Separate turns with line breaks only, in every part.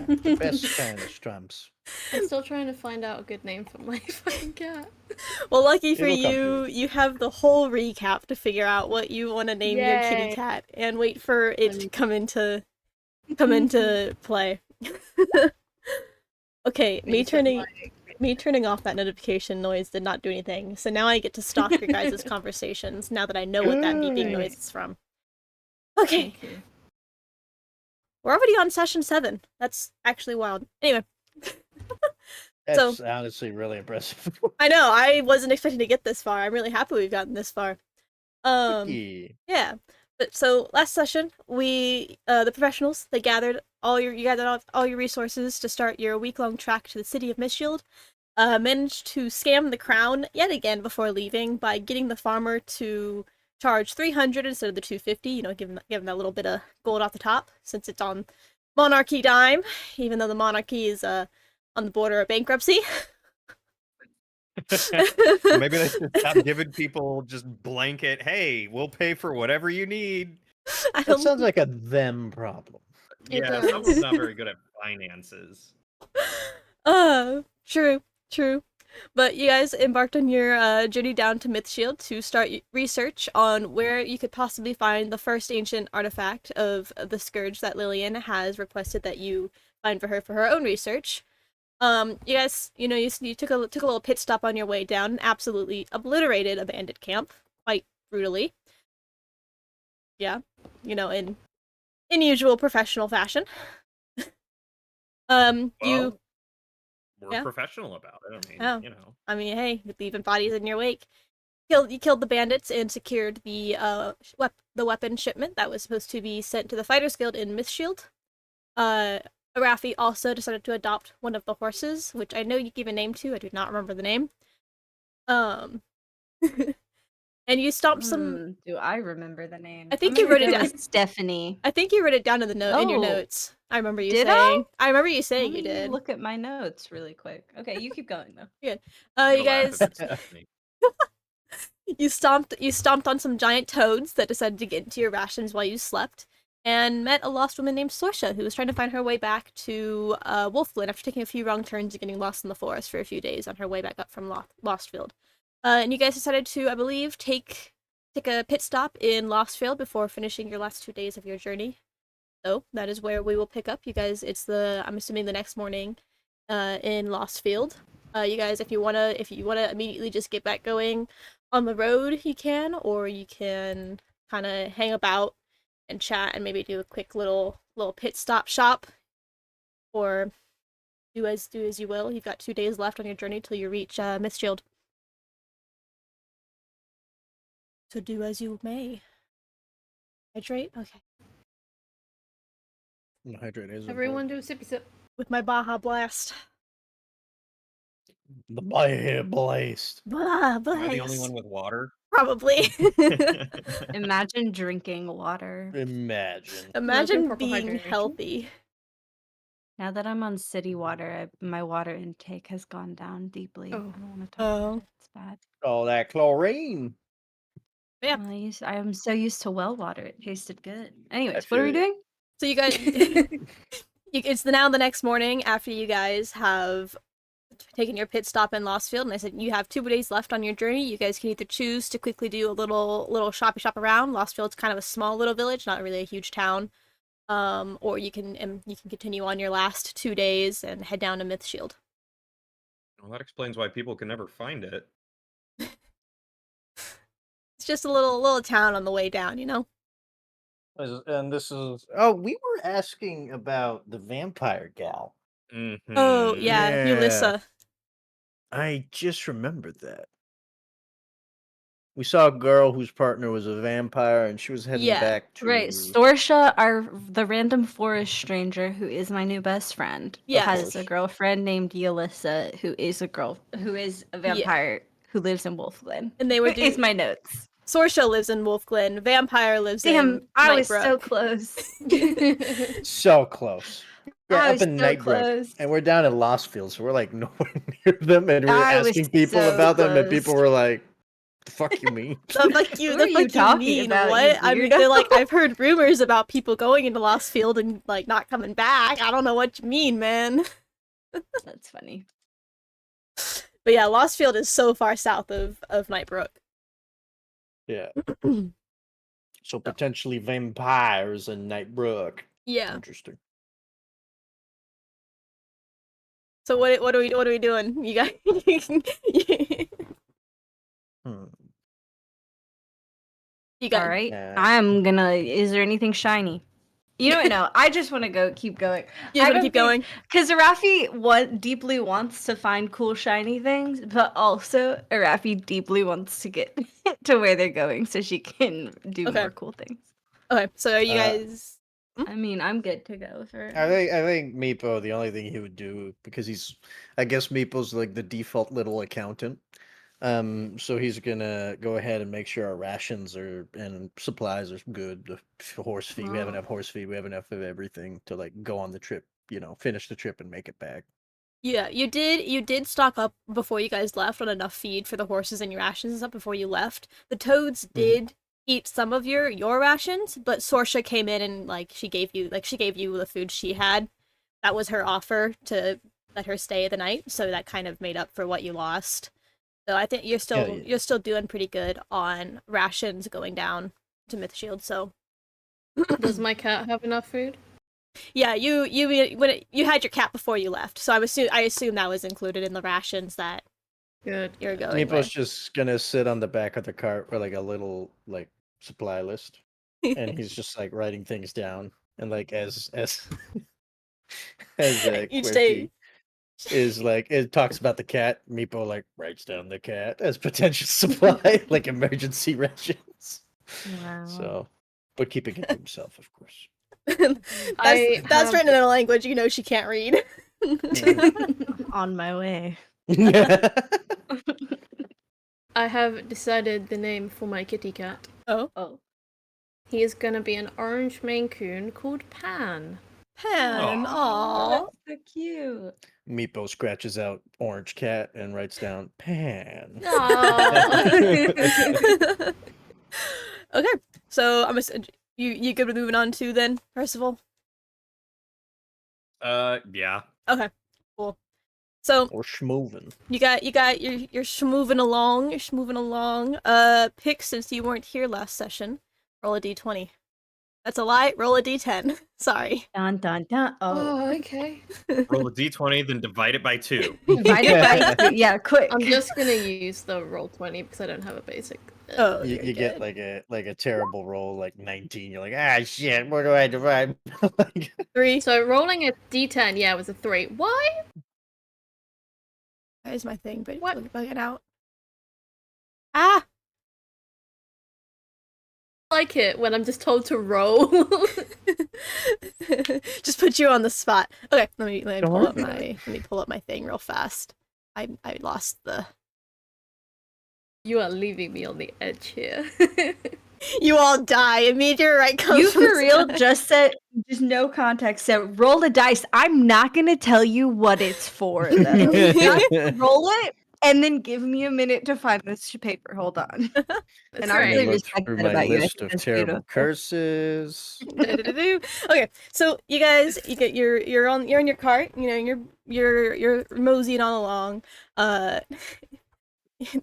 The best kind of strumps.
I'm still trying to find out a good name for my fucking cat.
Well, lucky for
It'll come to
you, you have the whole recap to figure out what you want to name your kitty
Yay.
cat, and wait for it
Let
to
me-
come into play. Okay, me
Reset
turning off that notification noise did not do anything. So now I get to stalk your guys' conversations. Now that I know what that beeping noise is from. Okay,
Thank you.
we're already on session 7. That's actually wild. Anyway.
That's honestly really impressive.
I know, I wasn't expecting to get this far. I'm really happy we've gotten this far. Yeah. But so last session, we the professionals, they gathered all your resources to start your week-long trek to the city of Mistshield. Managed to scam the crown yet again before leaving by getting the farmer to charge 300 instead of the 250, you know, give him that little bit of gold off the top since it's on monarchy dime, even though the monarchy is on the border of bankruptcy.
Maybe they should stop giving people just blanket, hey, we'll pay for whatever you need.
That sounds like a them problem.
Yeah,
does.
someone's not very good at finances.
True. But you guys embarked on your journey down to Mythshield to start research on where you could possibly find the first ancient artifact of the scourge that Lillian has requested that you find for her own research. You guys, you know, you took a little pit stop on your way down and absolutely obliterated a bandit camp quite brutally. Yeah, you know, in usual professional fashion. You.
We're professional about it. I mean,
Oh.
you know.
I mean, hey, leaving bodies in your wake. You killed the bandits and secured the weapon shipment that was supposed to be sent to the Fighters Guild in Mythshield. Arafi also decided to adopt one of the horses, which I know you gave a name to. I do not remember the name. And you stomped some.
Do I remember the name?
I think you wrote it down.
Stephanie.
I think you wrote it down in the in your
Oh.
notes. I remember you
Did
saying. I remember you saying
Let
you
me
did.
Look at my notes really quick. Okay, you keep going though.
Good.
You're
You guys.
laughing at Stephanie.
You stomped on some giant toads that decided to get into your rations while you slept, and met a lost woman named Sorsha who was trying to find her way back to Wolfglen after taking a few wrong turns and getting lost in the forest for a few days on her way back up from Lostfield. And you guys decided to, I believe, take a pit stop in Lostfield before finishing your last 2 days of your journey. So that is where we will pick up. You guys, I'm assuming the next morning in Lostfield. You guys, if you wanna immediately just get back going on the road, you can, or you can kind of hang about and chat and maybe do a quick little pit stop shop, or do as you will. You've got 2 days left on your journey till you reach Mythshield. So do as you may. Hydrate? Okay.
Hydrate is
Everyone do a sippy sip.
With my Baja Blast.
the Baja Blast.
Baja Blast.
Am I the only one with water?
Probably.
Imagine drinking water.
Imagine.
Imagine
proper
being
hydration.
healthy.
Now that I'm on city water, my water intake has gone down deeply.
Oh.
I don't want to talk about it. It's bad.
Oh, that chlorine.
Yeah.
Well, I am so used to well water. It tasted good. Anyways,
I
what are we
feel
doing?
So you guys, it's now the next morning after you guys have taken your pit stop in Lostfield, and I said you have 2 days left on your journey. You guys can either choose to quickly do a little shop around. Lostfield's kind of a small little village, not really a huge town. Or you can continue on your last 2 days and head down to Mythshield.
Well, that explains why people can never find it.
It's just a little town on the way down, you know.
And this is. Oh, we were asking about the vampire gal.
Mm-hmm.
Oh yeah,
Yeah.
Ulissa.
I just remembered that. We saw a girl whose partner was a vampire, and she was heading
Yeah.
back to.
Right, Storsha, the random forest stranger who is my new best friend,
Yes.
has a girlfriend named Yelissa, who is a vampire who lives in Wolfglen.
And they were
It's my notes.
Sorsha lives in Wolfglen. Vampire lives in
Damn, I was
Nightbrook.
so close.
So close. Yeah,
I
up
was
in
so
Nightbrook,
close.
and we're down in Lostfield, so we're like nowhere near them, and we were
I was
asking people
so
about them, and
close.
people were like, The fuck you mean?
The fuck you,
Who
the
are you
fuck
talking
mean?
about,
What?
you
I mean, they're like,
weirdo?
I've heard rumors about people going into Lost Field and like not coming back. I don't know what you mean, man.
That's funny.
But yeah, Lost Field is so far south of Nightbrook.
Yeah. So potentially vampires in Nightbrook.
Yeah.
Interesting.
So what are we doing? You guys.
Hmm.
You got.
All right.
Yeah.
I'm gonna. Is there anything shiny? You know what? No, I just want to keep going.
You just want to keep going.
Because Arafi deeply wants to find cool shiny things, but also Arafi deeply wants to get to where they're going so she can do
Okay.
more cool things.
Okay. So are you guys?
I mean, I'm good to go for.
I think Meepo, the only thing he would do, because I guess Meepo's like the default little accountant. So he's gonna go ahead and make sure our rations and supplies are good. The horse feed, we have enough horse feed, we have enough of everything to like go on the trip, finish the trip and make it back.
Yeah, you did stock up before you guys left on enough feed for the horses and your rations and stuff before you left. The toads did eat some of your rations, but Sorsha came in and like she gave you the food she had. That was her offer to let her stay the night, so that kind of made up for what you lost. So I think you're still doing pretty good on rations going down to Mythshield. So
Does my cat have enough food?
yeah, you had your cat before you left, so I assume that was included in the rations that
Good.
you're going
Meepo's
with.
just gonna sit on the back of the cart with like a little like supply list, and he's just like writing things down, and like as as
Each
Quirky
day.
is like it talks about the cat. Meepo like writes down the cat as potential supply, like emergency rations.
Wow.
So, but keeping it to himself, of course.
That's written in a language you know she can't read.
On my way.
I have decided the name for my kitty cat.
Oh.
He is gonna be an orange Maine Coon called Pan.
Pan, aww.
That's so cute.
Meepo scratches out orange cat and writes down Pan.
Aww.
Okay, so you good with moving on to then, Percival?
Yeah.
Okay, cool. So
Or schmovin'.
you're schmoving along. Pick since you weren't here last session. Roll a d20. That's a lie. Roll a d10. Sorry.
Dun dun dun. Oh.
Oh, okay.
Roll a d20, then divide it by 2.
Divided by three. Yeah, quick.
I'm just gonna use the roll 20 because I don't have a basic.
Oh,
You
you're
get
good.
like a terrible roll, like 19. You're like, ah, shit. Where do I divide? Like,
3.
So rolling a d10, yeah, was a 3. Why?
That is my thing, but
What?
bug it out. Ah!
I like it when I'm just told to roll.
Just put you on the spot. Okay, let me
Don't
pull
worry
up
about it.
let me pull up my thing real fast. I lost the.
You are leaving me on the edge here.
You all die. A meteorite comes.
You
from
for
the
real
sky.
just said, just no context, said roll a dice. I'm not gonna tell you what it's for though. Roll it and then give me a minute to find this paper. Hold on.
That's
And I
I'm
really
gonna look
respect
through
that
my
about you. I
list
think
of
that's
terrible
beautiful.
curses.
Okay, so you guys, you're in your cart. You know, you're moseying on along.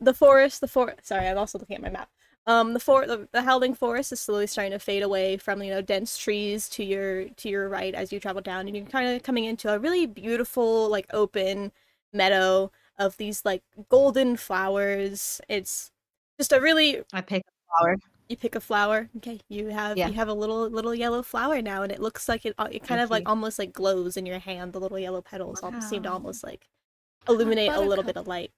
The forest. Sorry, I'm also looking at my map. The howling forest is slowly starting to fade away from dense trees to your right as you travel down, and you're kind of coming into a really beautiful like open meadow of these like golden flowers. It's just a really
I pick a flower.
You pick a flower. Okay, you have a little yellow flower now, and it looks like it kind
Thank
of like
you.
almost like glows in your hand. The little yellow petals seem to
Wow.
almost like illuminate a little bit
Buttercup.
of light.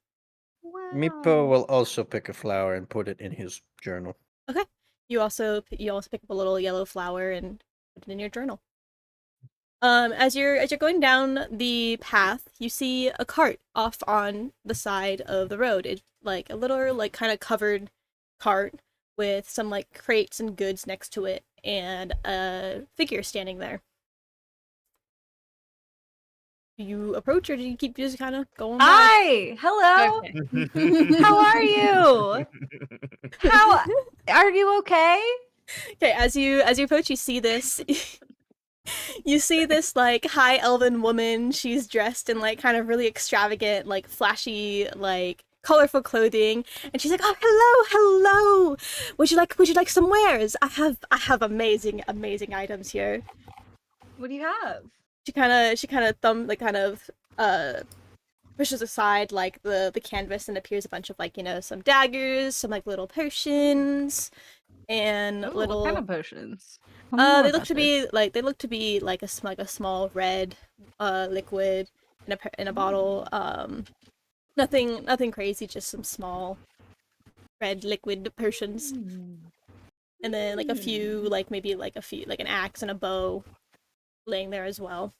Meepo
Wow.
will also pick a flower and put it in his journal.
Okay, you also pick up a little yellow flower and put it in your journal. As you're going down the path, you see a cart off on the side of the road. It's like a little like kind of covered cart with some like crates and goods next to it and a figure standing there. you approach, or do you keep just kind of going by?
Hi, hello.
Okay.
How are you? How are you? Okay.
Okay, as you approach, you see this. You see this like high elven woman. She's dressed in like kind of really extravagant, like flashy, like colorful clothing, and she's like, "Oh, hello. Would you like some wares? I have amazing items here."
What do you have?
She kind of pushes aside like the canvas, and appears a bunch of like, you know, some daggers, some like little potions, and
Ooh,
little
what kind of potions? Tell me more
they look
about
to
this.
be like a small red liquid in a bottle. Nothing crazy, just some small red liquid potions, and then like a few like maybe like a few like an axe and a bow laying there as well.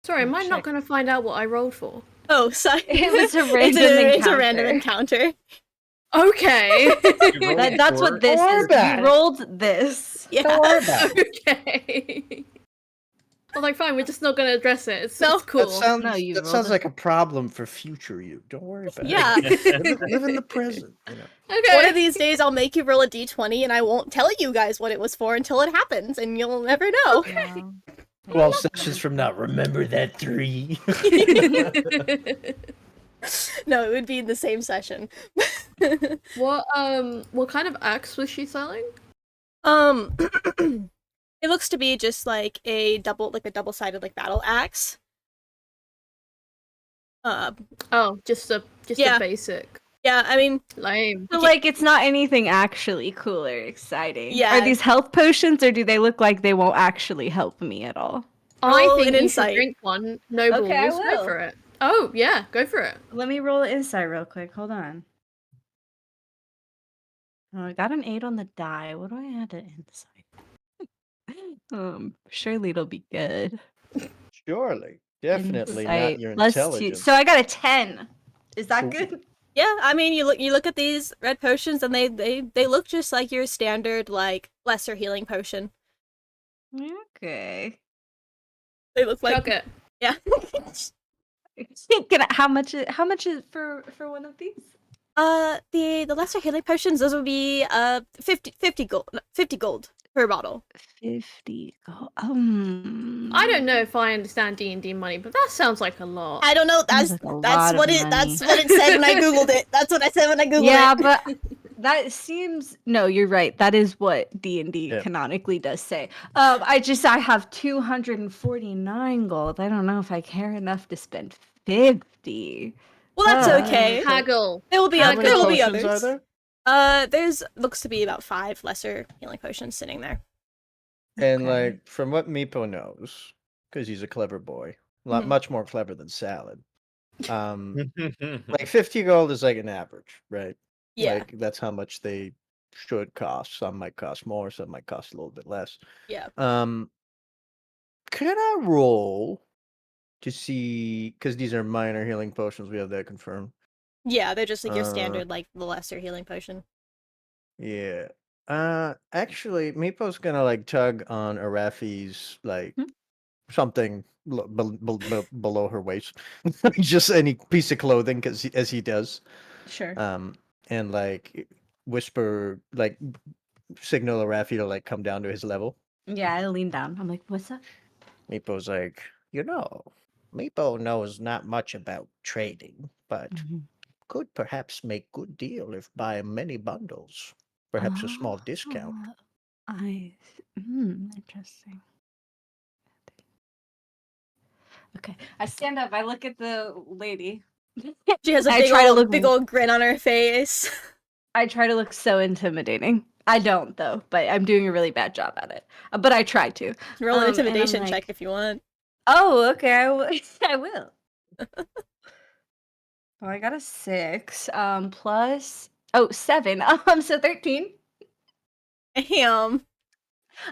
Sorry, am I not
Check.
going to find out what I rolled for?
Oh, sorry.
It was a
It's
random
a random encounter.
Okay.
You rolled
That's
four?
what this
Don't worry
is.
about
You
it.
rolled this.
Yeah.
Don't worry about it.
Okay. I was like, fine, we're just not going to address it. It's
No.
cool.
You
That
rolled
sounds
it.
like a problem for future you. Don't worry about
Yeah.
it. Live in the present. You know.
Okay.
One of these days I'll make you roll a d20 and I won't tell you guys what it was for until it happens, and you'll never know.
Wow.
12 sessions from now, remember that 3.
No, it would be in the same session.
what kind of axe was she selling?
It looks to be just like a double-sided like battle axe.
Oh, just
Yeah.
a basic.
Yeah, I mean,
Lame.
So, like, it's not anything actually cool or exciting.
Yeah.
Are these health potions, or do they look like they won't actually help me at all?
I
roll
think
an
you
insight.
should drink one. No
Okay, I
balls. Go
will.
for it. Oh, yeah, go for it.
Let me roll an insight real quick. Hold on. Oh, I got an 8 on the die. What do I add to insight? Surely it'll be good.
Surely. Definitely not
Insight
your
plus 2.
intelligence.
So I got a 10. Is that
Ooh.
good?
Yeah, I mean, you look at these red potions and they look just like your standard like lesser healing potion.
Okay.
They look like
Chuck it.
yeah.
How much is for one of these?
The lesser healing potions, those would be 50 gold per bottle.
50 gold.
I don't know if I understand D&D money, but that sounds like a lot.
I don't know.
Sounds
That's
like a
that's
lot
what
of
it that's
money.
what it said when I googled it. That's what I said when I googled
Yeah,
it.
but that seems no, you're right. That is what D&D
Yeah.
canonically does say. I have 249 gold. I don't know if I care enough to spend 50.
Well, that's
Uh,
okay.
Haggle.
There will be
How many
there will be
potions
others.
are there?
There's looks to be about 5 lesser healing potions sitting there.
And
Okay.
like from what Meepo knows, because he's a clever boy,
Mhm.
much more clever than Salad. Like 50 gold is like an average, right?
Yeah.
Like that's how much they should cost. Some might cost more, some might cost a little bit less.
Yeah.
Can I roll to see because these are minor healing potions, we have that confirmed.
Yeah, they're just like your
Uh,
standard like the lesser healing potion.
Yeah. Actually, Meepo's gonna like tug on Arafi's like
Hmm?
something below her waist, just any piece of clothing, because as he does,
Sure.
and like whisper, like signal Arafi to like come down to his level.
Yeah, I lean down. I'm like, what's up?
Meepo's like, Meepo knows not much about trading, but could perhaps make good deal if buy many bundles, perhaps a small discount.
Interesting. Okay, I stand up. I look at the lady.
She has a
I
big
try to
old,
look-
big old grin on her face.
I try to look so intimidating. I don't though, but I'm doing a really bad job at it. But I try to.
Roll an
and I'm
intimidation
like,
check if you want.
Oh, okay. I will. Oh, I got a 6. Plus 7. So 13.
Damn.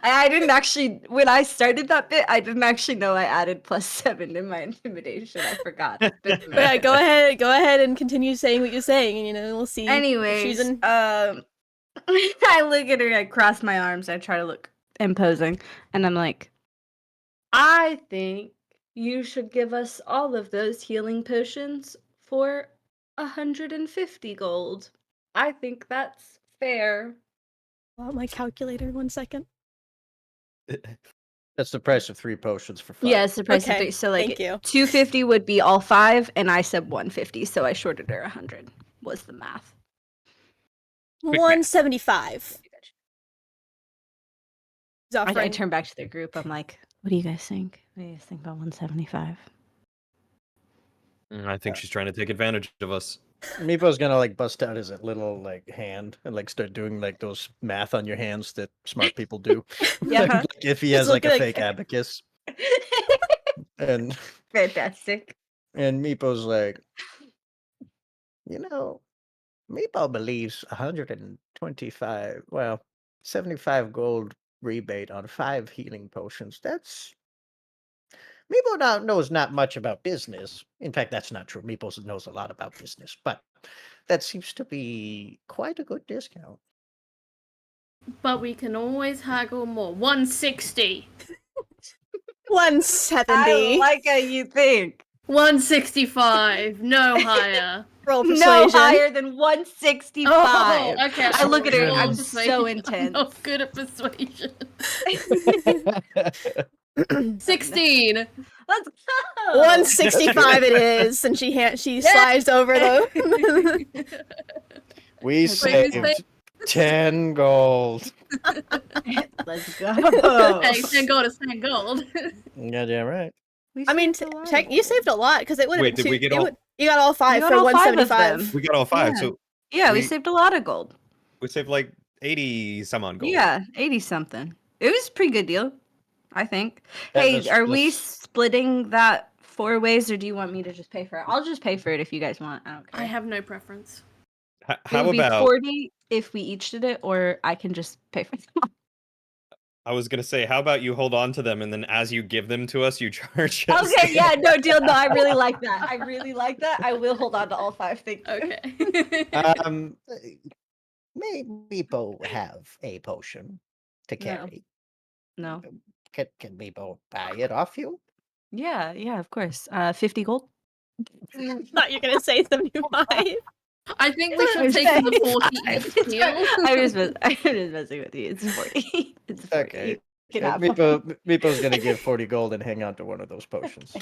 I didn't actually when I started that bit. I didn't actually know I added plus 7 in my intimidation. I forgot.
But yeah, go ahead and continue saying what you're saying, and we'll see. if she's
Anyways,
in...
I look at her. I cross my arms. I try to look imposing, and I'm like, I think you should give us all of those healing potions for 150 gold. I think that's fair.
My calculator, 1 second.
That's the price of 3 potions for 5.
Yeah, it's the price of
Okay,
3. So like
thank you.
250 would be all 5, and I said 150, so I shorted her 100. Was the math?
math.
175. He's
I
offering.
turn back to the group. I'm like, what do you guys think? What do you guys think about 175?
I think she's trying to take advantage of us.
Meepo's gonna like bust out his little like hand and like start doing like those math on your hands that smart people do.
Yeah.
Like, if he
Just
has like a
look
fake
like-
abacus, and
Fantastic.
Meepo's like, Meepo believes 125, well, 75 gold rebate on 5 healing potions. That's Meepo knows not much about business. In fact, that's not true. Meepo knows a lot about business, but that seems to be quite a good discount.
But we can always haggle more. 160.
170.
how you think.
165. No higher.
Roll persuasion.
No higher than 165.
Oh, okay.
I look at her.
Roll
I'm
persuasion.
so
I'm
intense.
not good at persuasion. 16.
Let's go.
165 it is, and she slides over the.
We saved 10 gold.
Let's go.
Hey, 10 gold is 10 gold.
Yeah, damn right.
I mean, check. You saved a lot because it would have
Wait,
been
did we
two.
get all-
You got all 5
got
for
all 5 of
175.
them.
We got all 5,
Yeah.
so
Yeah, we
we-
saved a lot of gold.
we saved like 80 some on gold.
Yeah, 80 something. It was a pretty good deal, I think.
Yeah,
Hey,
that's-
are we
that's-
splitting that 4 ways, or do you want me to just pay for it? I'll just pay for it if you guys want. I don't care.
I have no preference.
It
How
would be
about
40 if we each did it, or I can just pay for them.
I was gonna say, how about you hold on to them and then as you give them to us, you charge us?
Okay, yeah, no deal. No, I really like that. I really like that. I will hold on to all 5. Thank you.
Okay.
May Meepo have a potion to
No.
carry?
No.
Can Meepo buy it off you?
Yeah, of course. 50 gold.
Thought you were gonna say 75.
I think we should take the 40 deal.
I'm just messing with you. It's 40. It's 40.
Okay.
You can
Yeah,
have
Meepo's gonna give 40 gold and hang on to one of those potions.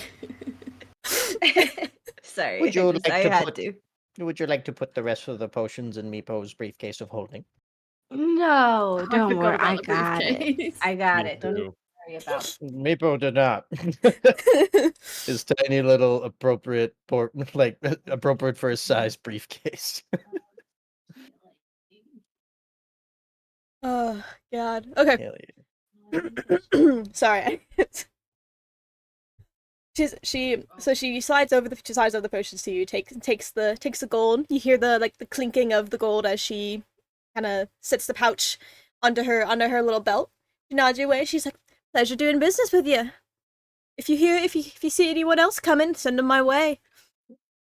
Sorry.
Would you
I
like
I
to
had
put-
to.
Would you like to put the rest of the potions in Meepo's briefcase of holding?
No,
I
don't
forgot
worry.
about
I
the
got it.
briefcase.
I got
Me
it. Don't even
too.
worry about
Meepo did not. His tiny little appropriate appropriate for his size briefcase.
Oh God. Okay.
Hell yeah.
Sorry. She slides over the potions to you. Takes the gold. You hear the clinking of the gold as she kind of sets the pouch onto her little belt. She nods your way. She's like, "Pleasure doing business with you. If you see anyone else coming, send them my way."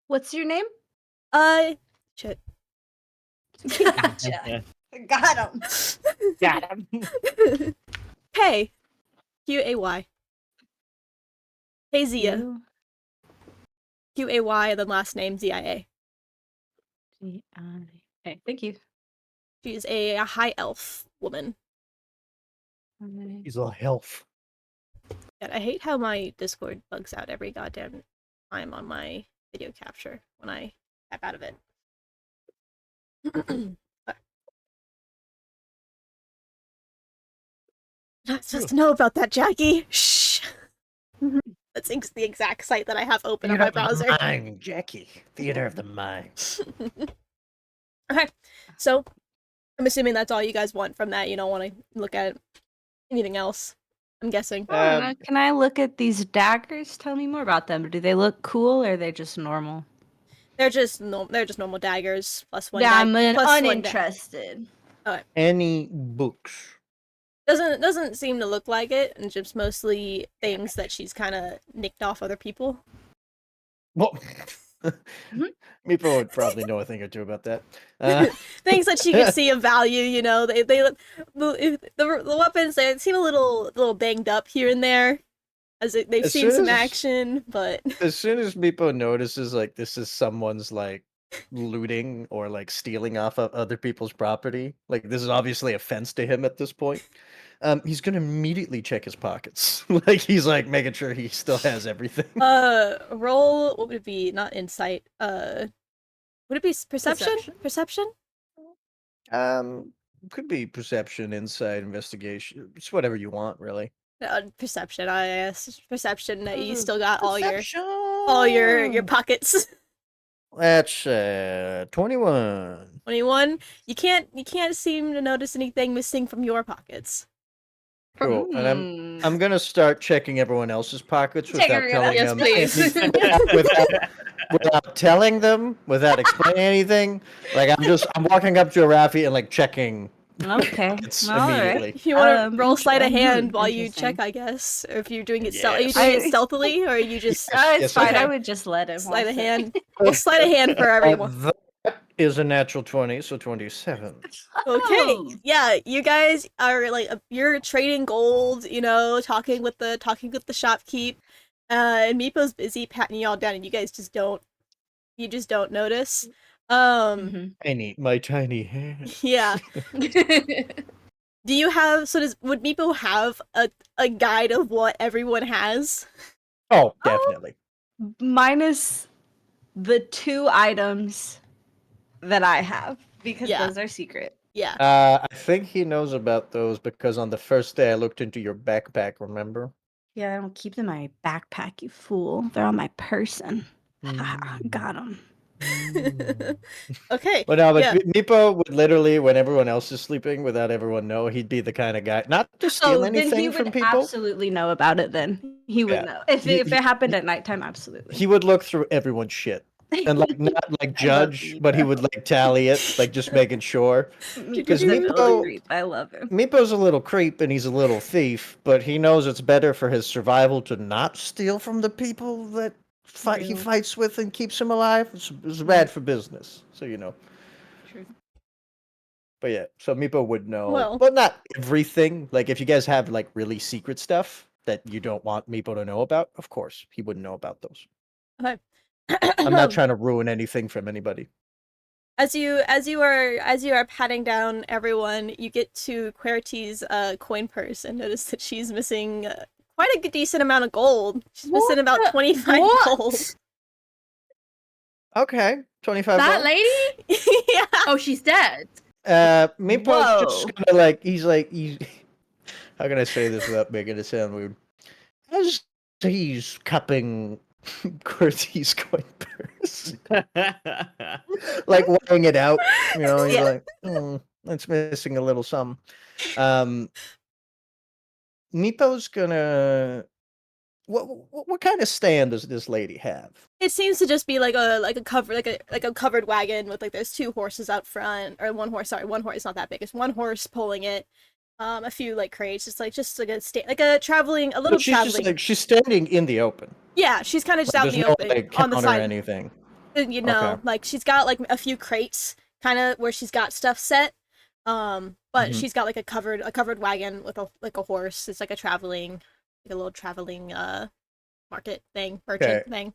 What's your name?
Shit.
Gotcha. Got him. Got him.
Pay. Qay. Hey Zia. Qay and then last name Zia.
Okay, thank you.
She's a high elf woman.
He's a health.
God, I hate how my Discord bugs out every goddamn time on my video capture when I tap out of it. Not supposed to know about that, Jackie. Shh. That's the exact site that I have open on my browser.
Mind, Jackie. Theater of the mind.
Okay, so I'm assuming that's all you guys want from that. You don't want to look at anything else. I'm guessing.
Can I look at these daggers? Tell me more about them. Do they look cool, or are they just normal?
They're just normal daggers plus one.
Yeah, I'm
plus one
uninterested.
Any books?
Doesn't seem to look like it, and just mostly things that she's kind of nicked off other people.
Well, Meepo would probably know a thing or two about that.
Things that she could see of value. You know, the weapons they seem a little banged up here and there. they've
As
seen
soon
some
as-
action, but
As soon as Meepo notices like this is someone's like looting or like stealing off of other people's property, like this is obviously offense to him at this point. He's gonna immediately check his pockets. Like he's like making sure he still has everything.
roll, what would it be? Not insight. Would it be perception? Perception?
Could be perception, insight, investigation. It's whatever you want, really.
Perception, I guess. Perception that you still got
Perception!
all your pockets.
That's 21.
21. You can't seem to notice anything missing from your pockets.
Cool. And
Mm.
I'm gonna start checking everyone else's pockets without
Checking it out.
telling
Yes,
them
please.
without telling them, without explaining anything. Like I'm walking up to a Rafi and like checking
Okay.
it's
All right.
immediately.
If you want to roll sleight of
mhm,
hand while you
interesting.
check, I guess, or if you're doing it,
Yes.
are you doing it
I-
stealthily, or are you just
It's
Yes,
fine.
okay.
I would just let him.
sleight of
walk
hand? Well, sleight of hand for everyone.
That is a natural 20, so 27.
Okay,
Oh.
yeah, you guys are like you're trading gold, talking with the shopkeep, and Meepo's busy patting you all down, and you guys just don't notice.
Mhm.
My tiny hand.
Yeah. Do you have would Meepo have a guide of what everyone has?
Oh, definitely.
Minus the 2 items that I have because
Yeah.
those are secret.
Yeah.
I think he knows about those because on the first day I looked into your backpack, remember?
Yeah, I don't keep them in my backpack, you fool. They're on my person. Got them.
Okay.
But no, but
yeah.
Meepo would literally, when everyone else is sleeping, without everyone know, he'd be the kind of guy not to steal
Then he
anything
would
from people.
absolutely know about it. Then he would
Yeah.
know if it happened at nighttime. Absolutely.
He would look through everyone's shit and like not like judge, but he would like tally it, like just making sure.
Because
Meepo-
I love him.
Meepo's a little creep and he's a little thief, but he knows it's better for his survival to not steal from the people that he
True.
fights with and keeps him alive. It's bad for business, so you know.
True.
But yeah, so Meepo would know,
Well-
but not everything. Like if you guys have like really secret stuff that you don't want Meepo to know about, of course he wouldn't know about those.
Okay.
I'm not trying to ruin anything from anybody.
As you are patting down everyone, you get to Querty's coin purse and notice that she's missing quite a decent amount of gold. She's missing
What
about
the-
25
what?
gold.
Okay, 25.
That
gold.
lady?
Yeah.
Oh, she's dead.
Meepo's just
Whoa.
gonna like he's how can I say this without making it sound weird? As he's cupping Qwerty's coin purse, like weighing it out, he's
Yeah.
like, it's missing a little something. Meepo's gonna. What kind of stand does this lady have?
It seems to just be like a covered wagon with like there's 2 horses out front, or one horse. Sorry, one horse. It's not that big. It's one horse pulling it. A few like crates, just like a traveling, a little
But she's
traveling.
just like she's standing in the open.
Yeah, she's kind of just
Like,
out in
there's
the
no
open
like
on the
counter or
side.
anything.
Okay. Like she's got like a few crates, kind of where she's got stuff set. But
Mhm.
she's got like a covered wagon with a horse. It's like a little traveling market thing, merchant thing.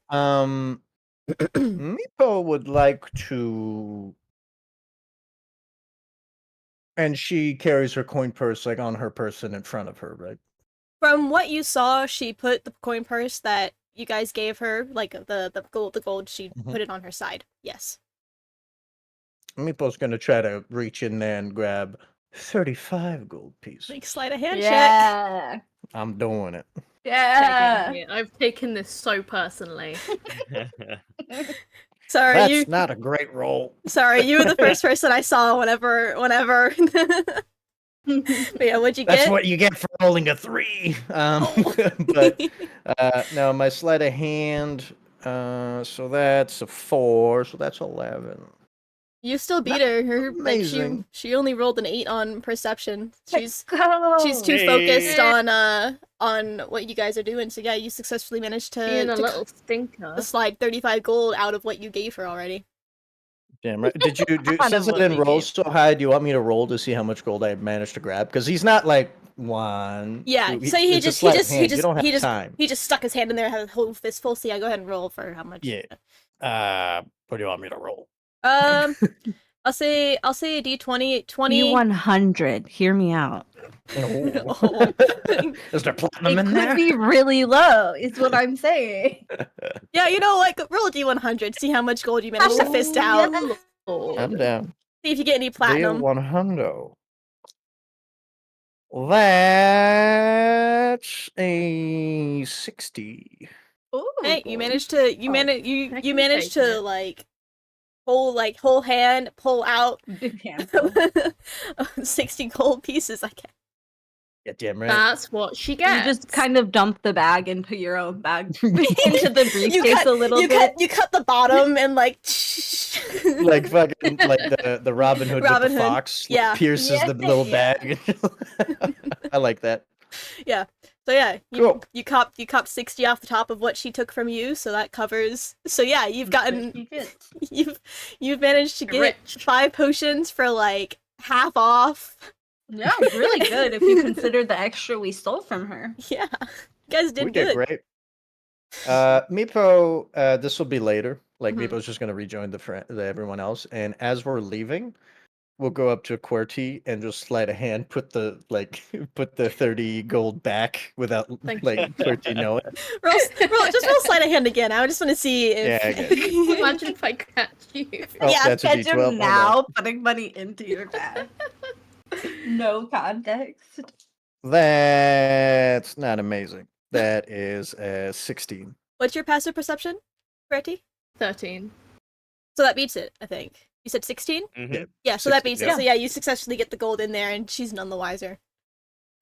Meepo would like to, and she carries her coin purse like on her person in front of her, right?
From what you saw, she put the coin purse that you guys gave her, like the gold. She
Mhm.
put it on her side. Yes.
Meepo's gonna try to reach in there and grab 35 gold pieces.
Like sleight of hand check.
Yeah.
I'm doing it.
Yeah.
Taking it. I've taken this so personally.
Sorry,
That's not a great roll.
Sorry, you were the first person I saw whenever. But yeah, what'd you
That's
get?
what you get for rolling a 3. But no, my sleight of hand. So that's a 4. So that's 11.
You still beat her.
amazing.
She only rolled an 8 on perception.
Let's go.
She's too
Hey.
focused on what you guys are doing. So yeah, you successfully managed
Being a
to
little stinker.
slide 35 gold out of what you gave her already.
Damn right. Did you do
Kind
since
of
it
what
didn't
they
roll
gave.
so high? Do you want me to roll to see how much gold I managed to grab? Because he's not like one.
Yeah,
two,
so he
it's a
just he
sleight of
just he
hand. You
just
don't
he
have
just
time.
he just stuck his hand in there, had a whole fistful. So yeah, go ahead and roll for how much.
Yeah. What do you want me to roll?
Um, I'll say a D20. 20.
D100. Hear me out.
Oh.
Is there platinum
It
in
could
there?
be really low, is what I'm saying.
Yeah, you know, like roll a D100, see how much gold you manage to fist out.
Yeah.
I'm down.
See if you get any platinum.
D100. That's a 60.
Ooh,
Hey, you
gold.
managed to
I
you
can
managed
take
to
it.
like whole hand pull out
Big handful.
60 gold pieces. I guess.
Yeah, damn right.
That's what she
You
gets.
just kind of dump the bag into your own bag, into the briefcase a little
you
bit.
you cut the bottom and like
Like fucking like the Robin Hood
Robin
with the
Hood.
fox
Yeah.
pierces the little
Yeah.
bag. I like that.
Yeah. So yeah,
Cool.
you copped 60 off the top of what she took from you, so that covers. So yeah, you've gotten you've managed to get
Rich.
5 potions for like half off.
Yeah, really good if you consider the extra we stole from her.
Yeah. You guys did
We
good.
did great. Meepo, this will be later. Like
Mhm.
Meepo's just gonna rejoin everyone else, and as we're leaving, we'll go up to QWERTY and just sleight of hand put the put the 30 gold back without
Thank
like
you.
QWERTY knowing.
Just roll sleight of hand again. I just want to see if.
Yeah, I get it.
Imagine if I catch you.
Oh,
Yeah,
that's a
Catch
D12.
him
Hold on.
now, putting money into your bag. No context.
That's not amazing. That is a 16.
What's your passive perception, Bertie?
13.
So that beats it, I think. You said 16?
Mhm.
Yeah, so that
16,
beats
yeah.
it. So yeah, you successfully get the gold in there, and she's none the wiser.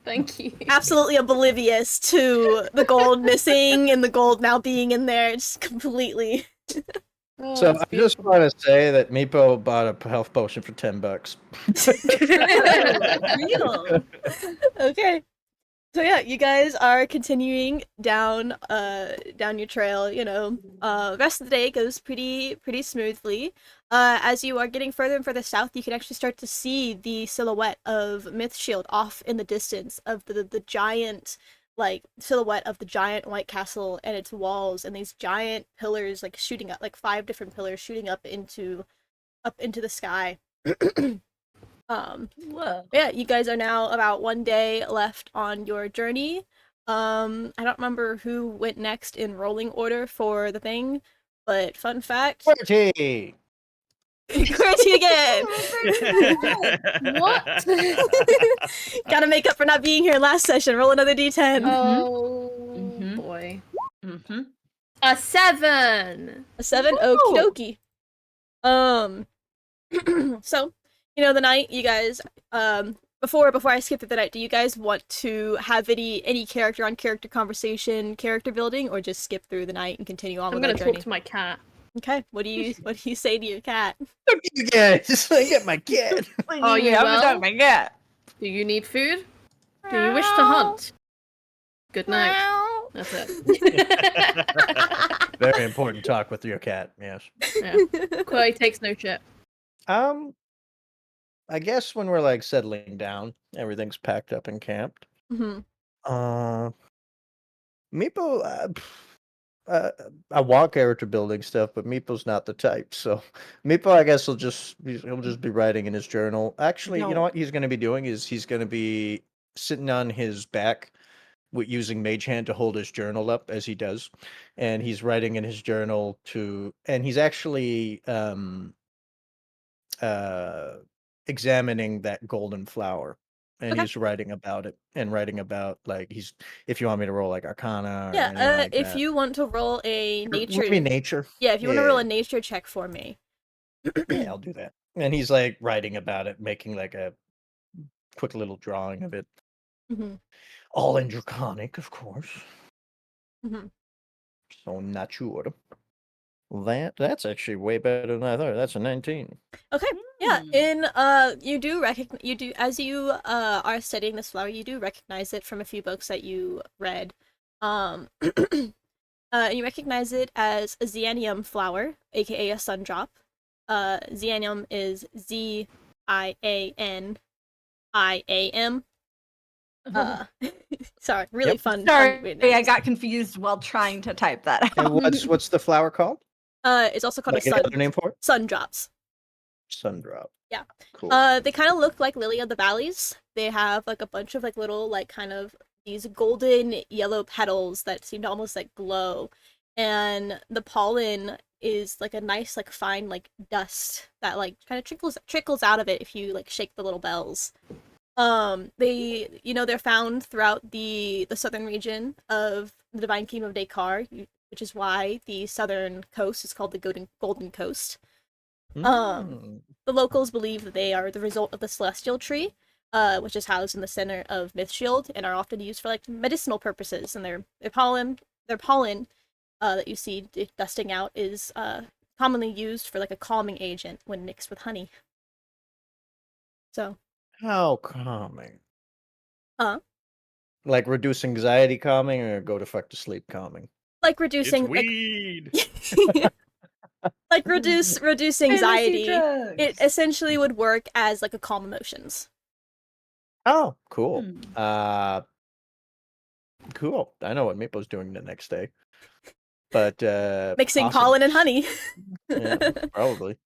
Thank you.
Absolutely oblivious to the gold missing and the gold now being in there. Just completely.
Oh,
So
that's
I just
beautiful.
want to say that Meepo bought a health potion for $10.
Real.
Okay. So yeah, you guys are continuing down down your trail, you know. Rest of the day goes pretty smoothly. As you are getting further and further south, you can actually start to see the silhouette of Mythshield off in the distance of the giant like silhouette of the giant white castle and its walls and these giant pillars like shooting up, like 5 different pillars shooting up into the sky.
Whoa.
Yeah, you guys are now about 1 day left on your journey. I don't remember who went next in rolling order for the thing, but fun fact,
QWERTY!
QWERTY again.
What?
Gotta make up for not being here last session. Roll another d10.
Oh
Mhm.
boy.
Mm-hmm.
A 7.
A 7.
Ooh.
Okie dokie. So, you know, the night you guys before I skip through the night, do you guys want to have any character on character conversation, character building, or just skip through the night and continue on
I'm
with
gonna
our journey?
talk to my cat.
Okay, what do you say to your cat?
Look at you guys! I get my cat!
Are you
I'm
well?
done, my cat.
Do you need food? Do you wish to hunt? Good night. That's it.
Very important talk with your cat, yes.
Yeah. Chloe takes no shit.
I guess when we're like settling down, everything's packed up and camped.
Hmm.
Meepo, I want character building stuff, but Meepo's not the type. So Meepo, I guess he'll just be writing in his journal. Actually, you know
No.
what he's going to be doing is he's going to be sitting on his back with using Mage Hand to hold his journal up as he does, and he's writing in his journal and he's actually examining that golden flower. And
Okay.
he's writing about it and writing about like if you want me to roll like Arcana or
Yeah,
anything like
if
that.
you want to roll a nature,
Maybe nature.
yeah, if you want to roll a nature check for me.
Yeah, I'll do that. And he's like writing about it, making like a quick little drawing of it.
Hmm.
All in Draconic, of course.
Hmm.
So not sure. That's actually way better than I thought. That's a 19.
Okay. Yeah,
Hmm.
in you do as you are studying this flower, you do recognize it from a few books that you read. And you recognize it as a Xanium flower, aka a sun drop. Zianium is Zianiam. Sorry, really fun.
Sorry,
weird
I
names.
got confused while trying to type that out.
And what's the flower called?
It's also called
Like
a sun.
another name for it?
Sun drops.
Sundrop.
Yeah.
Cool.
They kind of look like lily of the valleys. They have like a bunch of like little like kind of these golden yellow petals that seem to almost like glow, and the pollen is like a nice like fine like dust that like kind of trickles out of it if you like shake the little bells. They're found throughout the southern region of the Divine Kingdom of Dakar, which is why the southern coast is called the Golden Coast.
Mm.
The locals believe that they are the result of the celestial tree, which is housed in the center of Mythshield and are often used for like medicinal purposes. And their pollen that you see dusting out is commonly used for like a calming agent when mixed with honey. So,
How calming.
Like
Like reduce anxiety calming or go to fuck to sleep calming?
like
It's
reducing
weed.
like reduce anxiety.
Fantasy
It
drugs.
essentially would work as like a calm emotions.
Oh, cool.
Hmm.
Cool. I know what Meepo's doing the next day. But
Mixing
awesome.
pollen and honey.
Yeah, probably.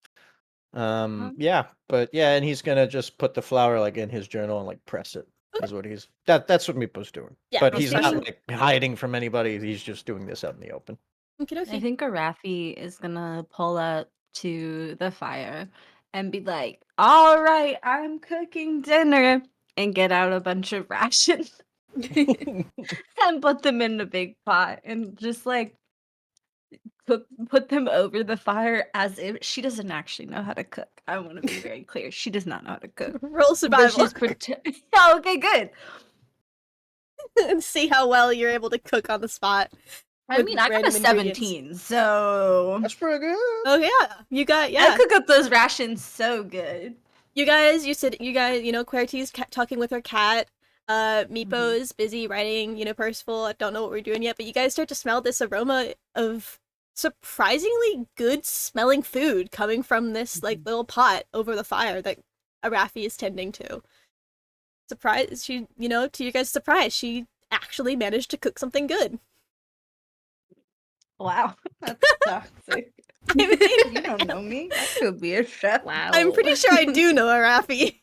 Yeah, but yeah, and he's gonna just put the flower like in his journal and like press it. Is what that's what Meepo's doing.
Yeah,
But
most
he's not
definitely.
like hiding from anybody. He's just doing this out in the open.
Okay,
I
okay.
think Arafi is gonna pull up to the fire and be like, "All right, I'm cooking dinner," and get out a bunch of rations and put them in a big pot and just like put them over the fire as if she doesn't actually know how to cook. I want to be very clear. She does not know how to cook.
Roll
But
survival
she's oh, okay, good.
and see how well you're able to cook on the spot.
I
With
mean, I got a
random ingredients.
17, so
That's pretty good.
Oh yeah, you got
I cook up those rations so good.
You guys, Querty's talking with her cat. Meepo is busy writing, Percival. I don't know what we're doing yet, but you guys start to smell this aroma of surprisingly good smelling food coming from this like little pot over the fire that Arafi is tending to. Surprise! To your guys' surprise, she actually managed to cook something good.
Wow, that's toxic.
I mean,
You don't know me. I could be a chef. Wow.
I'm pretty sure I do know Arafi.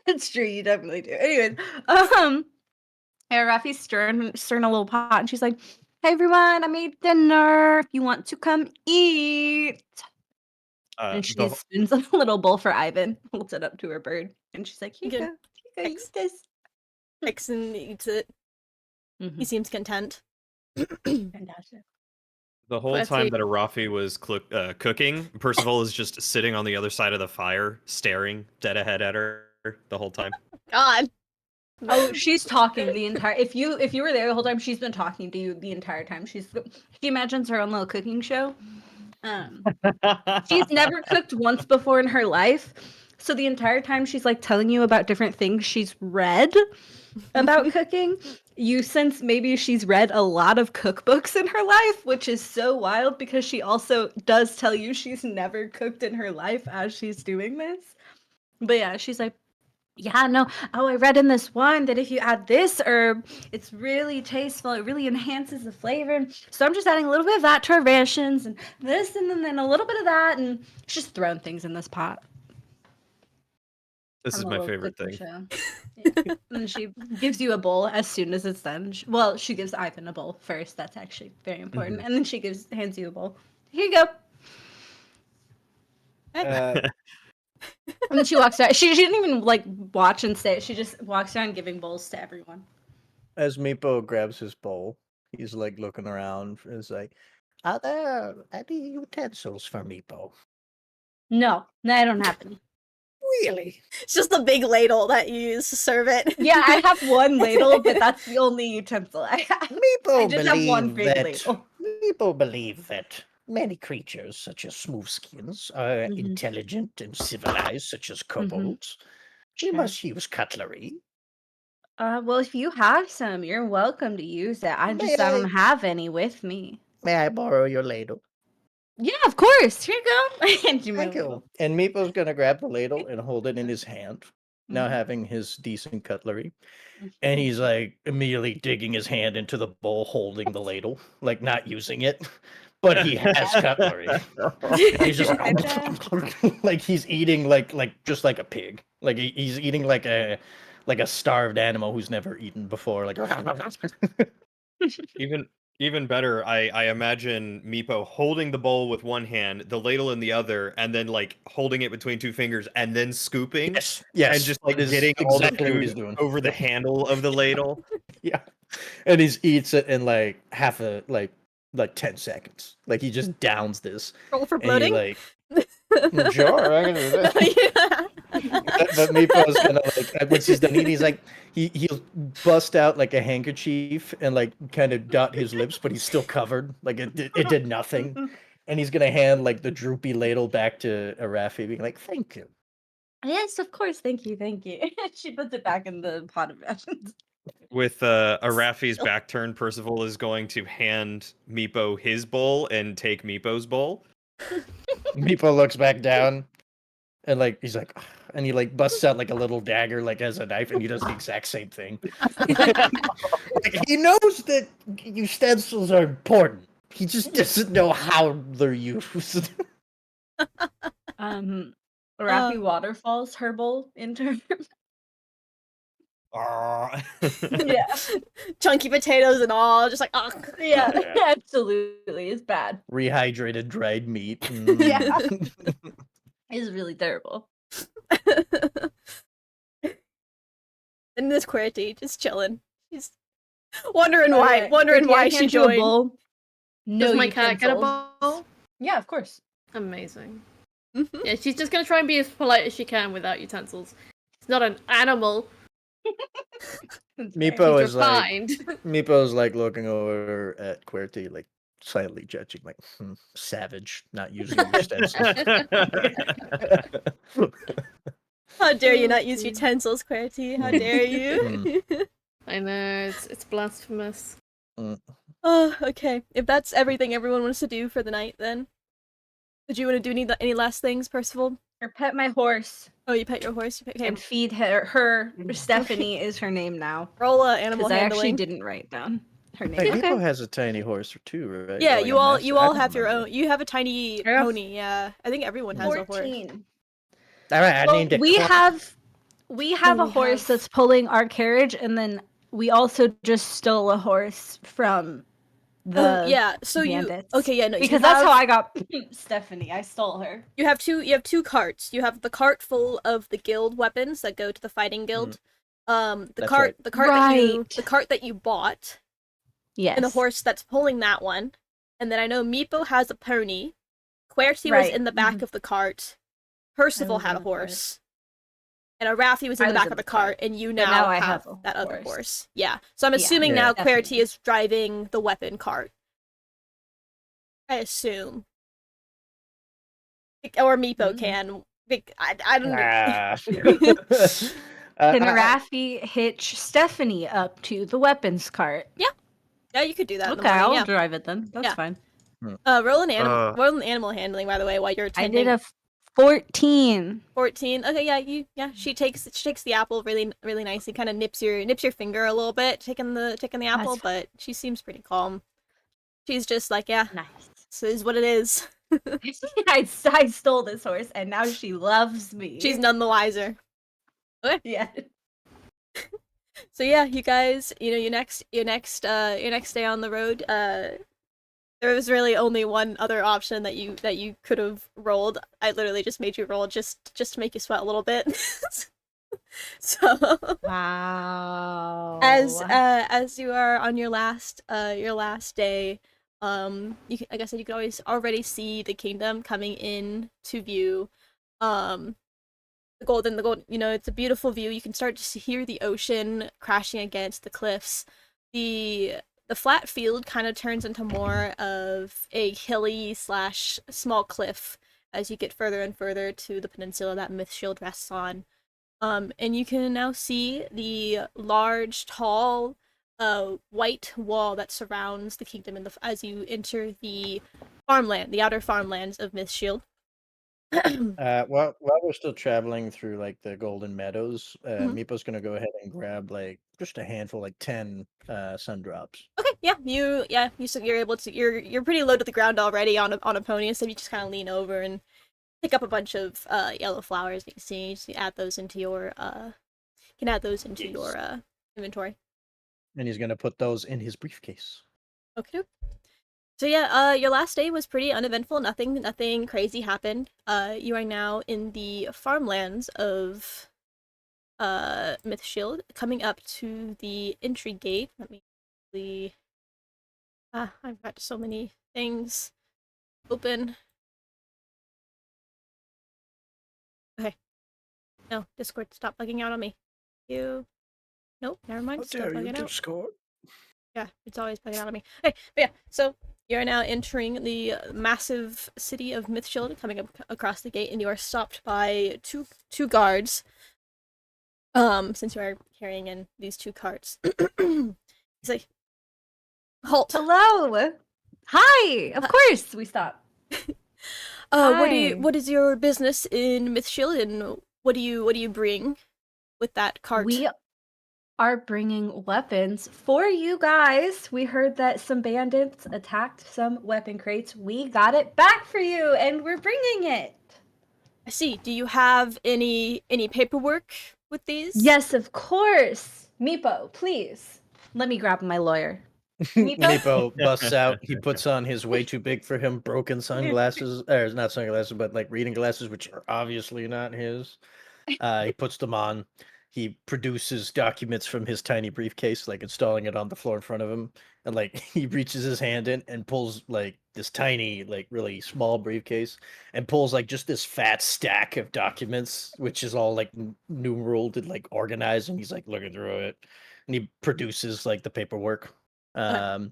It's true, you definitely do. Anyways, yeah, Rafi's stirring a little pot, and she's like, "Hey everyone, I made dinner. If you want to come eat." And she
The,
spins a little bowl for Ivan, holds it up to her bird, and she's like, "Here you
Good.
go, here you go, eat this."
Exon eats it. He seems content.
Fantastic.
the whole
Let's
time
see.
that Arafi was cooking, Percival is just sitting on the other side of the fire, staring dead ahead at her the whole time.
God.
Oh, she's talking the entire. If you were there the whole time, she's been talking to you the entire time. She imagines her own little cooking show. She's never cooked once before in her life, so the entire time she's like telling you about different things she's read about cooking. You sense maybe she's read a lot of cookbooks in her life, which is so wild because she also does tell you she's never cooked in her life as she's doing this. But yeah, she's like, yeah, no. Oh, I read in this one that if you add this herb, it's really tasteful. It really enhances the flavor. So I'm just adding a little bit of that to our rations and this and then a little bit of that. And she's just throwing things in this pot.
This is
From a
my
little
favorite
cooking
thing.
show. Yeah. And she gives you a bowl as soon as it's done. She gives Ivan a bowl first. That's actually very important. And then she hands you a bowl. Here you go.
Uh,
And then she walks out. She didn't even like watch and say it. She just walks around giving bowls to everyone.
as Meepo grabs his bowl, he's like looking around. It's like, are there any utensils for Meepo?
No, I don't have any.
Really?
It's just the big ladle that you use to serve it.
Yeah, I have one ladle, but that's the only utensil I have.
Meepo
I just have one
believe
big
that
ladle.
Meepo believe that many creatures, such as Smoothskins, are
Mhm.
intelligent and civilized, such as kobolds. We
Sure.
must use cutlery.
Well, if you have some, you're welcome to use it. I
May I-
don't have any with me.
May I borrow your ladle?
Yeah, of course. Here you go. Hand you my
Thank you.
ladle.
And Meepo's gonna grab the ladle and hold it in his hand, now
Mhm.
having his decent cutlery.
Mhm.
And he's like immediately digging his hand into the bowl, holding the ladle, like not using it, but he has cutlery. And he's just
I bet.
like he's eating like just like a pig. Like he's eating like a starved animal who's never eaten before. Like
Even even better, I imagine Meepo holding the bowl with one hand, the ladle in the other, and then like holding it between two fingers and then scooping
yes, yes,
and just like
that is
getting all the
exactly what he's
food
doing.
over the
Yep.
handle of the ladle.
Yeah, and he eats it in like half a like 10 seconds. Like he just downs this,
Roll for
and he
bloating.
like sure I can do this.
Yeah.
But Meepo's gonna like once he's done eating, he's like he'll bust out like a handkerchief and like kind of dot his lips, but he's still covered. Like it did nothing. And he's gonna hand like the droopy ladle back to Arafi, being like, "Thank you."
Yes, of course. Thank you. Thank you. She puts it back in the pot of rations.
With Arafi's back turned, Percival is going to hand Meepo his bowl and take Meepo's bowl.
Meepo looks back down and like he's like, "Ugh," and he like busts out like a little dagger, like as a knife, and he does the exact same thing. Like he knows that utensils are important. He just doesn't know how they're used.
Rafi waterfalls her bowl into her. Yeah.
Chunky potatoes and all, just like, ugh.
Yeah,
Yeah.
absolutely. It's bad.
Rehydrated dried meat.
Yeah. It's really terrible.
And this QWERTY just chilling. She's wondering
Alright,
wondering
Ricky,
why
I
she
hand you a
joined.
bowl. No
Does my cat get a
utensils.
bowl?
Yeah, of course.
Amazing.
Mhm.
Yeah, she's just gonna try and be as polite as she can without utensils. It's not an animal.
That's
Meepo
She's
is like
refined.
Meepo's like looking over at QWERTY, like slightly judging, like savage, not using utensils.
How dare you
Oh,
not use
dear.
utensils, QWERTY? How dare you?
I know, it's blasphemous.
Oh, okay. If that's everything everyone wants to do for the night, then did you want to do any last things, Percival?
Or pet my horse
Oh, you pet your horse. Okay,
and feed her. Stephanie is her name now.
roll animal
Because I actually
handling.
didn't write down her name.
Wait, Meepo has a tiny horse too, right?
Yeah,
Like
you
a
all
mastiff? I don't
have your
remember.
own. You have a tiny
I have
pony. Yeah, I think everyone has a horse.
14.
All right, I
Well,
named it.
we
Clock.
have a
we
horse
have?
that's pulling our carriage, and then we also just stole a horse from the
Yeah. So
bandits.
you okay? Yeah, no.
Because that's how I got Stephanie. I stole her.
You have two carts. You have the cart full of the guild weapons that go to the fighting guild. The
That's
cart
right.
the cart
Right.
the cart that you bought,
Yes.
and the horse that's pulling that one. And then I know Meepo has a pony. QWERTY was
Right.
in the back of the cart. Percival
was
had
in
a
the cart.
horse. And Arafi was in
I
the
was
back
in
of the
the cart,
cart, and you
but
now,
now I
have
have a
that other
horse.
horse. Yeah. So I'm
Yeah.
assuming
Yeah.
now QWERTY
Definitely.
is driving the weapon cart. I assume. Or Meepo
Mhm.
can. I don't know.
Ah.
Can
I-
Rafi hitch Stephanie up to the weapons cart?
Yeah, you could do that.
Okay,
in the morning,
I'll
yeah.
drive it then. That's
Yeah.
fine.
Roll an animal handling, by the way, while you're
I
attending.
did a 14.
14. Okay, yeah. She takes the apple really nicely. Kind of nips your finger a little bit, taking the apple,
That's
but she seems pretty calm. She's just like, yeah,
Nice.
this is what it is.
I stole this horse, and now she loves me.
She's none the wiser.
Yeah.
So yeah, you guys, your next day on the road. There was really only one other option that you could have rolled. I literally just made you roll just to make you sweat a little bit. So
Wow.
as you are on your last day, like I said, you can always already see the kingdom coming in to view. The golden, it's a beautiful view. You can start to hear the ocean crashing against the cliffs. The flat field kind of turns into more of a hilly / small cliff as you get further and further to the peninsula that Myth Shield rests on. And you can now see the large, tall, white wall that surrounds the kingdom as you enter the farmland, the outer farmlands of Mythshield.
While we're still traveling through like the Golden Meadows,
Mhm.
Meepo's gonna go ahead and grab like just a handful, like 10 sun drops.
Okay, you're able to you're pretty low to the ground already on a pony, so you just kind of lean over and pick up a bunch of yellow flowers that you see. So you add those into your
Yes.
inventory.
And he's gonna put those in his briefcase.
Okay. So yeah, your last day was pretty uneventful. Nothing crazy happened. You are now in the farmlands of Mythshield, coming up to the entry gate. Let me see. I've got so many things open. Okay. No, Discord, stop bugging out on me. Nope, never mind.
How
Still
dare you,
bugging out.
Discord?
Yeah, it's always bugging out on me. Okay, but yeah, so you're now entering the massive city of Mythshield, coming up across the gate, and you are stopped by two guards. Since you are carrying in these two carts. He's like, halt.
Hello. Hi. Of course, we stop. Hi.
What is your business in Mythshield, and what do you bring with that cart?
We are bringing weapons for you guys. We heard that some bandits attacked some weapon crates. We got it back for you, and we're bringing it.
I see. Do you have any paperwork with these?
Yes, of course. Meepo, please. Let me grab my lawyer.
Meepo busts out. He puts on his way too big for him broken sunglasses, or not sunglasses, but like reading glasses, which are obviously not his. He puts them on. He produces documents from his tiny briefcase, like installing it on the floor in front of him, and like he reaches his hand in and pulls like this tiny, like really small briefcase, and pulls like just this fat stack of documents, which is all like numeraled and like organized, and he's like looking through it, and he produces like the paperwork to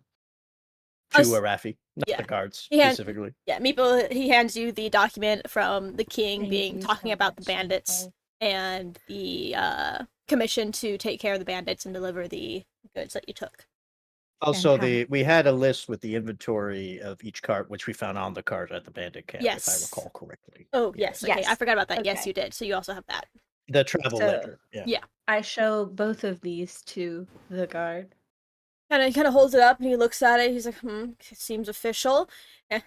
Raffi, not
yeah.
the guards
Yeah.
specifically.
Yeah, Meepo, he hands you the document from the king talking about the bandits and the commission to take care of the bandits and deliver the goods that you took.
Also,
Fantastic.
we had a list with the inventory of each cart, which we found on the cart at the bandit camp, if I
Yes.
recall correctly.
Oh, yes. Okay, I
Yes.
forgot about that. Yes,
Okay.
you did. So you also have that.
The travel
So-
ledger. Yeah.
Yeah.
I show both of these to the guard.
Kind of holds it up and he looks at it. He's like, it seems official. Yeah,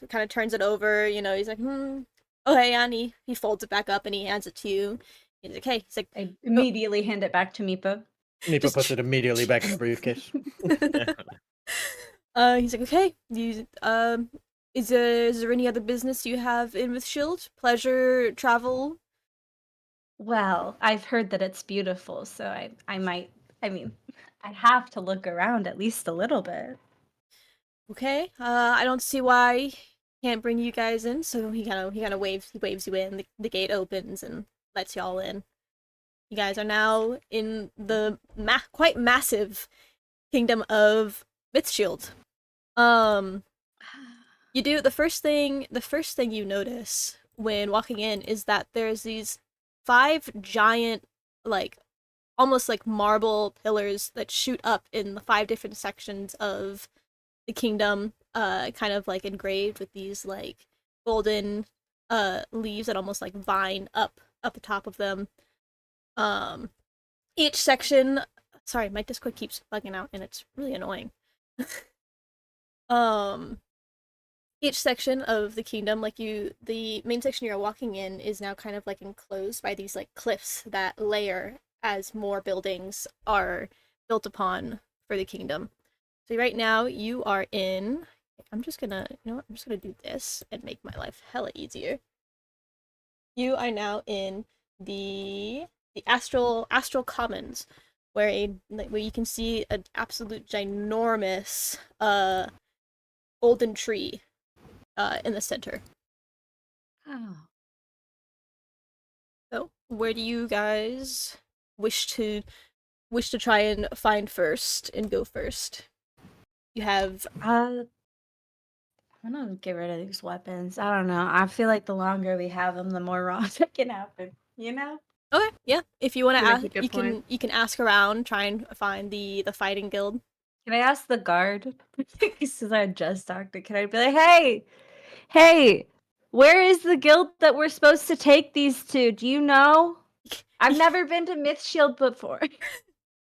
kind of turns it over. He's like, okay, and he folds it back up and he hands it to you. He's like, hey. He's like,
I immediately hand it back to Meepo.
Meepo
Just-
puts it immediately back in the briefcase.
he's like, okay. Is there any other business you have in with Shield? Pleasure, travel?
Well, I've heard that it's beautiful, so I have to look around at least a little bit.
Okay. I don't see why he can't bring you guys in. So he kind of waves you in. The gate opens and lets y'all in. You guys are now in the quite massive kingdom of Mythshield. You do the first thing you notice when walking in is that there's these 5 giant, like almost like marble pillars that shoot up in the 5 different sections of the kingdom, kind of like engraved with these like golden leaves that almost like vine up the top of them. Each section, sorry, my Discord keeps bugging out and it's really annoying. Each section of the kingdom, the main section you're walking in is now kind of like enclosed by these like cliffs that layer as more buildings are built upon for the kingdom. So right now you are in, I'm just gonna do this and make my life hella easier. You are now in the astral commons, where you can see an absolute ginormous golden tree in the center.
Oh.
So, where do you guys wish to try and find first and go first? You have
I'm gonna get rid of these weapons. I don't know. I feel like the longer we have them, the more wrong that can happen. You know?
okay, yeah. If you want to
You make
ask,
a good point.
you can ask around, try and find the fighting guild.
Can I ask the guard? Since I just talked to, can I be like, hey, where is the guild that we're supposed to take these to? Do you know? I've never been to Mythshield before.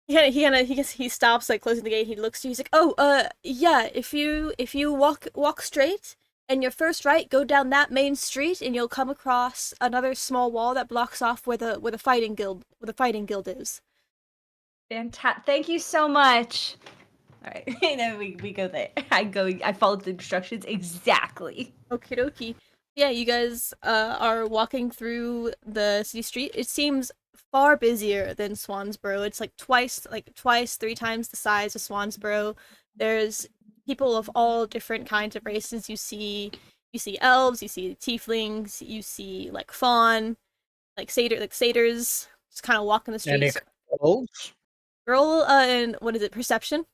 He stops like closing the gate. He looks to you. He's like, "Oh, yeah. If you walk straight and your first right, go down that main street, and you'll come across another small wall that blocks off where the fighting guild is."
Fantastic. Thank you so much. All right, and then we go there. I followed the instructions exactly.
Okie dokie. Yeah, you guys are walking through the city street. It seems far busier than Swansboro. It's like twice, 3 times the size of Swansboro. There's people of all different kinds of races. You see elves, you see tieflings, you see like fawn, satyrs, just kind of walking the
Any
streets.
goals?
Roll and what is it? Perception.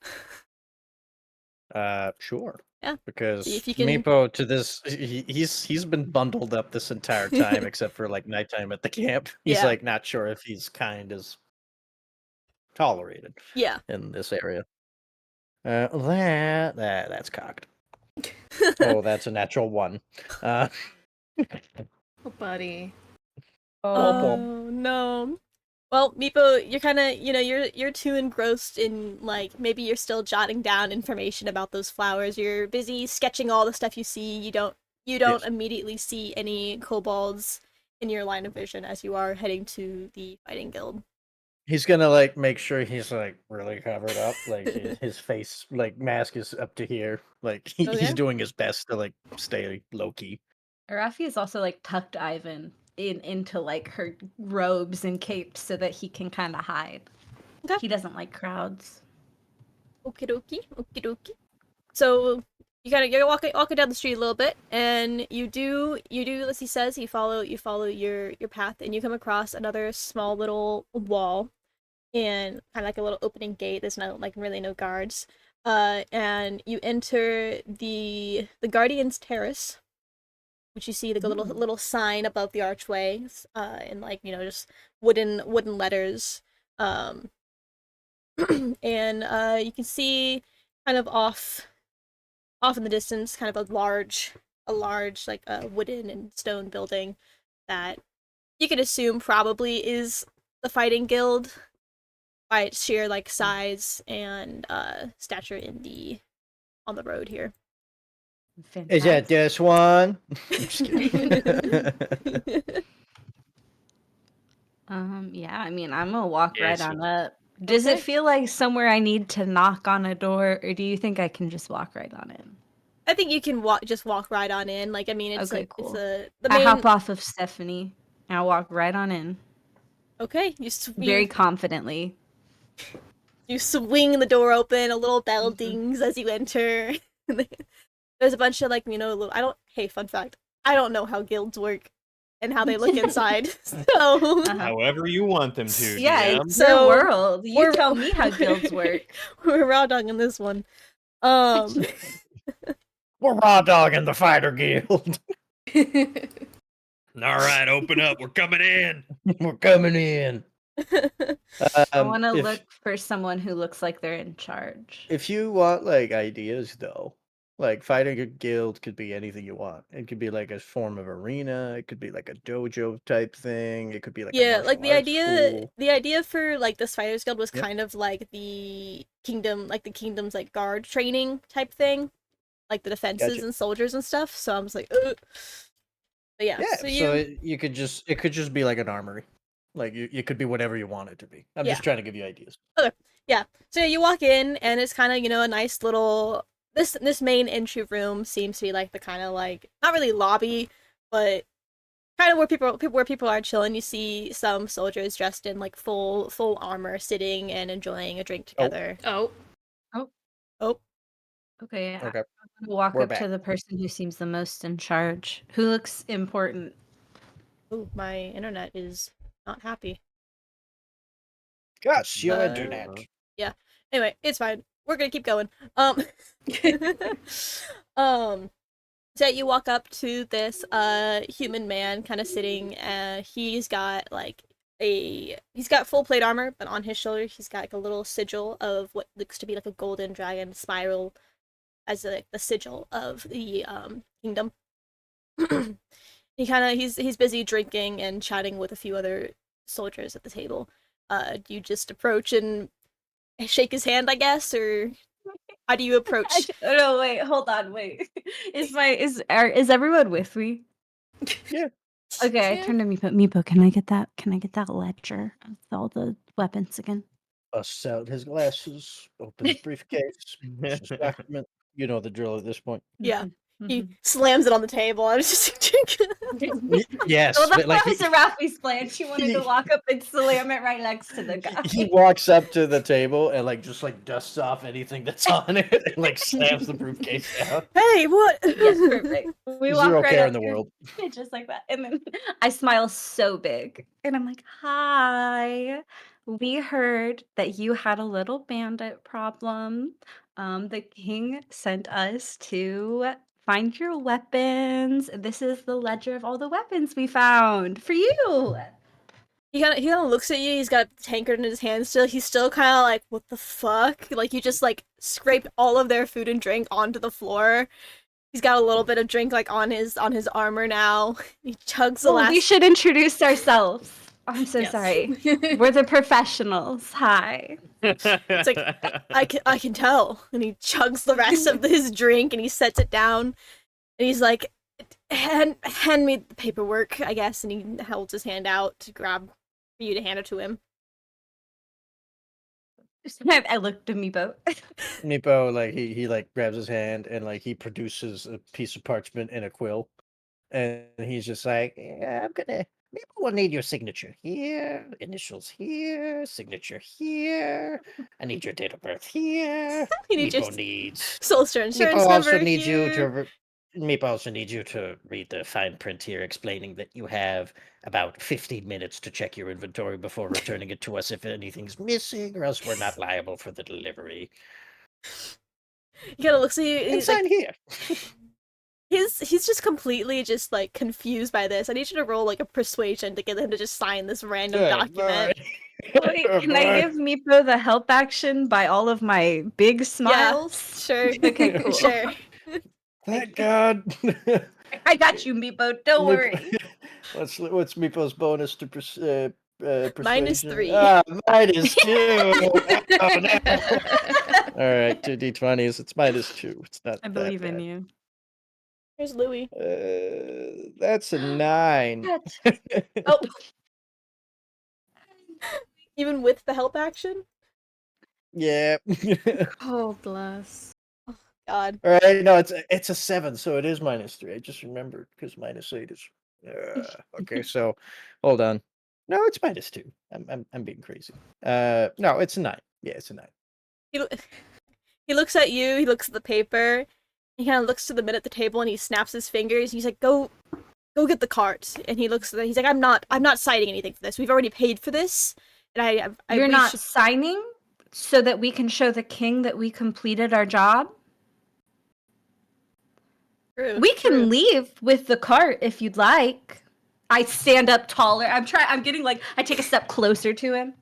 Sure.
Yeah.
Because
See if you can-
Meepo to this, he's been bundled up this entire time, except for like nighttime at the camp. He's
Yeah.
like not sure if he's kind is tolerated
Yeah.
in this area. That's cocked. Oh, that's a natural 1.
Oh, buddy.
Oh no. Well, Meepo, you're kind of, you're too engrossed in, like, maybe you're still jotting down information about those flowers. You're busy sketching all the stuff you see. You don't
Yes.
immediately see any kobolds in your line of vision as you are heading to the fighting guild.
He's gonna like make sure he's like really covered up, like his face, like mask is up to here. Like
Oh, yeah?
he's doing his best to like stay low key.
Rafi is also like tucked Ivan into like her robes and capes so that he can kind of hide.
Okay.
He doesn't like crowds.
Okie dokie. So you're walking down the street a little bit, and you do as he says. You follow your path, and you come across another small little wall, and kind of like a little opening gate. There's really no guards. And you enter the Guardian's Terrace, which you see like a little sign above the archways, and like just wooden letters. And you can see kind of off in the distance, kind of a large like wooden and stone building that you could assume probably is the fighting guild by its sheer like size and stature on the road here.
Is that this one? I'm just kidding.
Yeah, I mean, I'm gonna walk right
Yes.
on up. Does it
Okay.
feel like somewhere I need to knock on a door, or do you think I can just walk right on in?
I think you can just walk right on in. Like, I mean, it's
Okay,
like
cool.
the
I
main.
hop off of Stephanie, and I walk right on in,
Okay,
very confidently.
you swing the door open. A little bell dings as you enter. There's a bunch of like Hey, fun fact. I don't know how guilds work and how they look inside. So
However you want them to.
Yeah,
DM.
it's
So,
your world. You
we're-
tell me how guilds work.
we're raw dogging this one.
We're raw dogging the fighter guild.
All right, open up. We're coming in.
We're coming in.
I want to
if-
look for someone who looks like they're in charge.
If you want like ideas though, like fighting a guild could be anything you want. It could be like a form of arena, it could be like a dojo type thing, it could be like a
Yeah,
martial
like the
arts
idea
school.
the idea for like this fighters guild was
Yep.
kind of like the kingdom's like guard training type thing, like the defenses
Gotcha.
and soldiers and stuff. So I was like, ugh. But yeah,
Yeah,
so
it could just be like an armory. Like you could be whatever you want it to be. I'm
Yeah.
just trying to give you ideas.
So you walk in and it's kind of a nice little this main entry room seems to be like the kind of like not really lobby, but kind of where people are chilling. You see some soldiers dressed in like full armor sitting and enjoying a drink together.
Oh.
Okay,
Okay.
I'm gonna walk
We're
up to
back.
the person who seems the most in charge, who looks important.
Ooh, my internet is not happy.
Gosh, your
Uh,
internet.
Anyway, it's fine. We're gonna keep going. So you walk up to this human man kind of sitting. He's got like he's got full plate armor, but on his shoulder he's got like a little sigil of what looks to be like a golden dragon spiral as the sigil of the kingdom. He's busy drinking and chatting with a few other soldiers at the table. Do you just approach and shake his hand, I guess, or how do you approach?
No, wait, hold on, wait. Is everyone with me?
Yeah.
Okay, I
Yeah.
turned to Meepo. Meepo, can I get that? Can I get that ledger of all the weapons again?
Busts out his glasses, opens briefcase, pushes document. You know the drill at this point.
Yeah. He
Mhm.
slams it on the table. I was just
Yes,
Well,
but
that was Rafi's plan. She wanted to
he-
walk up and slam it right next to the guy.
he walks up to the table and just dusts off anything that's on it and slams the briefcase down.
Hey, what?
Yes, perfect. We walk
Zero
right
care
up
in the
here,
world.
just like that, and then I smile so big, and I'm like, "Hi, we heard that you had a little bandit problem. The king sent us to find your weapons. This is the ledger of all the weapons we found for you."
He kind of looks at you. He's got the tankard in his hand still. He's still kind of like, what the fuck? Like you just scrape all of their food and drink onto the floor. He's got a little bit of drink on his armor now. He chugs the
Oh,
last.
we should introduce ourselves. I'm so
Yes.
sorry. We're the professionals. Hi.
It's like I can tell. And he chugs the rest of his drink and he sets it down. And he's like, hand me the paperwork, I guess. And he holds his hand out to grab for you to hand it to him.
I looked at Meepo.
Meepo, he grabs his hand and he produces a piece of parchment and a quill, and he's just like, yeah, maybe we'll need your signature here, initials here, signature here. I need your date of birth here.
He needs your
Meepo needs.
Solstier insurance
Meepo also
number
needs you
here.
to. Meepo also needs you to read the fine print here, explaining that you have about 15 minutes to check your inventory before returning it to us if anything's missing, or else we're not liable for the delivery.
He kind of looks at you.
And
He's
sign here.
he's just completely just confused by this. I need you to roll a persuasion to get him to just sign this random document.
Wait, can I give Meepo the help action by all of my big smiles?
Sure.
Okay, cool.
Sure.
Thank God.
I got you, Meepo. Don't worry.
What's Meepo's bonus to persuasion?
-3.
Ah, -2. Oh, no. All right, 2d20s. It's -2. It's not.
I
that
believe in
bad.
you.
Here's Louis.
That's a 9.
Oh,
Even with the help action?
Yeah.
Oh, bless.
God.
All right. No, it's a 7, so it is -3. I just remembered because -8 is. Okay, so hold on. No, it's -2. I'm being crazy. No, it's a 9. Yeah, it's a 9.
He looks at you, he looks at the paper, he kind of looks to the men at the table and he snaps his fingers. He's like, go get the cart. And he looks at he's like, I'm not citing anything for this. We've already paid for this. And
you're
we
not
should-
signing so that we can show the king that we completed our job?
True,
We can
true.
leave with the cart if you'd like. I stand up taller. I'm getting I take a step closer to him.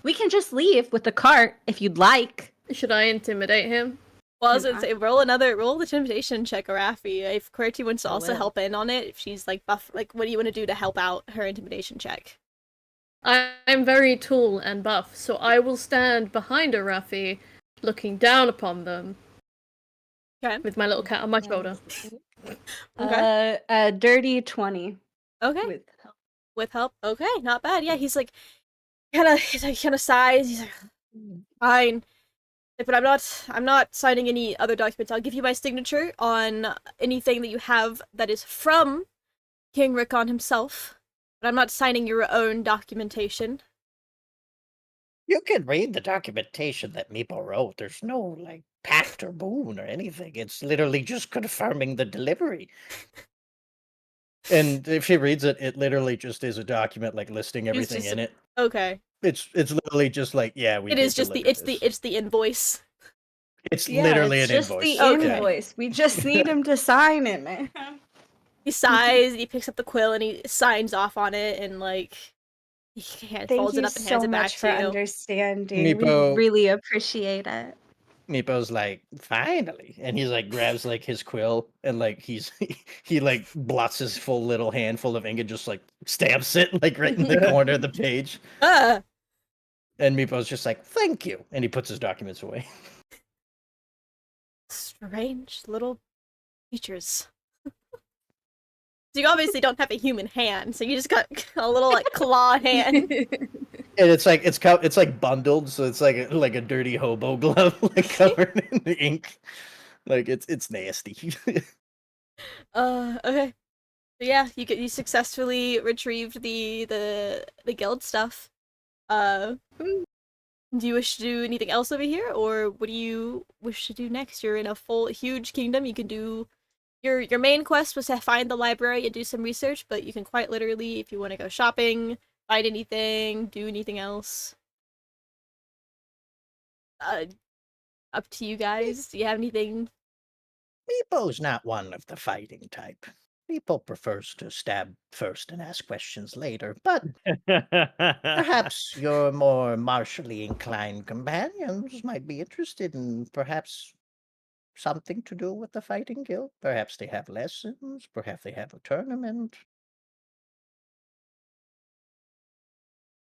We can just leave with the cart if you'd like.
Should I intimidate him?
Well, I was gonna say, roll the intimidation check, Arafi. If Querty wants to also
will.
help in on it, if she's buff, what do you want to do to help out her intimidation check?
I'm very tall and buff, so I will stand behind Arafi, looking down upon them.
Okay.
With my little cat on my shoulder.
Okay.
A dirty 20
Okay.
with help.
With help. Okay, not bad. Yeah, he's kind of sighs. He's like, fine. But I'm not signing any other documents. I'll give you my signature on anything that you have that is from King Rickon himself. But I'm not signing your own documentation.
You can read the documentation that Meepo wrote. There's no pact or boon or anything. It's literally just confirming the delivery. And if she reads it, it literally just is a document listing everything
just
in it.
Okay.
It's literally just yeah, we.
It is just
delivered this.
it's the invoice.
It's literally
it's
an
just
invoice.
the
Okay.
invoice. We just need him to sign it, man.
He sighs, and he picks up the quill and he signs off on it and He
Thank
folds it
you
up and hands
so
it back
much for
to you.
understanding. We
Meepo
really appreciate it.
Meepo's like, finally, and he's like grabs like his quill and like he like blots his full little handful of ink and just like stamps it like right in the corner of the page.
Ah!
And Meepo's just like, thank you, and he puts his documents away.
Strange little creatures. So you obviously don't have a human hand, so you just got a little like claw hand.
And it's like it's like bundled, so it's like a dirty hobo glove, like covered in the ink. Like it's nasty.
Okay. So yeah, you successfully retrieved the guild stuff. Uh, do you wish to do anything else over here, or what do you wish to do next? You're in a huge kingdom. You can do your main quest was to find the library and do some research, but you can quite literally, if you want to go shopping, find anything, do anything else. Up to you guys. Do you have anything?
Meepo's not one of the fighting type. Meepo prefers to stab first and ask questions later, but perhaps your more martially inclined companions might be interested in perhaps something to do with the fighting guild. Perhaps they have lessons, perhaps they have a tournament.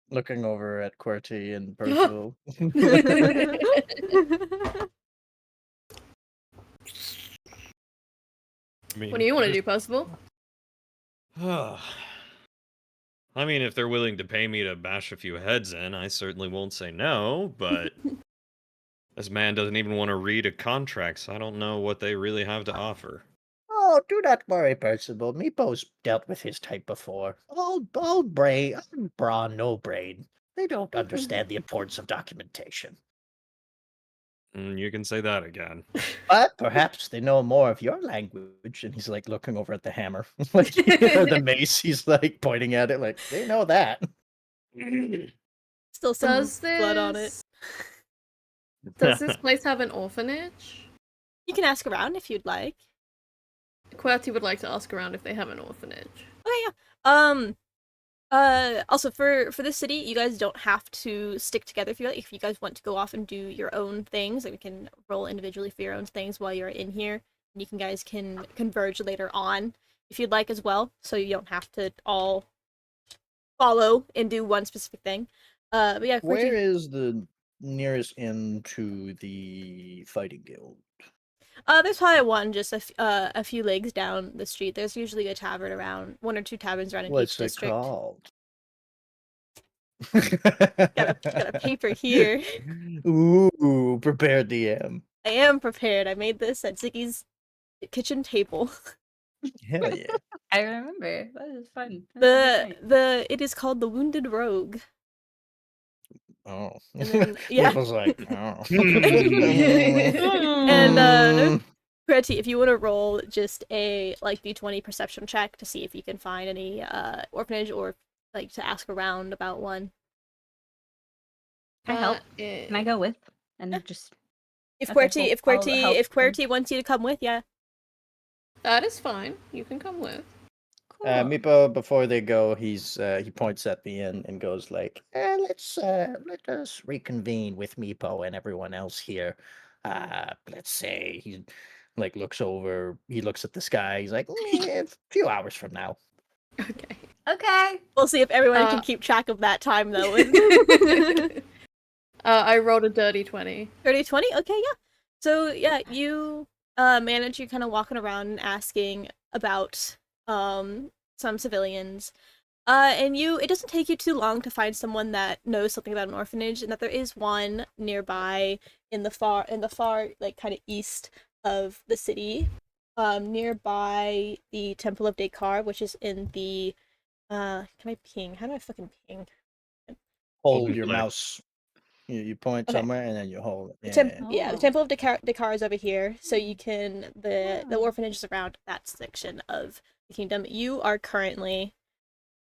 Looking over at QWERTY and Percival.
What do you want to do, Percival?
I mean, if they're willing to pay me to bash a few heads in, I certainly won't say no, but this man doesn't even want to read a contract, so I don't know what they really have to offer.
Oh, do not worry, Percival. Meepo's dealt with his type before. Old brawn, no brain. They don't understand the importance of documentation.
You can say that again.
But perhaps they know more of your language. And he's like looking over at the hammer, like the mace. He's like pointing at it, like they know that.
Still some
Does
blood on it.
Does this place have an orphanage?
You can ask around if you'd like.
QWERTY would like to ask around if they have an orphanage.
Okay, yeah. Also for this city, you guys don't have to stick together if you like. If you guys want to go off and do your own things, like we can roll individually for your own things while you're in here, and you guys can converge later on if you'd like as well. So you don't have to all follow and do one specific thing. But yeah,
Where is the nearest inn to the fighting guild?
There's probably one just a few legs down the street. There's usually a tavern around, one or two taverns around in
What's
each
it
district.
called?
Got a paper here.
Ooh, prepared DM.
I am prepared. I made this at Ziggy's kitchen table.
Hell yeah.
I remember. That was fun.
It is called the Wounded Rogue.
Oh.
And then, yeah.
Meeple's like, oh.
And Pretty, if you want to roll just a like d20 perception check to see if you can find any orphanage or like to ask around about one.
Can I help? Can I go with? And just
If
Okay, cool. I'll help
If QWERTY wants you to come with, yeah.
That is fine. You can come with.
cool.
Meepo, before they go, he points at the inn and goes like, let us reconvene with Meepo and everyone else here. Let's say he like looks over, he looks at the sky, he's like, a few hours from now.
Okay.
Okay.
We'll see if everyone can keep track of that time though.
I rolled a dirty 20.
30-20? Okay, yeah. So yeah, you manage, you're kind of walking around and asking about some civilians. And it doesn't take you too long to find someone that knows something about an orphanage, and that there is one nearby in the far like kind of east of the city, nearby the Temple of Descartes, which is in the can I ping? How do I fucking ping?
Hold your
Left.
mouse. You point
Okay.
somewhere and then you hold it.
Yeah, the
Oh.
Temple of Descartes is over here, so you can the orphanage is around that section of the kingdom. You are currently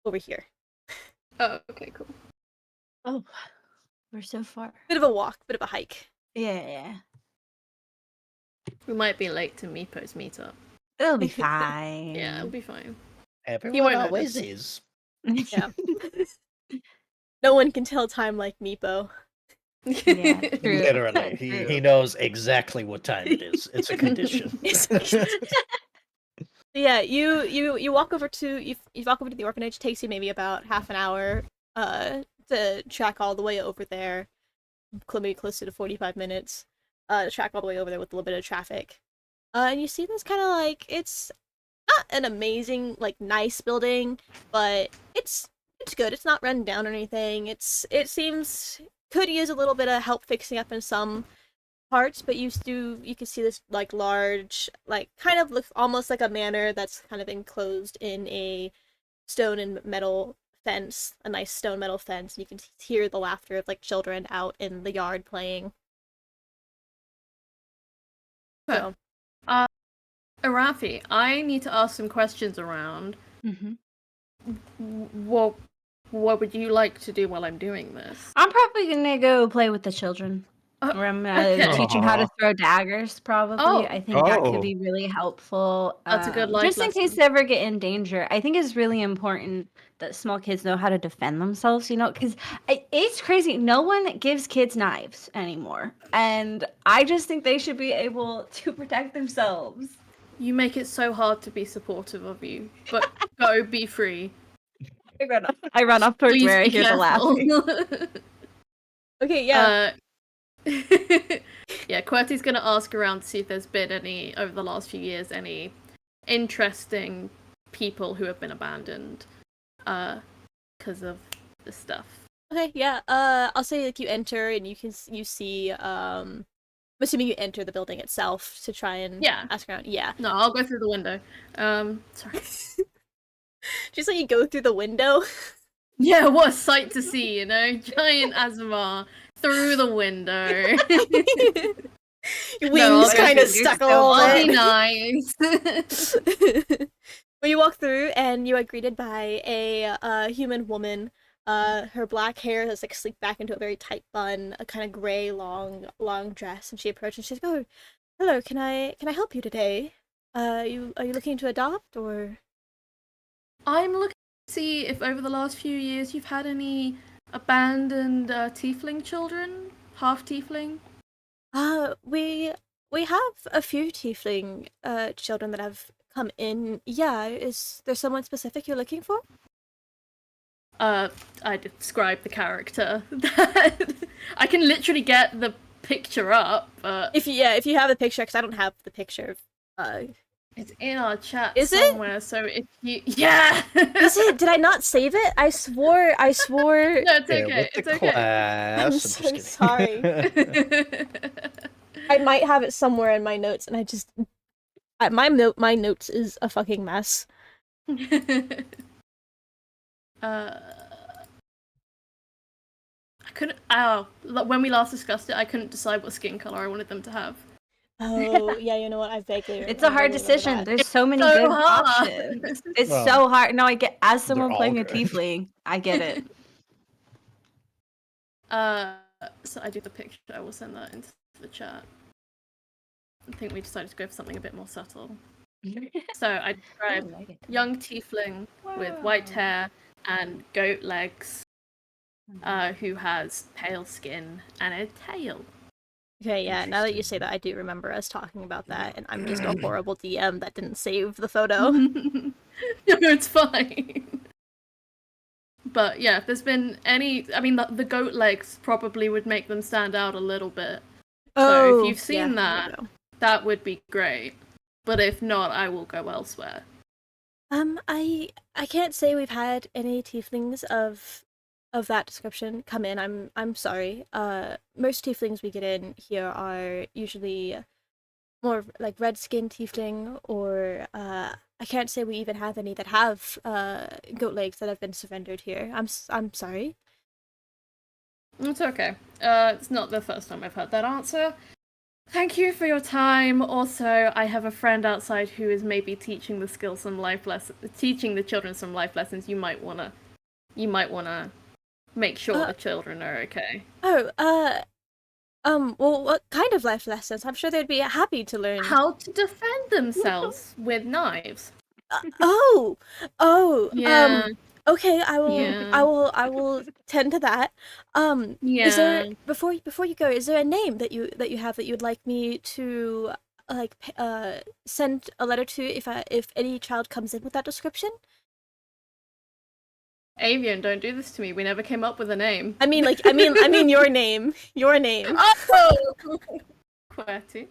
over here.
Oh, okay, cool.
Oh, we're so far.
Bit of a walk, bit of a hike.
Yeah.
We might be late to Meepo's meetup.
It'll be fine.
Yeah, it'll be fine.
Everyone
won't
always
notice.
is.
Yeah. No one can tell time like Meepo.
Yeah, true.
Literally, he
True.
knows exactly what time it is. It's a condition.
Yeah, you walk over to you walk over to the orphanage. It takes you maybe about half an hour to track all the way over there. Maybe closer to 45 minutes. To track all the way over there with a little bit of traffic. And you see this kind of like it's not an amazing like nice building, but it's good. It's not run down or anything. It seems could use a little bit of help fixing up in some parts, but you can see this like large, like kind of looks almost like a manor that's kind of enclosed in a stone and metal fence, a nice stone metal fence. You can hear the laughter of like children out in the yard playing. So,
Arafi, I need to ask some questions around. What would you like to do while I'm doing this?
I'm probably gonna go play with the children. Or I'm gonna teach them how to throw daggers, probably.
Oh.
I think that
Oh.
could be really helpful.
That's a good life
just in case
lesson.
they ever get in danger. I think it's really important that small kids know how to defend themselves, because it's crazy. No one gives kids knives anymore. And I just think they should be able to protect themselves.
You make it so hard to be supportive of you, but go be free.
I run up towards
Please
where I
be
hear the laughing.
careful.
okay, yeah.
Yeah, QWERTY's gonna ask around to see if there's been any, over the last few years, any interesting people who have been abandoned because of this stuff.
Okay, yeah. I'll say like you enter and you see I'm assuming you enter the building itself to try and ask around. Yeah.
No, I'll go through the window. Sorry.
Just like you go through the window.
Yeah, what a sight to see, Giant Azamar through the window.
Wings kind of stuck a little
I'll
bit.
be nice.
Well, you walk through and you are greeted by a human woman. Her black hair is like sleeked back into a very tight bun, a kind of gray long dress, and she approaches and she's like, "Oh, hello, can I help you today? Are you looking to adopt or?"
I'm looking to see if over the last few years you've had any abandoned tiefling children, half tiefling.
We have a few tiefling children that have come in. Yeah, is there someone specific you're looking for?
I describe the character. I can literally get the picture up, but
If you have a picture, because I don't have the picture.
it's in our chat
Is it?
somewhere. So if you,
Is it? Did I not save it? I swore.
No, it's
Here,
okay.
with the
It's okay.
class.
I'm
just
so
kidding.
sorry. I might have it somewhere in my notes, and I just my notes is a fucking mess.
I couldn't. When we last discussed it, I couldn't decide what skin color I wanted them to have.
Oh yeah, you know what? I vaguely.
It's a hard
remember
decision.
that.
There's so many
so
good
hard.
options. It's
Well,
so hard. No, I get as someone
all
playing a
good.
tiefling, I get it.
So I do the picture. I will send that into the chat. I think we decided to go for something a bit more subtle. So I described young tiefling with white hair and goat legs, who has pale skin and a tail.
Okay, yeah. Now that you say that, I do remember us talking about that, and I'm just a horrible DM that didn't save the photo.
No, it's fine. But yeah, if there's been any, I mean, the goat legs probably would make them stand out a little bit. So if you've seen that, that would be great. But if not, I will go elsewhere.
I can't say we've had any tieflings of that description come in. I'm sorry. Most tieflings we get in here are usually more like red skin tiefling, or I can't say we even have any that have goat legs that have been surrendered here. I'm sorry.
It's okay. It's not the first time I've heard that answer. Thank you for your time. Also, I have a friend outside who is maybe teaching the skills some life lessons, teaching the children some life lessons. You might wanna make sure the children are okay.
Well, what kind of life lessons? I'm sure they'd be happy to learn.
How to defend themselves with knives.
Oh,
Yeah.
Okay, I will.
Yeah.
I will tend to that. Is there before you go? Is there a name that you have that you'd like me to send a letter to if any child comes in with that description?
Avian, don't do this to me. We never came up with a name.
I mean your name. Your name.
Oh! QWERTY.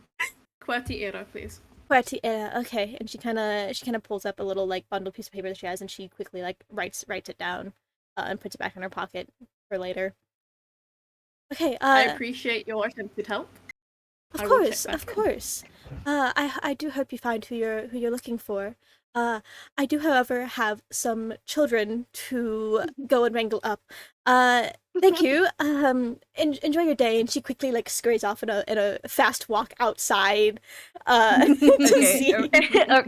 QWERTY era, please.
QWERTY era. Okay, and she kind of pulls up a little like bundle piece of paper that she has, and she quickly like writes it down, and puts it back in her pocket for later. Okay.
I appreciate your attempted help.
Of course. I do hope you find who you're looking for. I do, however, have some children to go and wrangle up. Thank you. Enjoy your day. And she quickly like scurries off in a fast walk outside. To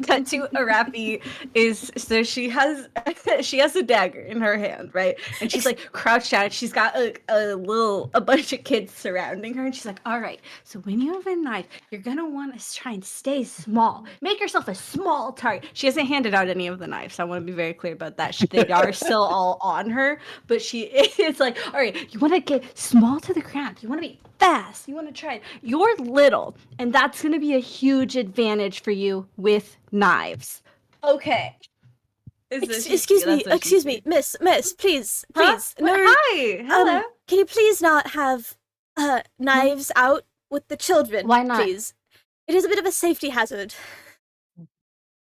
Cut to Arapi is so she has a dagger in her hand, right? And she's like crouched down. She's got a bunch of kids surrounding her, and she's like, "All right, so when you have a knife, you're gonna want to try and stay small. Make yourself a small target." She hasn't handed out any of the knives. I want to be very clear about that. They are still all on her, but it's like, all right, you want to get small to the ground. You want to be fast. You want to try it. You're little, and that's going to be a huge advantage for you with knives. Okay.
Excuse me, miss, please.
Huh?
No.
Hi. Hello.
Can you please not have knives out with the children?
Why not?
Please. It is a bit of a safety hazard.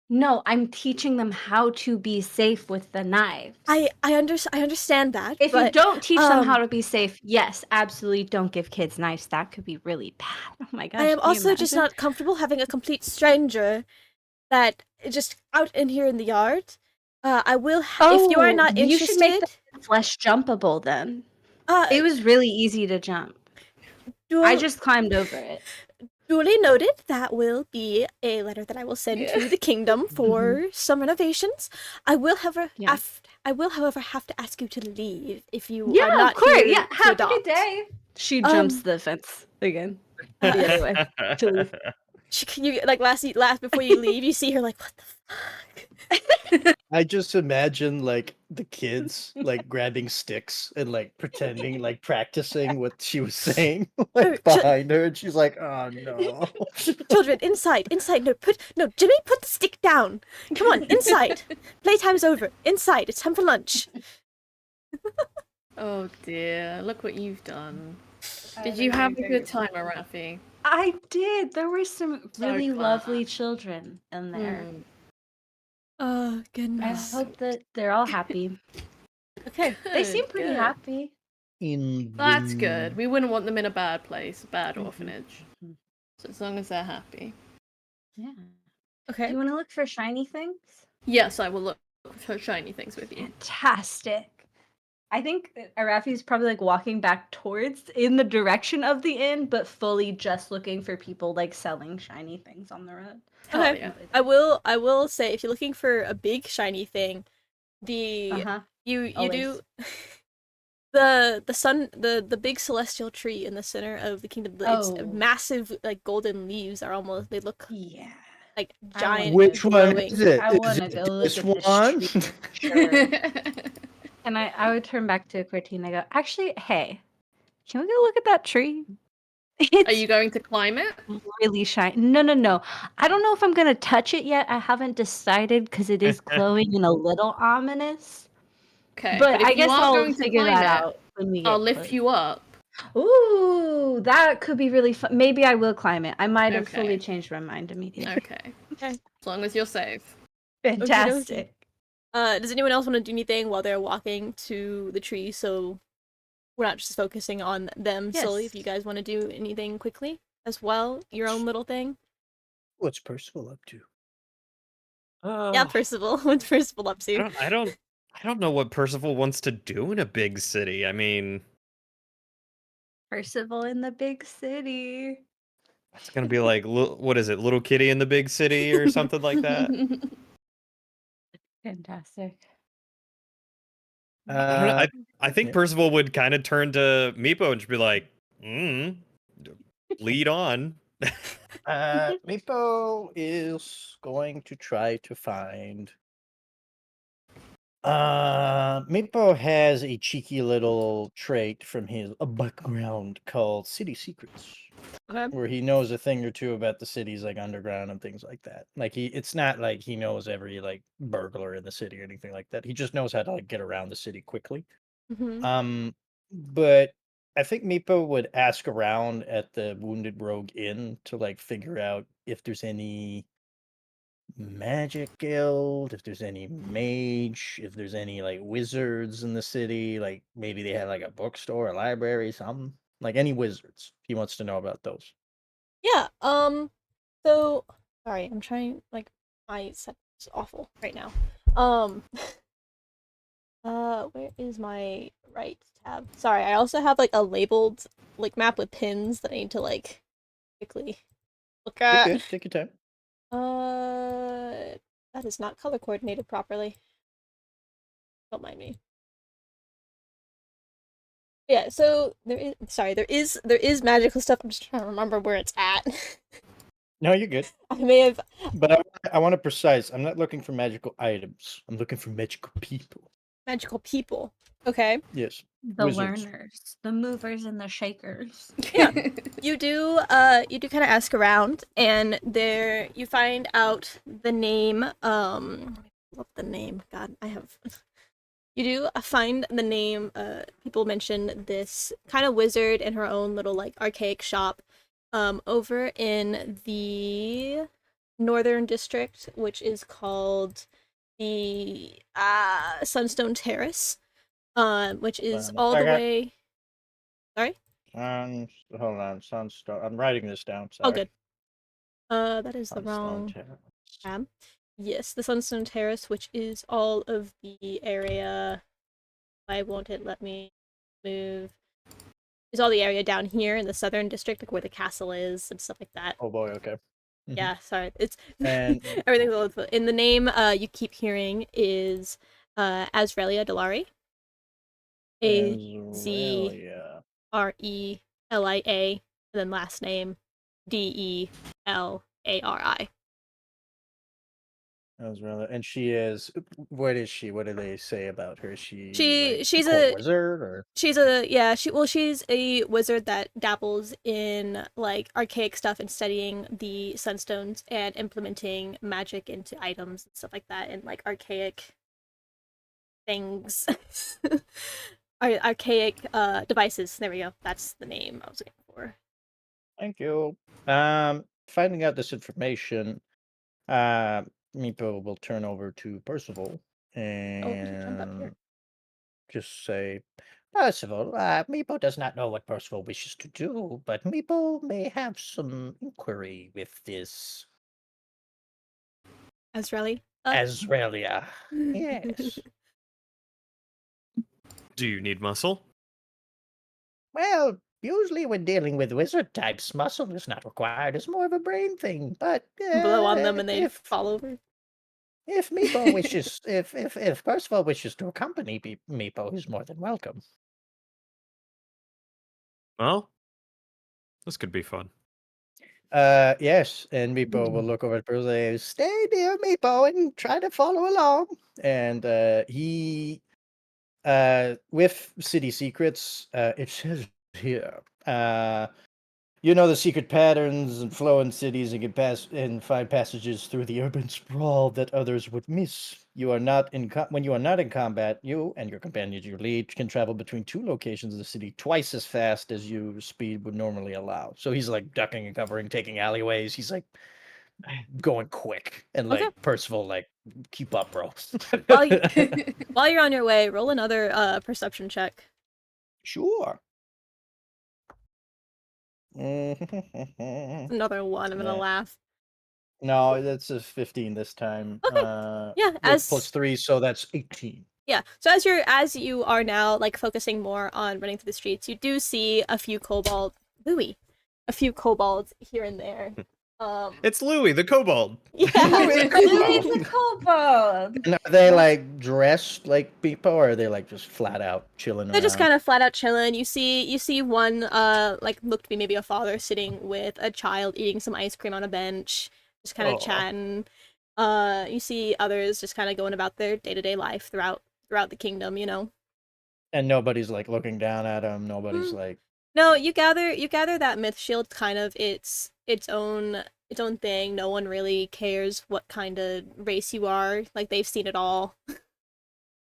No, I'm teaching them how to be safe with the knives.
I understand that.
If
but,
you don't teach them how to be safe, yes, absolutely don't give kids knives. That could be really bad. Oh my gosh.
I am also just not comfortable having a complete stranger that just out in here in the yard. I will if you are not interested.
You should make the flesh jumpable then. It was really easy to jump. I just climbed over it.
Duly noted. That will be a letter that I will send to the kingdom for some renovations. I will, however, have to ask you to leave if you are not
of course.
here to
Have
adopt.
a good day. She jumps the fence again. The other way to leave.
You like last before you leave, you see her like, what the fuck?
I just imagine like the kids like grabbing sticks and like pretending like practicing what she was saying like behind her, and she's like, "Oh no!"
Children, inside. No, Jimmy, put the stick down. Come on, inside. Playtime's over. Inside. It's time for lunch.
Oh dear, look what you've done. Did you have a good time, Arafi?
I did. There were some
So
really
fun.
lovely children in there.
Oh,
I
goodness.
hope that they're all happy.
Okay.
They seem pretty
good.
happy.
That's good. We wouldn't want them in a bad place, a bad orphanage.
Mhm.
So as long as they're happy.
Yeah.
Okay.
Do you want to look for shiny things?
Yes, I will look for shiny things with you.
Fantastic. I think Arafi's probably like walking back towards in the direction of the inn, but fully just looking for people like selling shiny things on the road.
Hell
Okay.
yeah.
I will say if you're looking for a big shiny thing, you
Always.
do the big celestial tree in the center of the kingdom. Its
Oh.
massive like golden leaves are they look
Yeah.
like
I
giant.
Which one
glowing.
is it?
I
Is
wanna
it
go look
this
at this
one?
tree. Sure. And I would turn back to Cortina and I go, actually, hey, can we go look at that tree? It's
Are you going to climb it?
really shiny. No. I don't know if I'm gonna touch it yet. I haven't decided because it is glowing and a little ominous.
Okay,
But
if
I
you
guess
are
I'll
going to
figure
climb
that
it,
out when we get
I'll lift
close.
you up.
Ooh, that could be really fun. Maybe I will climb it. I might have
Okay.
fully changed my mind immediately.
Okay.
Okay.
As long as you're safe.
Fantastic.
Does anyone else want to do anything while they're walking to the tree so we're not just focusing on them solely?
Yes.
If you guys want to do anything quickly as well, your own little thing.
What's Percival up to?
Yeah, Percival. What's Percival up to?
I don't know what Percival wants to do in a big city. I mean,
Percival in the big city.
it's gonna be like, what is it, Little Kitty in the Big City or something like that?
Fantastic.
I don't know. I think
yeah.
Percival would kind of turn to Meepo and just be like, lead on.
Meepo is going to try to find Meepo has a cheeky little trait from his background called City Secrets,
Okay.
where he knows a thing or two about the city's like underground and things like that. Like it's not like he knows every like burglar in the city or anything like that. He just knows how to like get around the city quickly.
Mm-hmm.
But I think Meepo would ask around at the Wounded Rogue Inn to like figure out if there's any magic guild, if there's any mage, if there's any like wizards in the city, like maybe they had like a bookstore, a library, something. Like any wizards. He wants to know about those.
Yeah. So sorry, I'm trying. Like my set is awful right now. Um. Where is my right tab? Sorry, I also have like a labeled like map with pins that I need to like quickly look
You're
at.
good. Take your time.
That is not color coordinated properly. Don't mind me. Yeah, so there is magical stuff. I'm just trying to remember where it's at.
No, you're good.
I may have
But I want to precise. I'm not looking for magical items. I'm looking for magical people.
magical people. Okay.
Yes.
The
Wizards.
learners, the movers and the shakers.
Yeah. You do kind of ask around, and there you find out the name, what the name? God, I have you do find the name, people mention this kind of wizard in her own little like archaic shop over in the northern district, which is called the Sunstone Terrace, which is all the
Okay.
way. Sorry.
Hold on. Sunstone. I'm writing this down.
Oh,
Sorry.
good. That is the
Sunstone
wrong
Terrace.
tab. Yes, the Sunstone Terrace, which is all of the area. Why won't it let me move? Is all the area down here in the southern district, like where the castle is and stuff like that.
Oh boy. Okay. Mhm.
Yeah, sorry. It's
And
everything's all over. In the name you keep hearing is Azrelia Delari.
Azrelia.
Azrelia, and then last name Delari.
Azrelia. And she is. What is she? What do they say about her? Is she like
She's
court
a
wizard or?
she's a wizard that dabbles in like archaic stuff and studying the sunstones and implementing magic into items and stuff like that, and like archaic things. Archaic devices. There we go. That's the name I was looking for.
Thank you. Finding out this information, Meepo will turn over to Percival
Oh, he jumped up here.
and just say, Percival, Meepo does not know what Percival wishes to do, but Meepo may have some inquiry with this
Azraeli.
Azrelia. Yes.
Do you need muscle?
Well, usually when dealing with wizard types, muscle is not required. It's more of a brain thing. But
Blow on them and they
if
fall over.
if Meepo wishes, if Percival wishes to accompany Meepo, he's more than welcome.
Well, this could be fun.
Yes, and Meepo will look over at Percival and say, "Stay near Meepo and try to follow along." And he, with City Secrets, it says here, you know the secret patterns and flow in cities and can pass and find passages through the urban sprawl that others would miss. You are not in when you are not in combat, you and your companions you lead can travel between two locations of the city twice as fast as your speed would normally allow. So he's like ducking and covering, taking alleyways. He's like going quick, and
Okay.
like Percival, like keep up, bro.
While you're on your way, roll another perception check.
Sure.
Another one. I'm gonna
Yeah.
laugh.
No, that's a 15 this time.
Okay. Yeah,
With
as
plus 3, so that's 18.
Yeah. So as you are now like focusing more on running through the streets, you do see a few kobolds here and there.
It's Louis, the kobold.
Yeah.
Louis the kobold.
And are they like dressed like people, or are they like just flat out chilling
They're just
around?
kind of flat out chilling. You see one like looked to be maybe a father sitting with a child eating some ice cream on a bench, just kind of
Aw.
chatting. You see others just kind of going about their day-to-day life throughout throughout the kingdom, you know.
And nobody's like looking down at him. Nobody's
Mm.
like,
No, you gather that myth shield kind of its own thing. No one really cares what kind of race you are. Like they've seen it all.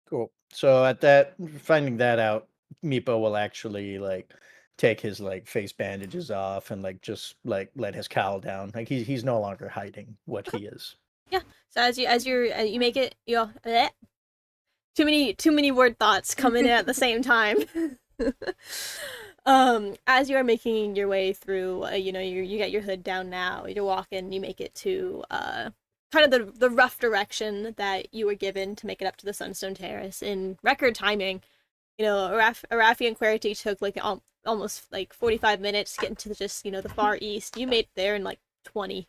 cool. So at that, finding that out, Meepo will actually like take his like face bandages off and like just like let his cowl down. Like he's no longer hiding what he is.
Yeah. So you make it, bleh. Too many word thoughts coming in at the same time. As you are making your way through, you know, you get your hood down now. You're walking. You make it to kind of the rough direction that you were given to make it up to the Sunstone Terrace in record timing. You know, Arafi and Querity took like almost like 45 minutes to get into just, you know, the far east. You made it there in like 20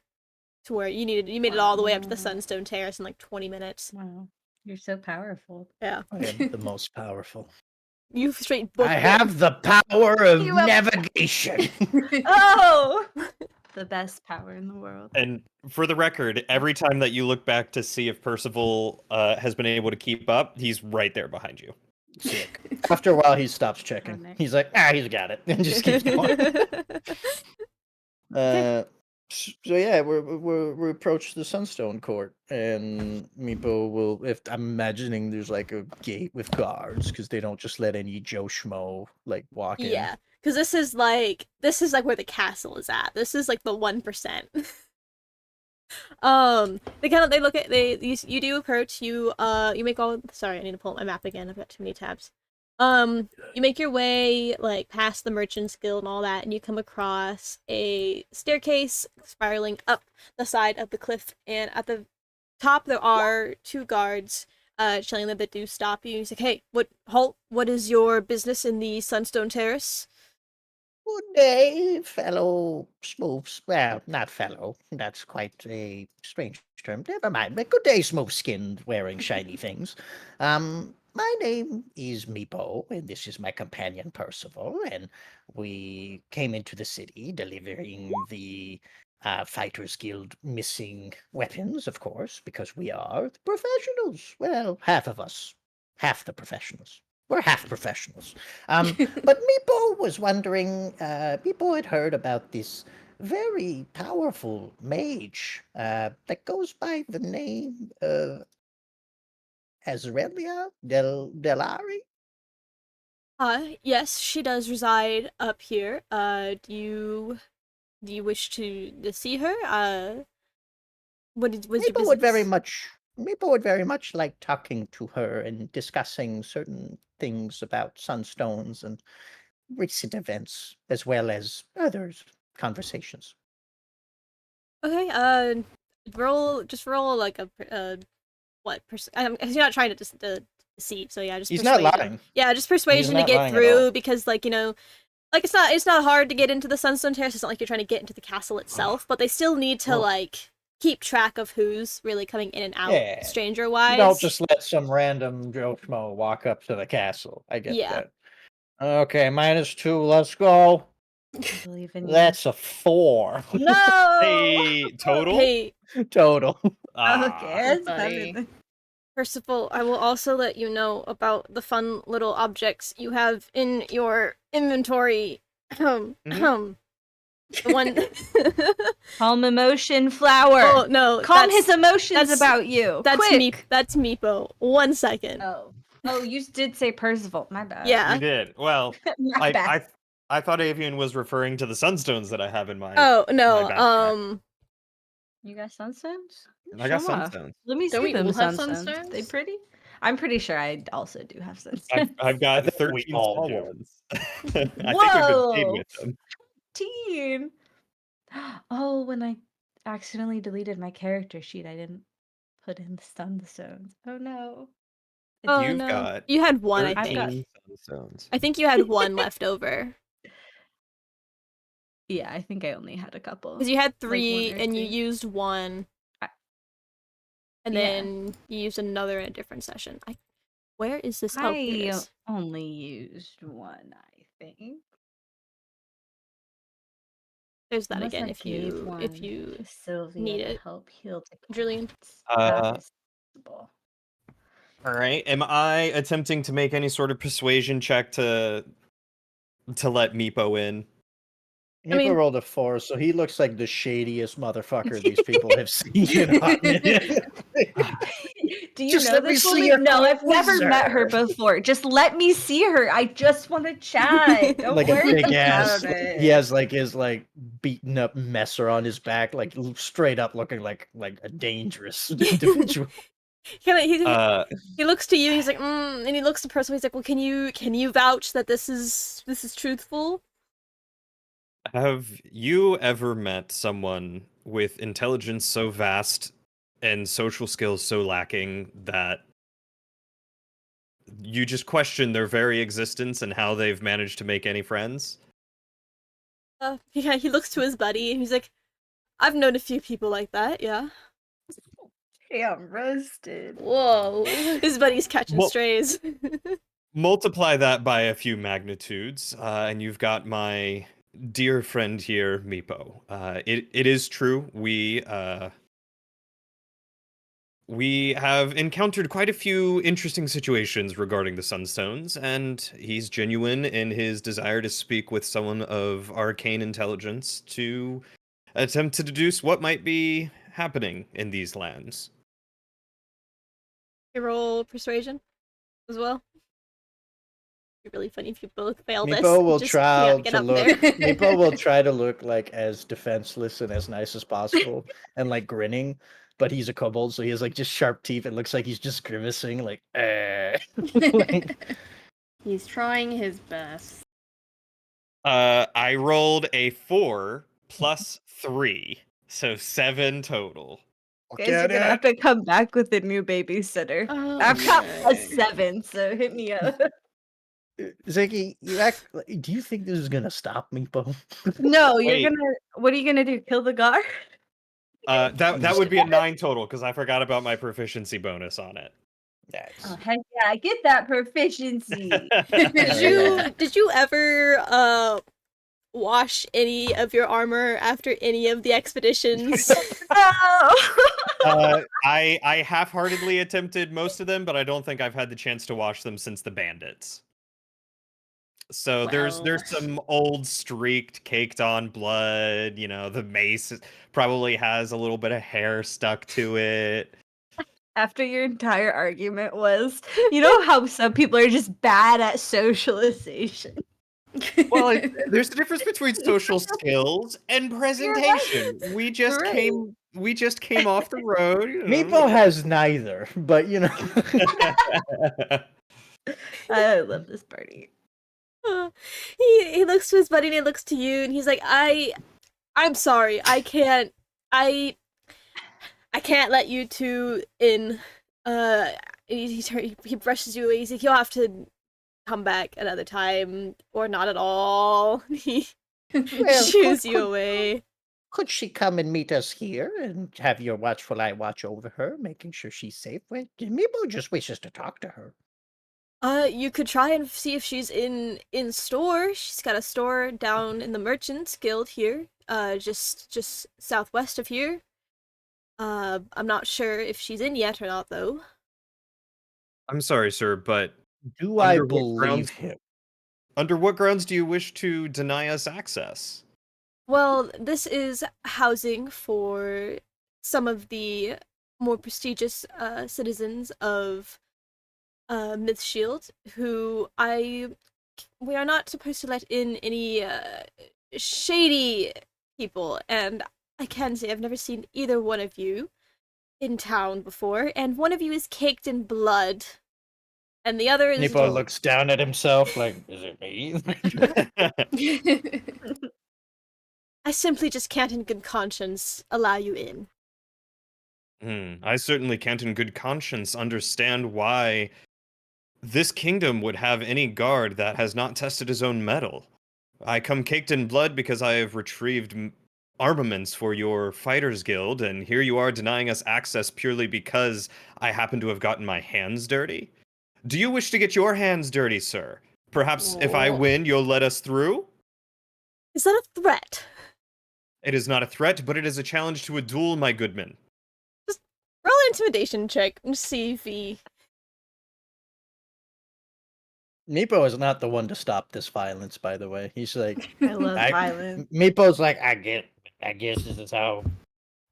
to where you made it all the way up to the Sunstone Terrace in like 20 minutes.
Wow. You're so powerful.
Yeah.
I am the most powerful.
You straight booked
I
it.
have the power of
You have-
navigation.
Oh! The best power in the world.
And for the record, every time that you look back to see if Percival has been able to keep up, he's right there behind you.
Sick. After a while, he stops checking.
Nick.
He's like, he's got it, and just keeps going. So yeah, we approach the Sunstone Court, and Meepo will. If I'm imagining, there's like a gate with guards because they don't just let any Joe Schmo like walk in.
Yeah, because this is like where the castle is at. This is like the 1%. You do approach. You make all. Sorry, I need to pull up my map again. I've got too many tabs. You make your way like past the Merchants Guild and all that, and you come across a staircase spiraling up the side of the cliff. And at the top, there are 2 guards, telling them that do stop you. He's like, "Hey, halt! What is your business in the Sunstone Terrace?"
Good day, fellow smooths. Well, not fellow. That's quite a strange term. Never mind. But good day, smooth-skinned, wearing shiny things. My name is Meepo, and this is my companion Percival, and we came into the city delivering the Fighters Guild missing weapons, of course, because we are the professionals. Well, half of us. Half the professionals. We're half professionals. But Meepo was wondering, Meepo had heard about this very powerful mage that goes by the name of Azrelia Delari.
Yes, she does reside up here. Do you wish to see her? What's your
Meepo would very
business?
much Meepo would very much like talking to her and discussing certain things about sunstones and recent events, as well as others conversations.
Okay, roll like what he's not trying to deceive, so yeah, just
He's not
persuasion.
lying.
Yeah, just persuasion to
not
get
lying at
through
all.
because like, you know, like it's not hard to get into the Sunstone Terrace. It's not like you're trying to get into the castle itself, but they still need to
Well-
like keep track of who's really coming in and out,
Yeah.
stranger
You
wise.
don't just let some random Joe Schmo walk up to the castle. I get
Yeah.
that. Okay, -2. Let's go.
I believe in you.
That's a 4
No!
Hey, total?
Hey,
total.
Okay, it's
Buddy.
better than...
Percival, I will also let you know about the fun little objects you have in your inventory. The one.
Calm emotion flower.
Oh no!
Calm his emotions
that's-
about you.
That's
Quick.
That's Meepo. 1 second.
Oh, you did say Percival. My bad.
Yeah.
You did. Well,
My bad.
I thought Avian was referring to the sunstones that I have in my.
Oh no.
my backpack.
You got sunstones?
I got
Show 'em off.
sunstones.
Let me
Don't
see
we
them
all have
sunstones.
sunstones?
They pretty? I'm pretty sure I also do have sunstones.
I've got
I think we
13
all
small
do.
ones. I think we've been paid with them.
Teen. Oh, when I accidentally deleted my character sheet, I didn't put in the sunstones. Oh no.
Oh
You've
no.
got
You had one. I
13
think.
sunstones.
I think you had one left over
Yeah, I think I only had a couple.
because you had
Like
3
1 or
and you
2.
used 1,
I-
and
Yeah.
then you used another in a different session. Where is this? Oh, here it
I
is.
only used 1, I think.
There's that
Unless
again
I
if
gave
you
one
you
to Sylvia
need
to
it.
help heal the
Julian?
cats. That
Uh,
is possible.
All right. Am I attempting to make any sort of persuasion check to let Meepo in?
Meepo
mean-
rolled a 4, so he looks like the shadiest motherfucker these people have seen.
Do you
Just
know
let me
this
see
woman?
your
No, I've never met her
wizard.
before. Just let me see her. I just want to chat. Don't
Like a
worry
big ass.
about it.
He has like his like beaten up messer on his back, like straight up looking like a dangerous individual.
He looks to you. He's like, and he looks to Percival. He's like, well, can you vouch that this is truthful?
Have you ever met someone with intelligence so vast and social skills so lacking that you just question their very existence and how they've managed to make any friends?
He looks to his buddy and he's like, I've known a few people like that. Yeah.
Damn, roasted.
Whoa.
His buddy's catching
Well-
strays.
Multiply that by a few magnitudes, and you've got my dear friend here, Meepo. It is true. We have encountered quite a few interesting situations regarding the Sunstones, and he's genuine in his desire to speak with someone of arcane intelligence to attempt to deduce what might be happening in these lands.
You roll persuasion as well. It'd be really funny if you both fail this.
Meepo will
Just
try
can't get
to
up
look.
there.
Meepo will try to look like as defenseless and as nice as possible, and like grinning. But he's a kobold, so he has like just sharp teeth. It looks like he's just grimacing, like like,
He's trying his best.
I rolled a 4 plus 3, so 7 total.
Guys are gonna have to come back with a new babysitter.
Oh,
I've got a
no.
7, so hit me up.
Ziggy, you act. Do you think this is gonna stop Meepo?
No,
Wait.
you're gonna. What are you gonna do? Kill the guard?
That would be a 9 total because I forgot about my proficiency bonus on it.
Oh heck yeah! Get that proficiency.
Did you ever wash any of your armor after any of the expeditions?
No.
I half-heartedly attempted most of them, but I don't think I've had the chance to watch them since the bandits. So there's
Well.
some old streaked, caked on blood. You know, the mace probably has a little bit of hair stuck to it.
After your entire argument was, you know how some people are just bad at socialization.
Well, there's a difference between social skills and presentation. We just
Right.
came off the road. You know.
Meepo has neither, but you know.
I love this party.
He looks to his buddy and he looks to you and he's like, I'm sorry, I can't let you two in. He brushes you away. He's like, you'll have to come back another time or not at all. He shoos you away.
Could she come and meet us here and have your watchful eye watch over her, making sure she's safe? Meepo just wishes to talk to her.
You could try and see if she's in store. She's got a store down in the Merchants Guild here, just southwest of here. I'm not sure if she's in yet or not, though.
I'm sorry, sir, but
Do I
Under what
believe
grounds-
him?
under what grounds do you wish to deny us access?
Well, this is housing for some of the more prestigious citizens of Mythshield, who we are not supposed to let in any shady people, and I can say I've never seen either one of you in town before, and one of you is caked in blood, and the other is
Meepo looks down at himself like, is it me?
I simply just can't in good conscience allow you in.
I certainly can't in good conscience understand why this kingdom would have any guard that has not tested his own metal. I come caked in blood because I have retrieved armaments for your fighters guild, and here you are denying us access purely because I happen to have gotten my hands dirty? Do you wish to get your hands dirty, sir? Perhaps if I win, you'll let us through?
Is that a threat?
It is not a threat, but it is a challenge to a duel, my good man.
Roll an intimidation check and see if he
Meepo is not the one to stop this violence, by the way. He's like,
I love violence.
Meepo's like, I guess this is how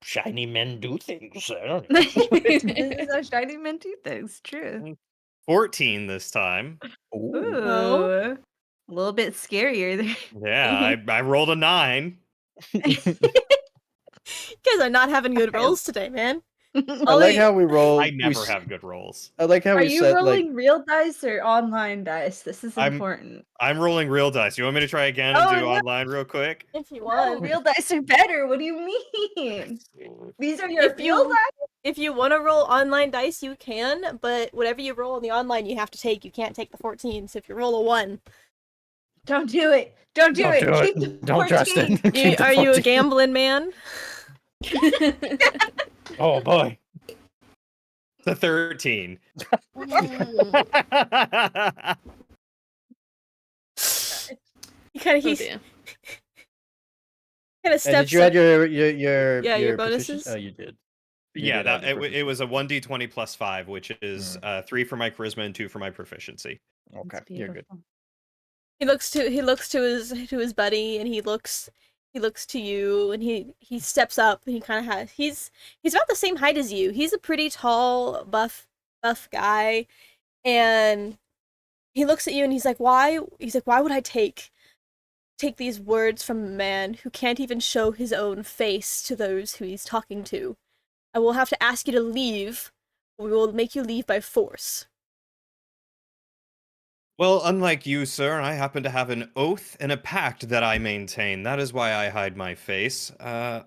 shiny men do things. I don't know.
This is how shiny men do things. True.
14 this time.
Ooh.
Oh.
Ooh. A little bit scarier there.
Yeah, I rolled a 9.
You guys are not having good rolls today, man.
I like how we roll.
I never have good rolls.
I like how
Are
we
you
said
rolling
like
real dice or online dice? This is
I'm-
important.
I'm rolling real dice. You want me to try again and
Oh,
do
no.
online real quick?
If you
No,
want.
real dice are better. What do you mean? These are your
If
real
you if you want to roll online dice, you can, but whatever you roll in the online, you have to take. You can't take the 14. So if you roll a 1,
Don't do it. Don't do it. Keep the
Don't trust
14.
it. Keep the
are you a
14.
gambling man?
Oh boy.
The 13.
He kind of
Oh
he's
dear.
kind of
And
steps.
did you add
up-
your
Yeah, your
proficiency?
bonuses?
Oh, you did. You
Yeah,
did add
that
your
it was a 1d20 plus 5, which is
Mm.
3 for my charisma and 2 for my proficiency.
proficiency. Okay,
That's
you're good.
beautiful.
He looks to his buddy, and he looks to you, and he steps up, and he kind of has he's about the same height as you. He's a pretty tall, buff guy, and he looks at you, and he's like, why would I take these words from a man who can't even show his own face to those who he's talking to? I will have to ask you to leave, or we will make you leave by force.
Well, unlike you, sir, I happen to have an oath and a pact that I maintain. That is why I hide my face. I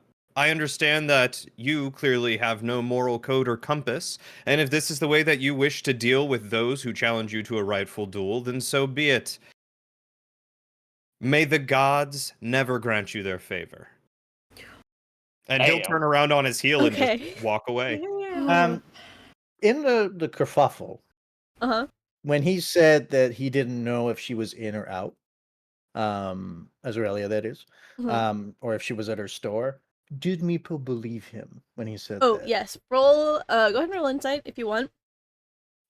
understand that you clearly have no moral code or compass, and if this is the way that you wish to deal with those who challenge you to a rightful duel, then so be it. May the gods never grant you their favor. And he'll
Damn.
turn around on his heel and
Okay.
just walk away.
In the kerfuffle,
Uh-huh.
when he said that he didn't know if she was in or out, Azraelia, that is,
Mhm.
or if she was at her store, did Meepo believe him when he said
Oh,
that?
yes. Roll, go ahead and roll insight if you want.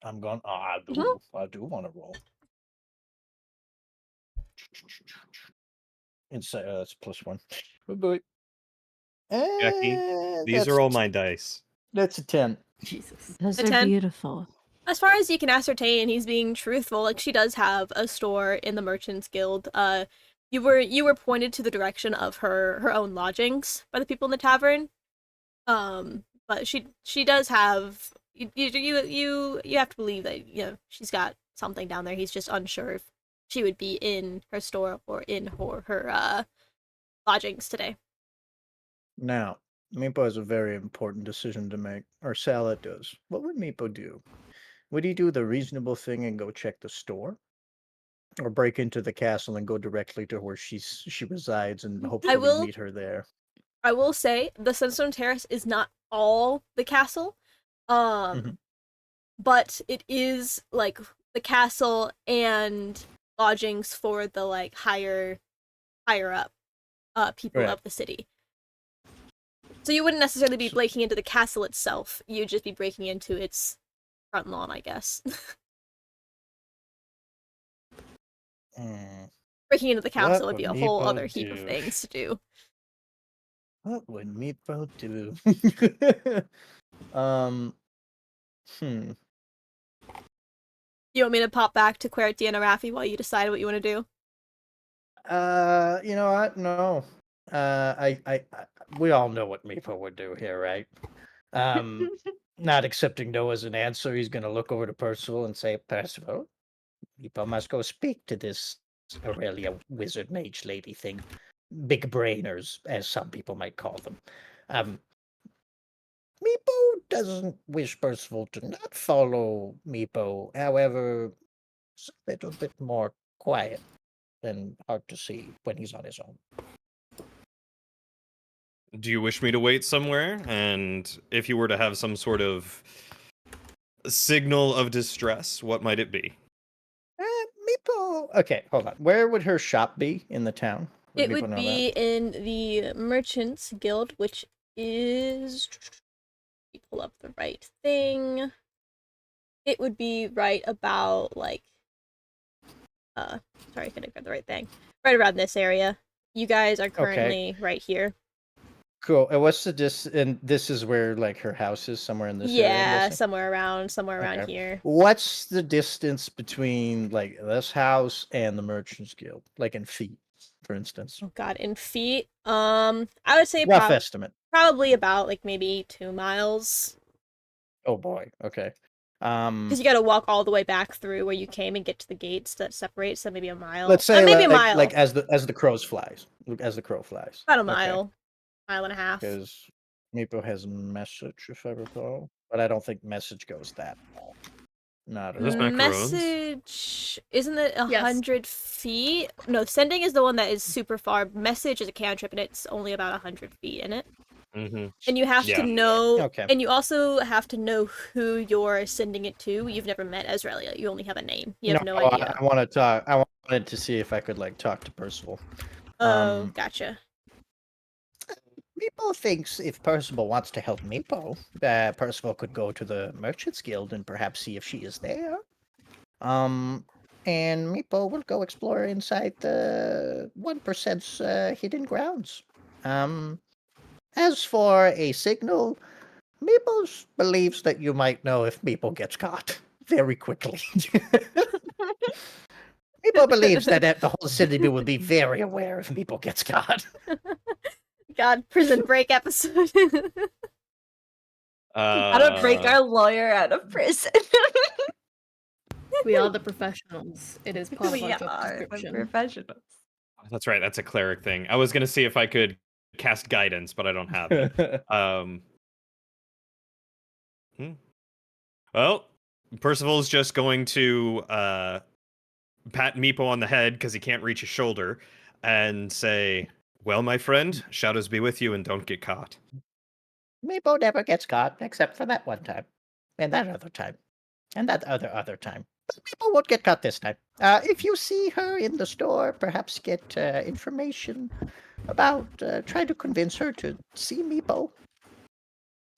I'm going. Oh, I do.
Mhm.
I do want to roll. Insight. That's +1. Oh boy.
Jackie,
And
these are all my dice.
That's a 10.
Jesus.
Those
A
are
10?
beautiful.
As far as you can ascertain, he's being truthful. Like, she does have a store in the Merchants Guild. You were pointed to the direction of her own lodgings by the people in the tavern. But she does have you have to believe that, you know, she's got something down there. He's just unsure if she would be in her store or in her lodgings today.
Now, Meepo has a very important decision to make, or Sala does. What would Meepo do? Would he do the reasonable thing and go check the store? Or break into the castle and go directly to where she resides and hopefully
will-
meet her there?
I will say the Sunstone Terrace is not all the castle.
Mhm.
But it is like the castle and lodgings for the like higher up people
Right.
of the city. So you wouldn't necessarily be
So-
breaking into the castle itself. You'd just be breaking into its front lawn, I guess.
Hmm.
Breaking into the castle would
would
be a whole
Meepo
other heap of
do?
things to do.
What would Meepo do? um. Hmm.
You want me to pop back to Quertia and Arafi while you decide what you want to do?
You know what? No. We all know what Meepo would do here, right? Not accepting no as an answer, he's gonna look over to Percival and say, Percival, Meepo must go speak to this Aurelia wizard mage lady thing. Big brainers, as some people might call them. Meepo doesn't wish Percival to not follow Meepo. However, it's a little bit more quiet and hard to see when he's on his own.
Do you wish me to wait somewhere? And if you were to have some sort of signal of distress, what might it be?
Meepo. Okay, hold on. Where would her shop be in the town?
It
Meepo
would
know
be
that?
in the Merchants Guild, which is... Let me pull up the right thing. It would be right about, like, sorry, I couldn't grab the right thing. Right around this area. You guys are currently right here.
Cool. And what's the and this is where like her house is, somewhere in this area, I'm
Yeah,
guessing?
somewhere around
Okay.
here.
What's the distance between like this house and the Merchants Guild, like in feet, for instance?
Oh God, in feet. I would say
Rough estimate.
probably about like maybe 2 miles.
Oh boy. Okay.
Because you got to walk all the way back through where you came and get to the gates that separate. So maybe a mile.
Let's say
maybe a
like,
mile.
like as the crows flies, as the crow flies.
About a mile, mile and a half.
Because Meepo has message, if I recall, but I don't think message goes that far. Not at
There's
all.
macarons.
Message isn't it
Yes.
100 feet? No, sending is the one that is super far. Message is a cantrip, and it's only about 100 feet in it.
Mm-hmm.
And you have
Yeah.
to know,
Okay.
and you also have to know who you're sending it to. You've never met Ezrelia. You only have a name. You have no idea.
I want to talk. I wanted to see if I could like talk to Percival.
Oh, gotcha.
Meepo thinks if Percival wants to help Meepo, Percival could go to the Merchants Guild and perhaps see if she is there. And Meepo will go explore inside the 1%'s hidden grounds. As for a signal, Meepo believes that you might know if Meepo gets caught very quickly. Meepo believes that the whole city will be very aware if Meepo gets caught.
God, prison break episode.
How to break our lawyer out of prison.
We are the professionals. It is part of
We
our job
are the
description.
professionals.
That's right. That's a cleric thing. I was gonna see if I could cast guidance, but I don't have it. Well, Percival's just going to pat Meepo on the head because he can't reach his shoulder and say, "Well, my friend, shadows be with you and don't get caught."
Meepo never gets caught, except for that one time. And that other time. And that other time. But Meepo won't get caught this time. If you see her in the store, perhaps get information about trying to convince her to see Meepo,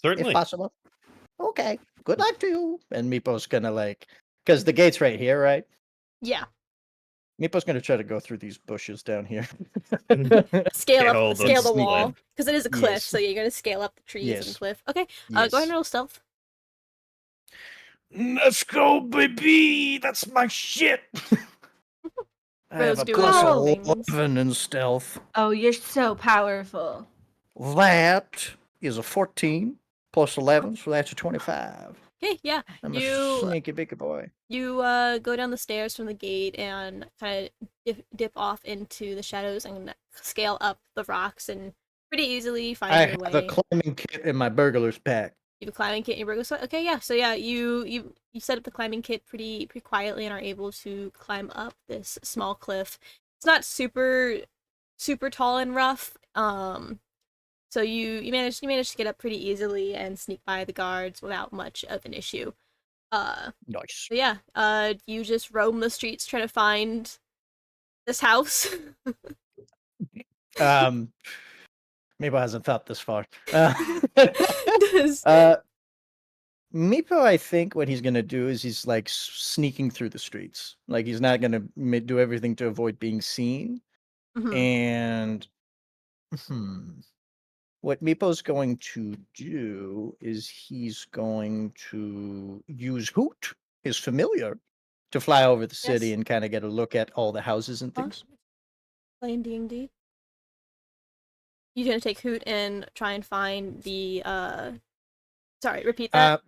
Certainly.
if possible. Okay, good luck to you. And Meepo's gonna like, because the gate's right here, right?
Yeah.
Meepo's gonna try to go through these bushes down here.
Scale the
the
wall. Because it is a cliff,
Yes.
so you're going to scale up the trees and
Yes.
cliff. Okay, go ahead and roll stealth.
Let's go, baby! That's my shit! I
Rose,
have a
do
plus
all things.
11 in stealth.
Oh, you're so powerful.
That is a 14 plus 11, so that's a 25.
Okay, yeah.
I'm a
You
sneaky big boy.
go down the stairs from the gate and kind of dip off into the shadows and scale up the rocks and pretty easily find
I
your
have
way.
a climbing kit in my burglar's pack.
You have a climbing kit in your burglar sweat. Okay, yeah. So yeah, you set up the climbing kit pretty quietly and are able to climb up this small cliff. It's not super tall and rough. So you managed to get up pretty easily and sneak by the guards without much of an issue.
Nice.
So yeah, you just roam the streets trying to find this house.
Meepo hasn't thought this far.
Does-
Meepo, I think what he's gonna do is he's like sneaking through the streets. Like he's not gonna do everything to avoid being seen.
Mhm.
And what Meepo's going to do is he's going to use Hoot, his familiar, to fly over the city
Yes.
and kind of get a look at all the houses and
Huh?
things.
Playing D&D. You gonna take Hoot and try and find the Sorry, repeat that.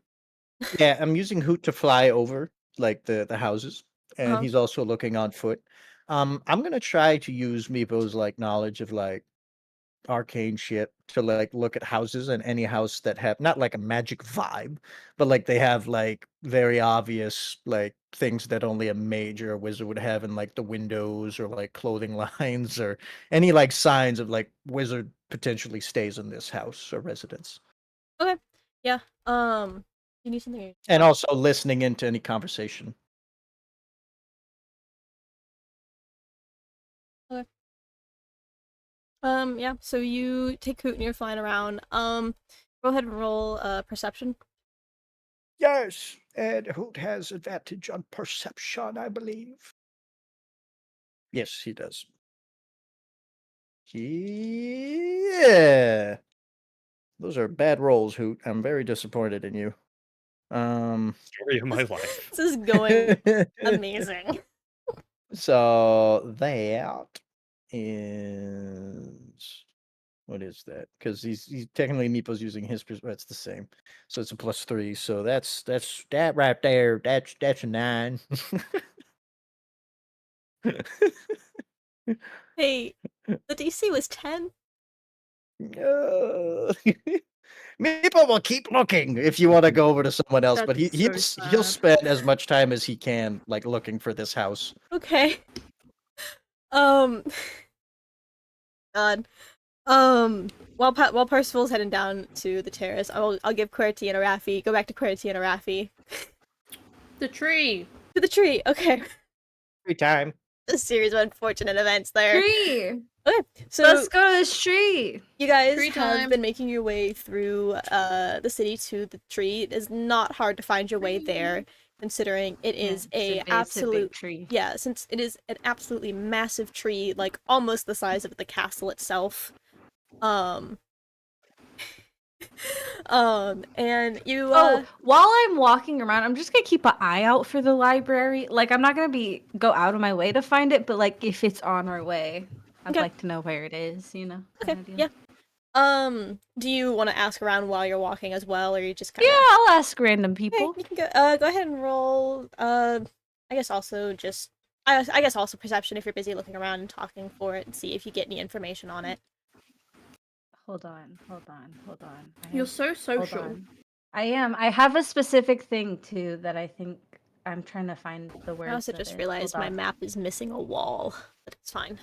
Yeah, I'm using Hoot to fly over like the houses, and
Uh-huh.
he's also looking on foot. I'm gonna try to use Meepo's like knowledge of like arcane shit to like look at houses, and any house that have not like a magic vibe, but like they have like very obvious like things that only a mage or a wizard would have in like the windows or like clothing lines or any like signs of like wizard potentially stays in this house or residence.
Okay. Yeah. You need something.
And also listening into any conversation.
Yeah, so you take Hoot and you're flying around. Go ahead and roll perception.
Yes, and Hoot has advantage on perception, I believe. Yes, he does. Yeah. Those are bad rolls, Hoot. I'm very disappointed in you.
Story of my life.
This is going amazing.
So that is what is that? Because he's technically Nepo's using his that's the same. So it's a +3. So that's that right there. That's a 9.
Hey, the DC was 10.
Meepo will keep looking if you want to go over to someone else, but
That's so
he'll
sad.
spend as much time as he can like looking for this house.
Okay. God. While Percival's heading down to the terrace, I'll give Querty and Arafi. Go back to Querty and Arafi.
The tree.
To the tree. Okay.
Free time.
A series of unfortunate events there.
Tree.
Okay. So
Let's go to this tree.
you guys
Tree
have
time.
been making your way through the city to the tree. It is not hard to find your way there, considering it is
It's a
absolute
big tree.
yeah, since it is an absolutely massive tree, like almost the size of the castle itself. And you
While I'm walking around, I'm just gonna keep an eye out for the library. Like, I'm not gonna go out of my way to find it, but like if it's on our way, I'd
Okay.
like to know where it is. You know.
okay,
kinda deal.
yeah. Do you want to ask around while you're walking as well, or you just kind
Yeah,
of
I'll ask random
Okay,
people.
you can go go ahead and roll I guess also just I guess also perception if you're busy looking around and talking for it and see if you get any information on it.
Hold on.
You're so
Hold
social.
on. I am. I have a specific thing too that I think I'm trying to find the words.
I also
of
just
it.
realized
Hold
my
on.
map is missing a wall, but it's fine.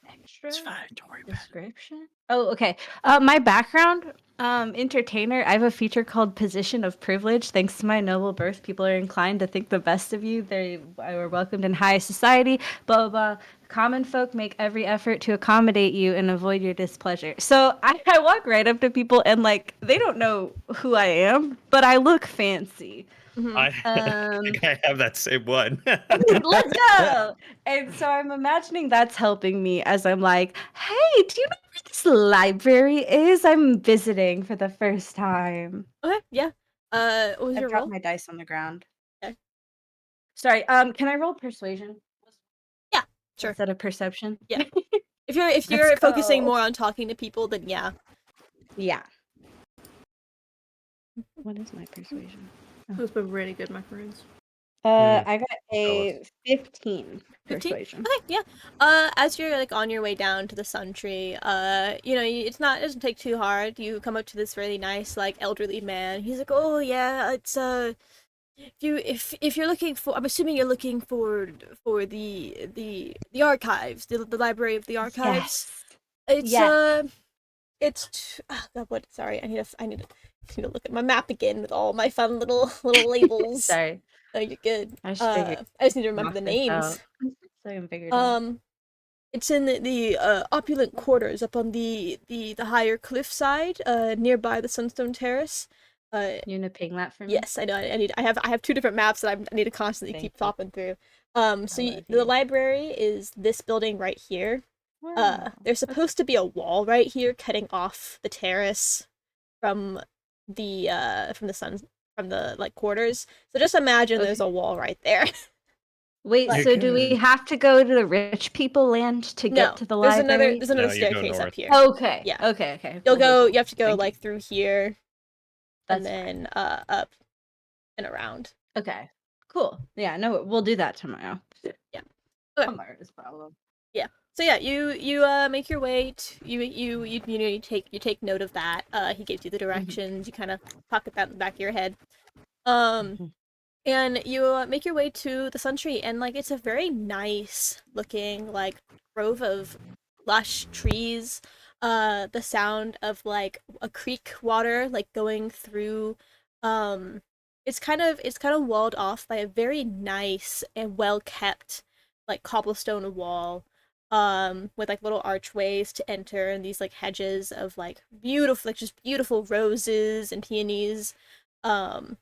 Extra
It's fine. Don't worry about it.
description. Oh, okay. My background, entertainer. I have a feature called Position of Privilege. Thanks to my noble birth, people are inclined to think the best of you. They were welcomed in high society. Blah blah blah. Common folk make every effort to accommodate you and avoid your displeasure. So I walk right up to people and like they don't know who I am, but I look fancy.
I
Um,
think I have that same one.
Let's go. And so I'm imagining that's helping me as I'm like, hey, do you know where this library is? I'm visiting for the first time.
Okay, yeah. What was
I
your
dropped
roll?
my dice on the ground.
Okay.
Sorry, can I roll persuasion?
Yeah, sure.
Instead of perception?
Yeah. If you're
Let's
focusing
go.
more on talking to people, then yeah.
Yeah. What is my persuasion?
Those were really good macaroons.
I got a 15
15?
persuasion.
Okay, yeah. As you're like on your way down to the sun tree, you know, it doesn't take too hard. You come up to this really nice, like elderly man. He's like, "Oh yeah, it's if you're looking for, I'm assuming you're looking for the archives, the library of the archives.
Yes.
It's God, what? Sorry, I need to look at my map again with all my fun little labels.
Sorry.
Oh, you're good.
I just figured
I just need to remember
knock
the
this
names.
out. So I can figure it out.
It's in the opulent quarters up on the higher cliffside, nearby the Sunstone Terrace.
You gonna ping that for me?
Yes, I know. I have two different maps that I need to constantly
Thank
keep
you.
flopping through. So
love
the
you.
library is this building right here.
Wow.
There's supposed to be a wall right here cutting off the terrace from the like quarters. So just imagine there's a wall right there.
Wait,
Like-
so do we have to go to the rich people land to
No,
get to the
there's
library?
there's another
No, you go
staircase up
north.
here.
Okay.
Yeah.
Okay.
You'll
Cool,
go.
cool,
You have to go
Thank you.
like through here, and
That's
then up and around.
okay. Cool. Yeah, no, we'll do that tomorrow.
Yeah. Okay.
Tomorrow's problem.
So yeah, you make your way to you take note of that. He gives you the directions. You kind of pocket that in the back of your head.
Mhm.
And you make your way to the sun tree, and like it's a very nice looking like grove of lush trees. The sound of like a creek water like going through. It's kind of walled off by a very nice and well kept like cobblestone wall. With like little archways to enter and these like hedges of like just beautiful roses and peonies. And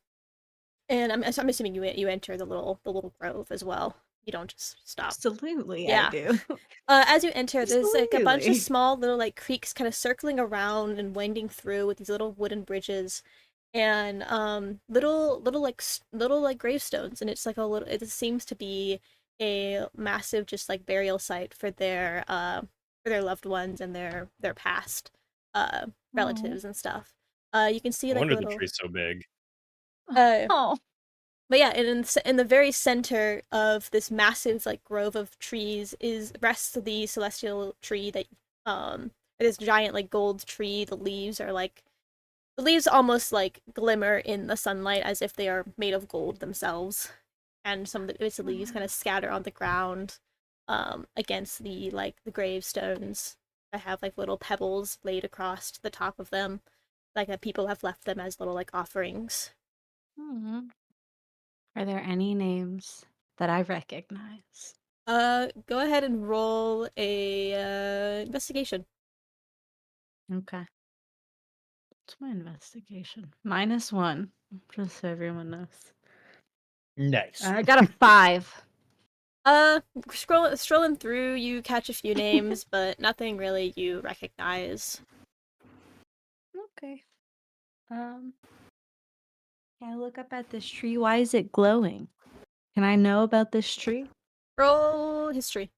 I'm assuming you enter the little grove as well. You don't just stop.
Absolutely,
Yeah.
I do.
As you enter, there's like a bunch of
Absolutely.
small little like creeks kind of circling around and winding through with these little wooden bridges and little like gravestones, and it's like a little, it seems to be a massive just like burial site for their loved ones and their past relatives and stuff. You can see
I
like
wonder the
little
tree's so big.
uh but yeah, and in the very center of this massive like grove of trees rests the celestial tree that this giant like gold tree. The leaves almost like glimmer in the sunlight as if they are made of gold themselves, and some of the bits of leaves kind of scatter on the ground against the gravestones that have like little pebbles laid across the top of them, like that people have left them as little like offerings.
Are there any names that I recognize?
Go ahead and roll a investigation.
Okay. What's my investigation? -1, just so everyone knows.
Nice.
I got a 5.
Strolling through, you catch a few names, but nothing really you recognize.
Okay. Can I look up at this tree? Why is it glowing? Can I know about this tree?
Roll history.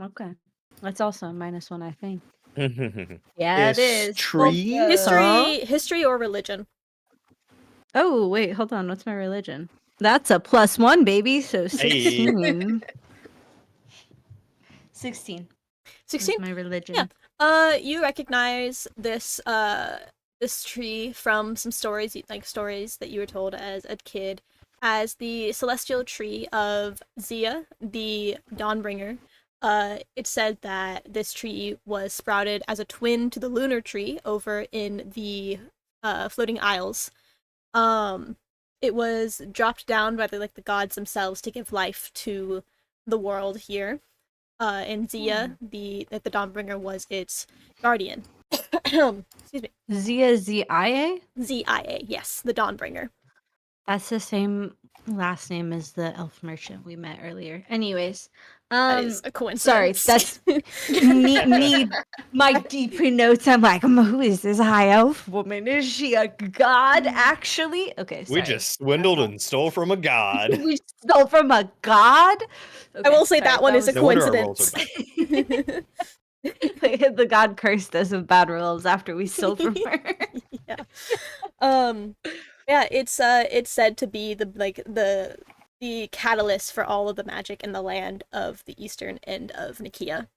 Okay. That's also a -1, I think.
Hey,
Yeah, it is.
Tree?
History or religion.
Oh, wait, hold on. What's my religion? That's a +1, baby. So 16. 16.
16?
That's my religion.
Yeah. You recognize this tree from some stories that you were told as a kid as the celestial tree of Zia, the Dawnbringer. It said that this tree was sprouted as a twin to the lunar tree over in the floating isles. It was dropped down by the gods themselves to give life to the world here. And Zia, the Dawnbringer, was its guardian. Excuse me.
Zia Z-I-A?
ZIA, yes, the Dawnbringer.
That's the same last name as the elf merchant we met earlier. Anyways,
That is a
sorry,
coincidence.
that's me. My deeper notes. I'm like, who is this high elf woman? Is she a god? Actually, okay.
we
Sorry.
just swindled and stole from a god.
We stole from a god.
I will say that one is a
No wonder our rolls
coincidence.
The god cursed us of bad rolls after we stole from her.
Yeah. Yeah, it's said to be the catalyst for all of the magic in the land of the eastern end of Naekea,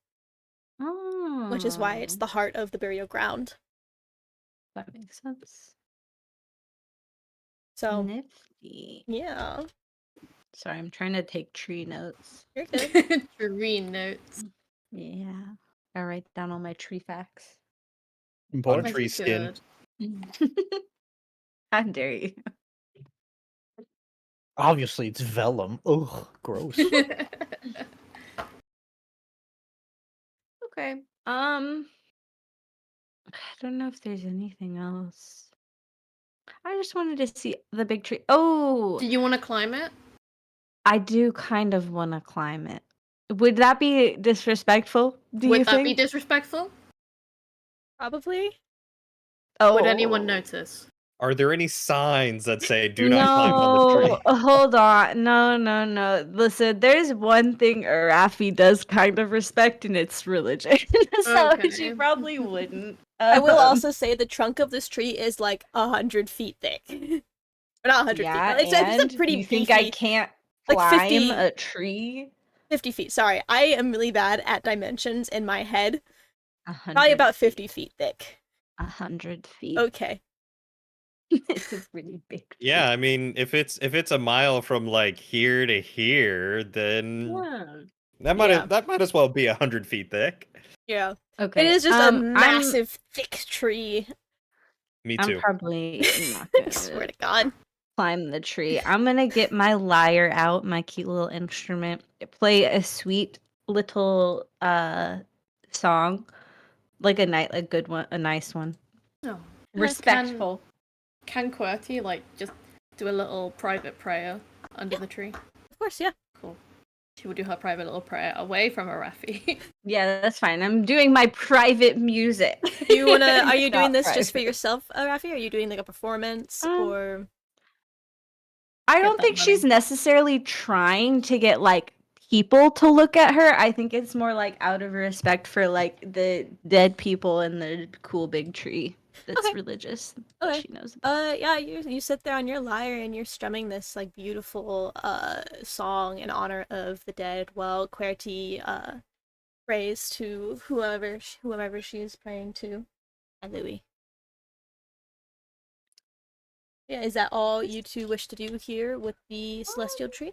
which is why it's the heart of the burial ground.
That makes sense.
So
Nifty.
yeah,
Sorry, I'm trying to take tree notes.
you're good.
Tree notes.
Yeah. I write down all my tree facts.
On a
Important.
As
tree
you
skin.
could.
How dare you?
Obviously, it's vellum. Ugh, gross.
Okay. I don't know if there's anything else. I just wanted to see the big tree. Oh,
Do you want to climb it?
I do kind of want to climb it. Would that be disrespectful? Do you
Would that
think?
be disrespectful?
Probably.
Oh,
Would anyone notice?
Are there any signs that say "Do not climb on the tree"?
No, hold on. No. Listen, there's one thing Arafi does kind of respect, and it's religion. So
Okay.
she probably wouldn't.
I will also say the trunk of this tree is like 100 feet thick. Or not 100
Yeah,
feet, but it's
and
a pretty
you think
beefy,
I can't
like
climb
50
a tree?
50 feet. Sorry, I am really bad at dimensions in my head.
100
Probably about
feet.
50 feet thick.
100 feet.
Okay.
It's a pretty big tree.
Yeah, I mean, if it's a mile from like here to here, then
Yeah.
that might as well be 100 feet thick.
Yeah.
Okay.
It is just a
I'm
massive, thick tree.
Me
I'm
too.
probably not
I
gonna
swear to God.
climb the tree. I'm gonna get my lyre out, my cute little instrument, play a sweet little song, like a good one, a nice one,
No.
respectful.
Can QWERTY like just do a little private prayer under the tree?
Of course, yeah.
Cool. She will do her private little prayer away from Arafi.
Yeah, that's fine. I'm doing my private music.
You wanna? Are you doing
Not
this just for
private.
yourself, Rafi? Are you doing like a performance or?
I
Get
don't
that
think she's
money.
necessarily trying to get like people to look at her. I think it's more like out of respect for like the dead people in the cool big tree that's
Okay.
religious that
Okay.
she knows about.
Yeah, you sit there on your lyre and you're strumming this like beautiful song in honor of the dead while QWERTY prays to whoever she is praying to. And Louis. Yeah, is that all you two wish to do here with the celestial tree?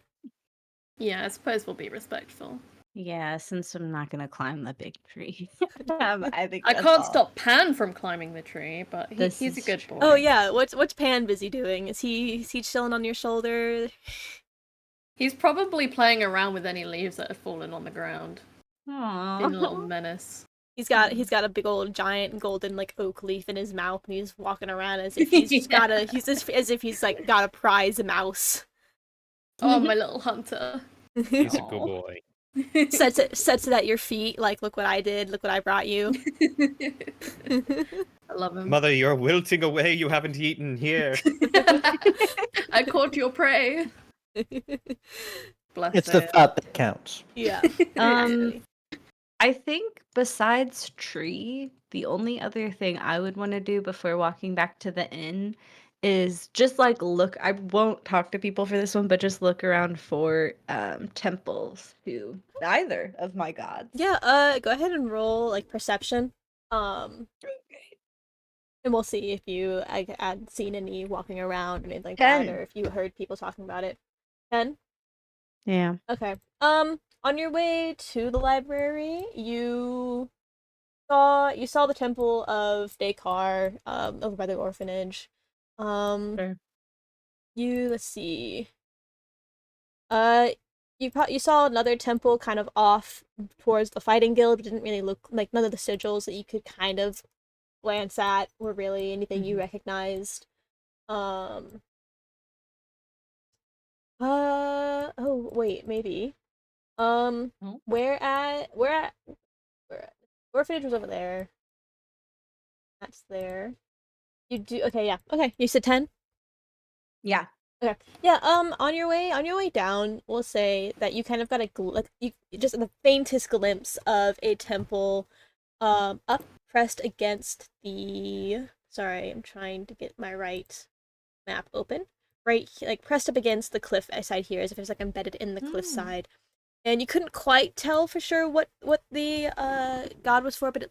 Yeah, I suppose we'll be respectful.
Yeah, since I'm not gonna climb the big tree. I think
I
that's
can't
all.
stop Pan from climbing the tree, but
This
he's a
is
good
true.
boy.
Oh yeah, what's Pan busy doing? Is he chilling on your shoulder?
He's probably playing around with any leaves that have fallen on the ground. Being a little
Aww.
menace.
He's got a big old giant golden like oak leaf in his mouth, and he's walking around as if he's just
Yeah.
as if he's like got a prize mouse.
Oh, my little hunter.
He's a
Aw.
good boy.
sets it at your feet, like look what I did, look what I brought you.
I love him.
Mother, you're wilting away. You haven't eaten here.
I caught your prey. Bless
It's the
it.
thought that counts.
Yeah.
Um, I think besides tree, the only other thing I would want to do before walking back to the inn is just like look. I won't talk to people for this one, but just look around for temples to either of my gods.
Yeah, go ahead and roll like perception. And we'll see if you had seen any walking around or anything like that,
10.
or if you heard people talking about it. 10?
Yeah.
Okay. On your way to the library, you saw the temple of Dakar, over by the orphanage.
Sure.
Let's see. You saw another temple kind of off towards the fighting guild, but didn't really look like none of the sigils that you could kind of glance at were really anything you recognized. Oh wait, maybe.
Oh.
Where orphanage was over there. That's there. You do okay, yeah. Okay, you said 10?
Yeah.
Okay. Yeah, on your way down, we'll say that you kind of got you just the faintest glimpse of a temple up pressed against the sorry, I'm trying to get my right map open. Right, like pressed up against the cliff side here, as if it's like embedded in the cliff side. And you couldn't quite tell for sure what the god was for, but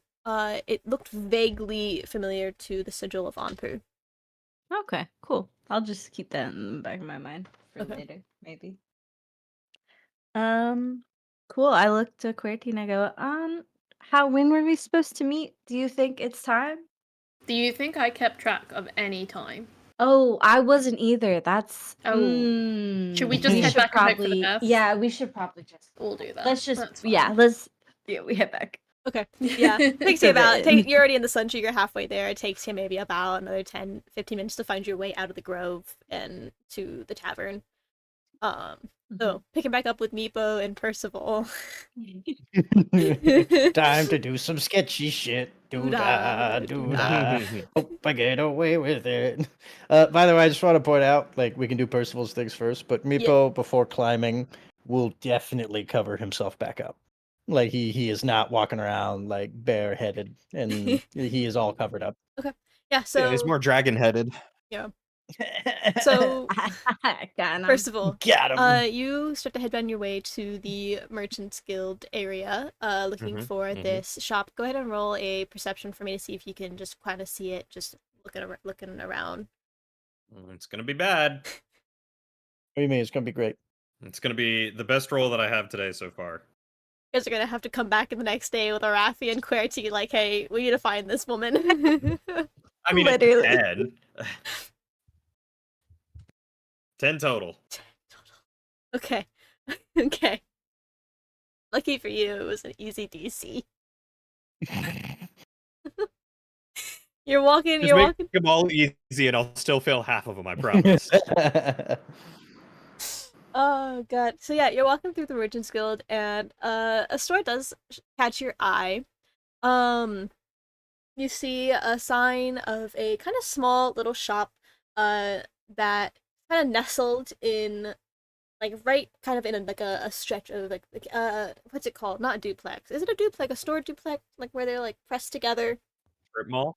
it looked vaguely familiar to the sigil of Anpu.
Okay, cool. I'll just keep that in the back of my mind for
Okay.
later, maybe. Cool. I look to QWERTY and I go, when were we supposed to meet? Do you think it's time?
Do you think I kept track of any time?
Oh, I wasn't either. That's
Oh. Should we just
we
head
should
back and hope for the
probably
best?
yeah, we should probably just
We'll do that.
let's just
That's
yeah,
fine.
we head back.
Okay. Yeah. Takes
To
you
the
about
inn.
you're already in the sun tree, you're halfway there. It takes you maybe about another 10, 15 minutes to find your way out of the grove and to the tavern. So picking back up with Meepo and Percival.
Time to do some sketchy shit.
Doo-dah,
Doo-dah. Hope I get away with it. By the way, I just want to point out, like, we can do Percival's things first, but Meepo, before climbing, will definitely cover himself back up. Like, he is not walking around, like, bareheaded, and he is all covered up.
Yeah, so
Yeah, he's more dragon-headed.
so
Got him.
Percival,
Got him.
you start to head on your way to the Merchants Guild area, looking for this shop. Go ahead and roll a perception for me to see if you can just kind of see it, just looking around.
It's gonna be bad.
What do you mean? It's gonna be great.
It's gonna be the best roll that I have today so far.
You guys are gonna have to come back in the next day with Arafi and QWERTY, like, hey, we need to find this woman.
I mean,
Literally.
10. 10 total.
Okay. Okay. Lucky for you, it was an easy DC. You're walking.
Just make them all easy, and I'll still fail half of them. I promise.
Oh god. So yeah, you're walking through the Merchants Guild, and a store does catch your eye. Um, you see a sign of a kind of small little shop, that kind of nestled in, like, right kind of in a stretch of what's it called? Not a duplex. Is it a duplex? A store duplex? Like where they're like pressed together?
Strip mall?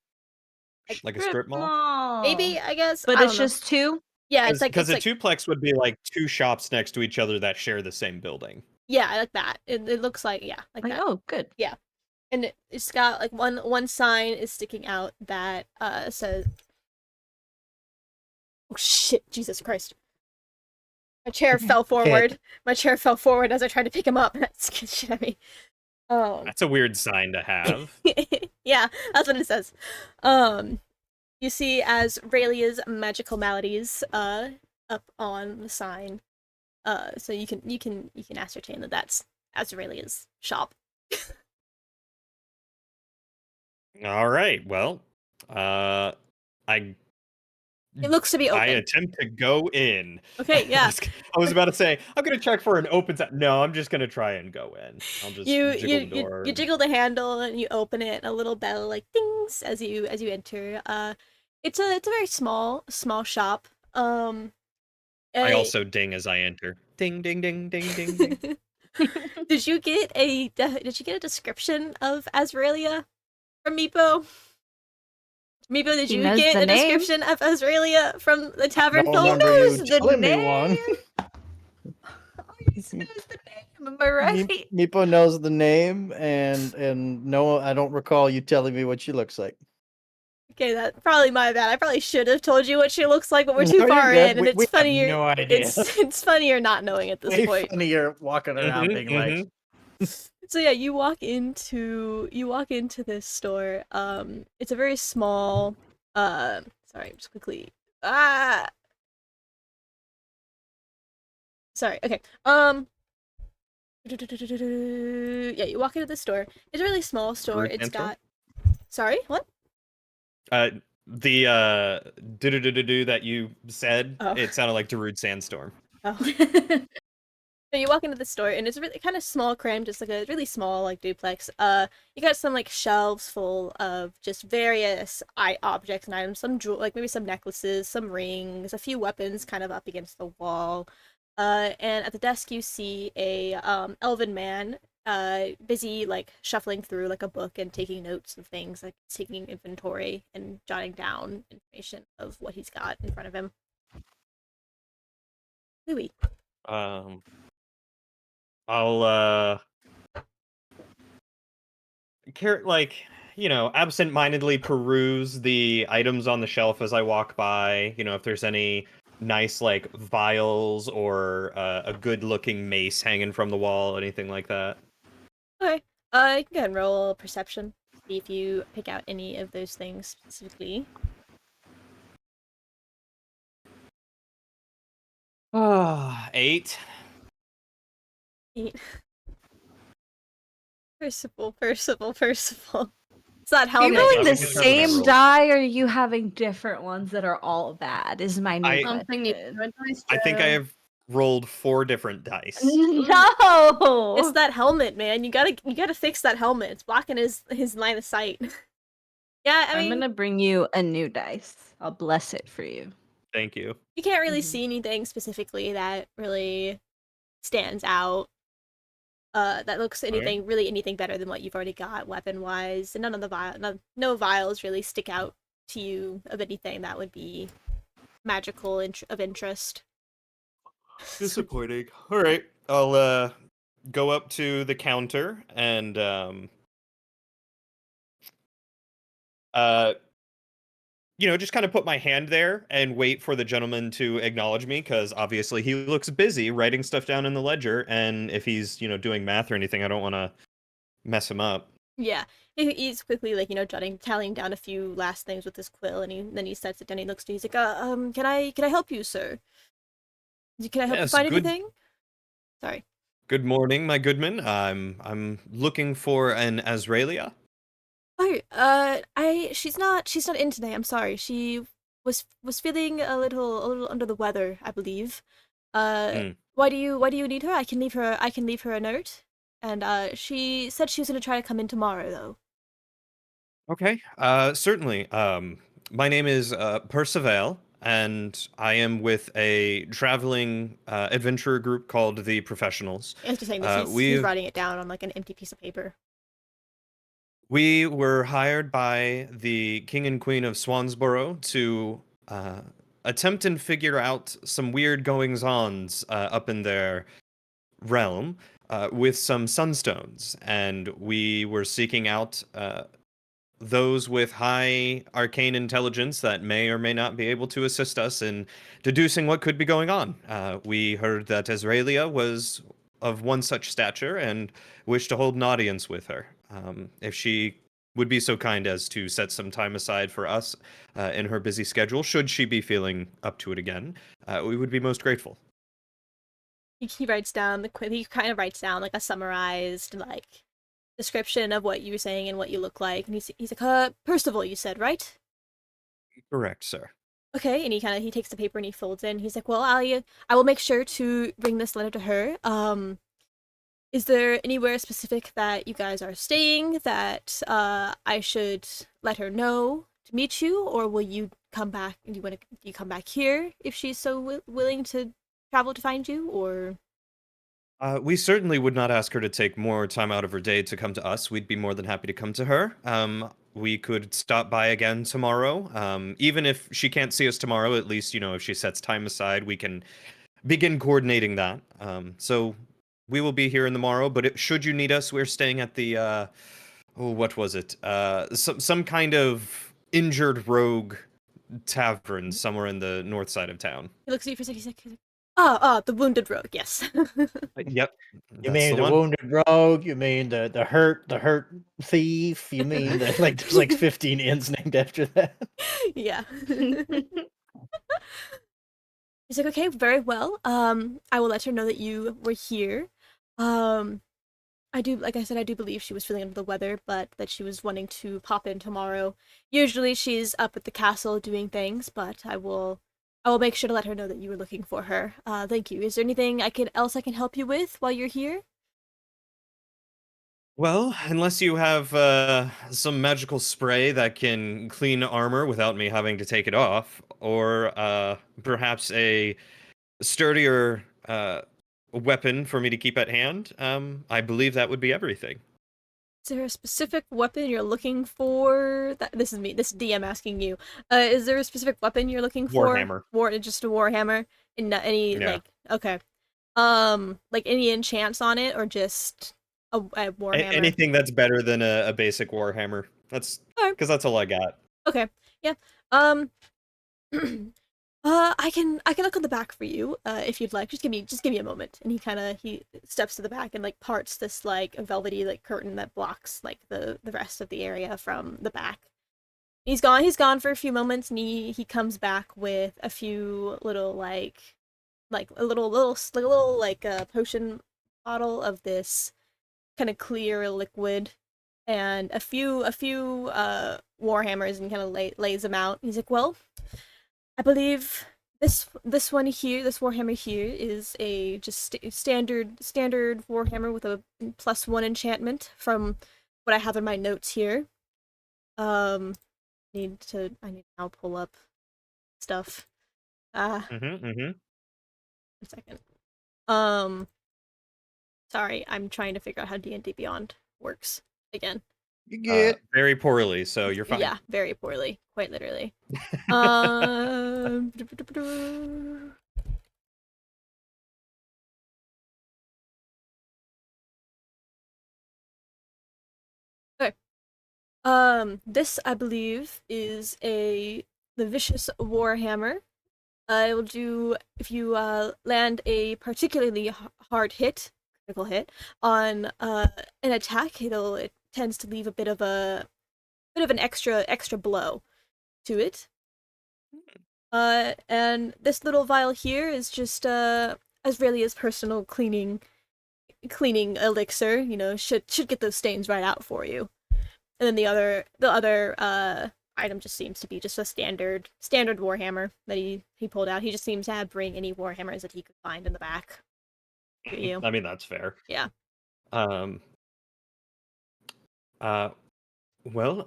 Like,
Like a strip mall?
maybe, I guess.
But
I
it's
don't know.
just two?
Yeah, it's
Because a
like
twoplex would be like two shops next to each other that share the same building.
yeah, like that. It looks like, yeah, like
Like,
that.
oh, good.
Yeah. And it's got like one sign is sticking out that says, oh shit, Jesus Christ. My chair fell forward. My chair fell forward as I tried to pick him up. That scared shit out of me.
That's a weird sign to have.
Yeah, that's what it says. You see as Raylia's magical maladies up on the sign. So you can ascertain that that's Azralia's shop.
All right. Well, I
It looks to be
I
open.
attempt to go in.
Okay, yeah.
I was about to say I'm gonna check for an open side. No, I'm just gonna try and go in. I'll just jiggle the door.
You jiggle the handle and you open it, and a little bell like dings as you enter. It's a very small shop.
I
a-
also ding as I enter. Ding ding ding ding ding ding.
Did you get a description of Azralia from Meepo? Meepo, did
He
you
knows
get
the
a
name.
description of Azralia from the tavern?
No,
Phone?
remember
knows
you
the
telling me one.
He knows the name, am I right?
Meepo knows the name, and no, I don't recall you telling me what she looks like.
Okay, that's probably my bad. I probably should have told you what she looks like, but we're
No,
too
you're
far
good.
in, and
We
it's
have
funnier.
no idea.
It's funnier not knowing at this
Way
point.
funnier walking around being like,
So yeah, you walk into this store. It's a very small. Sorry, just quickly. Sorry. Okay. Yeah, you walk into the store. It's a really small store.
Rude
It's
answer?
got. Sorry, what?
The do that you said,
Oh.
it sounded like Darude Sandstorm.
Oh. So you walk into the store, and it's a really kind of small, cramped, just like a really small like duplex. You got some like shelves full of just various objects and items, some like maybe some necklaces, some rings, a few weapons, kind of up against the wall. And at the desk you see a elven man, busy like shuffling through like a book and taking notes of things, like taking inventory and jotting down information of what he's got in front of him. Louis.
I'll like, absent-mindedly peruse the items on the shelf as I walk by. If there's any nice like vials or a good-looking mace hanging from the wall, anything like that.
Okay. You can go ahead and roll perception. See if you pick out any of those things specifically.
Eight.
8. Percival. It's that
Are you
helmet.
rolling
I
the
would just have what I
same
rolled.
die, or are you having different ones that are all bad? Is my new
Something needs
question.
to go nice,
I think I
Joe.
have rolled 4 different dice.
No!
It's that helmet, man. You gotta fix that helmet. It's blocking his line of sight. Yeah, I mean,
I'm gonna bring you a new dice. I'll bless it for you.
Thank you.
you can't really
Mhm.
see anything specifically that really stands out. That looks anything better than what you've already got weapon wise, and none of the no vials really stick out to you of anything that would be magical of interest.
Disappointing. All right, I'll go up to the counter and just kind of put my hand there and wait for the gentleman to acknowledge me, because obviously he looks busy writing stuff down in the ledger, and if he's doing math or anything, I don't want to mess him up.
Yeah, he's quickly like tallying down a few last things with his quill, and then he sets it down. He looks to you, he's like, can I help you, sir? Can I help you
Yes,
find
good-
anything? Sorry.
Good morning, my goodman. I'm looking for an Azralia.
Oh, she's not in today. I'm sorry. She was feeling a little under the weather, I believe.
Hmm.
Why do you need her? I can leave her a note. And she said she was gonna try to come in tomorrow though.
Okay. Certainly. My name is Percival, and I am with a traveling adventurer group called the Professionals.
As just saying this, he's
We've
writing it down on like an empty piece of paper.
We were hired by the King and Queen of Swansboro to attempt and figure out some weird goings-ons up in their realm with some sunstones, and we were seeking out those with high arcane intelligence that may or may not be able to assist us in deducing what could be going on. We heard that Azraelia was of one such stature and wished to hold an audience with her. If she would be so kind as to set some time aside for us in her busy schedule, should she be feeling up to it again, we would be most grateful.
He writes down he kind of writes down like a summarized like description of what you were saying and what you look like, and he's like, Percival, you said, right?
Correct, sir.
Okay, and he takes the paper and he folds it. And he's like, well, I will make sure to bring this letter to her. Is there anywhere specific that you guys are staying that I should let her know to meet you, or will you come back? Do you come back here if she's so willing to travel to find you, or?
We certainly would not ask her to take more time out of her day to come to us. We'd be more than happy to come to her. We could stop by again tomorrow. Even if she can't see us tomorrow, at least, if she sets time aside, we can begin coordinating that. So we will be here in the morrow, but should you need us, we're staying at the, what was it? Some kind of injured rogue tavern somewhere in the north side of town.
He looks at you for a second. He's like, oh, the Wounded Rogue. Yes.
Yep.
You
That's
mean
the
the
one.
wounded rogue? You mean the hurt thief? You mean that like there's like 15 inns named after that?
Yeah. He's like, okay, very well. I will let her know that you were here. Like I said, I do believe she was feeling under the weather, but that she was wanting to pop in tomorrow. Usually she's up at the castle doing things, but I will make sure to let her know that you were looking for her. Thank you. Is there anything else I can help you with while you're here?
Well, unless you have some magical spray that can clean armor without me having to take it off, or perhaps a sturdier weapon for me to keep at hand, I believe that would be everything.
Is there a specific weapon you're looking for? This is me. This is DM asking you. Is there a specific weapon you're looking for?
Warhammer.
Just a warhammer, and any
Yeah.
like okay, like any enchants on it, or just a warhammer?
Anything that's better than a basic warhammer. That's
Alright.
because that's all I got.
Okay, yeah. I can look on the back for you, if you'd like. Just give me a moment. And he steps to the back and like parts this like velvety like curtain that blocks like the rest of the area from the back. He's gone for a few moments, and he comes back with a few little like a little potion bottle of this kind of clear liquid, and a few warhammers, and kind of lays them out. He's like, well, I believe this one here, this warhammer here, is a just standard warhammer with a +1 enchantment from what I have in my notes here. I need to now pull up stuff. A second. Sorry, I'm trying to figure out how D&D Beyond works again.
You get
Very poorly, so you're fine.
Yeah, very poorly, quite literally. Okay. This I believe is the Vicious Warhammer. It will do if you land a particularly hard critical hit on an attack. It tends to leave a bit of an extra blow to it. And this little vial here is just Azraelia's personal cleaning elixir. Should get those stains right out for you. And then the other item just seems to be just a standard warhammer that he pulled out. He just seems to bring any warhammers that he could find in the back to you.
I mean, that's fair.
Yeah.
Um. Well,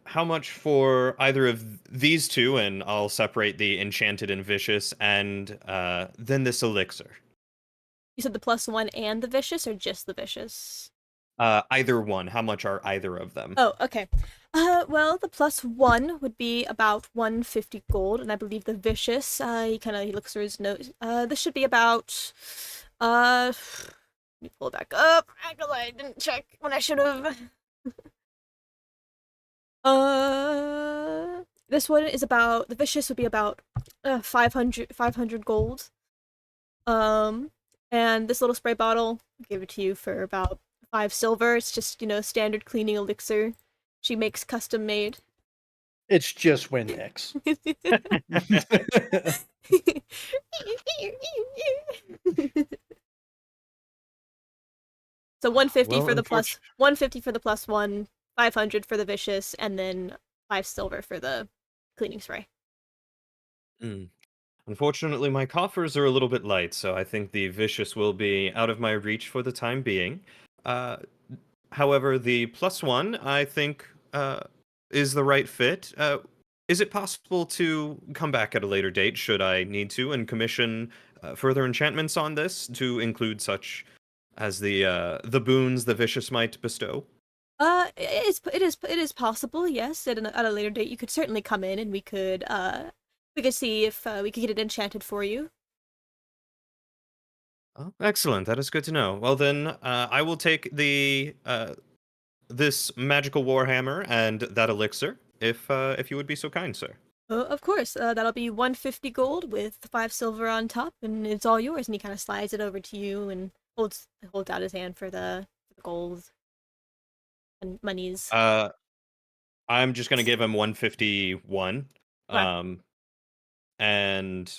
how much for either of these two? And I'll separate the enchanted and vicious, and then this elixir.
You said the +1 and the vicious, or just the vicious?
Either one. How much are either of them?
Oh, okay. Well, the +1 would be about 150 gold, and I believe the vicious, he looks through his notes. This should be about, let me pull it back up, because I didn't check when I should have. This one is about, the vicious would be about 500 gold. And this little spray bottle, I'll give it to you for about 5 silver. It's just, standard cleaning elixir. She makes custom made.
It's just Windex.
So 150
Well,
for the +1, 500 for the vicious, and then 5 silver for the cleaning spray.
Unfortunately, my coffers are a little bit light, so I think the vicious will be out of my reach for the time being. However, the +1, I think, is the right fit. Is it possible to come back at a later date, should I need to, and commission further enchantments on this to include such as the boons the vicious might bestow?
It is possible. Yes, at a later date, you could certainly come in, and we could see if we could get it enchanted for you.
Oh, excellent. That is good to know. Well, then, I will take the this magical warhammer and that elixir, if you would be so kind, sir.
Of course, that'll be 150 gold with 5 silver on top, and it's all yours. And he kind of slides it over to you and holds out his hand for the gold and monies.
I'm just gonna give him 151.
Right.
And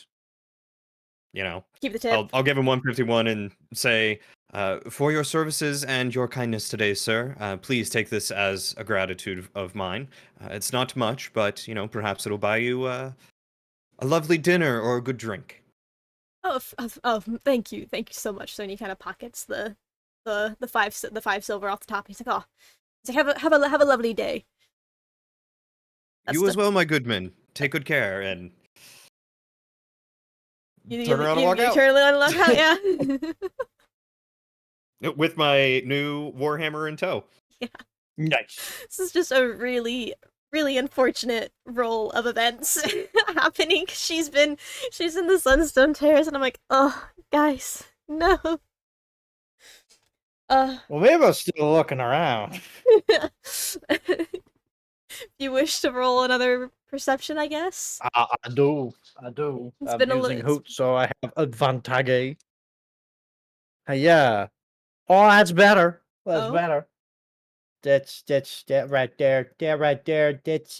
Keep the tip.
I'll give him 151 and say, for your services and your kindness today, sir, please take this as a gratitude of mine. It's not much, but perhaps it'll buy you a lovely dinner or a good drink.
Oh, thank you so much. So he kind of pockets the 5 silver off the top. He's like, have a lovely day.
You as well, my good man. Take good care and
turn
around and walk out.
Turn around and walk out, yeah.
With my new warhammer in tow.
Yeah.
Nice.
This is just a really, really unfortunate roll of events happening. She's in the Sunstone Terrace, and I'm like, oh, guys, no.
Well, Mabel's still looking around.
You wish to roll another perception, I guess?
I do.
It's
I'm
been a
using
little-
Hoot, so I have advantage. Yeah. Oh, that's better. That's
Oh.
better. That's that right there. That right there. That's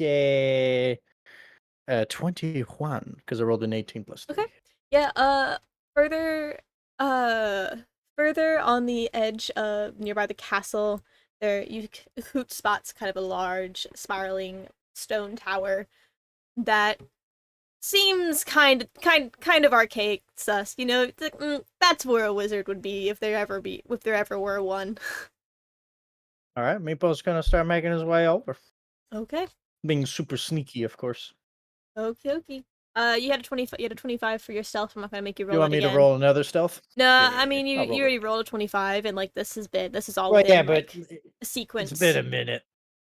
21 because I rolled an 18 plus 3.
Okay. Yeah, further on the edge nearby the castle, Hoot spots kind of a large spiraling stone tower that seems kind of archaic, sus. It's like, that's where a wizard would be if there ever were one.
All right, Meeple's gonna start making his way over,
Okay.
being super sneaky, of course.
Okay. You had a 25. You had a 25 for your stealth. I'm not gonna make you roll.
You want
it
me
again.
to roll another stealth?
No,
Yeah,
I mean you
I'll roll
already rolled a 25, and like this is all
Well,
within
yeah, but
a sequence.
it's been a minute.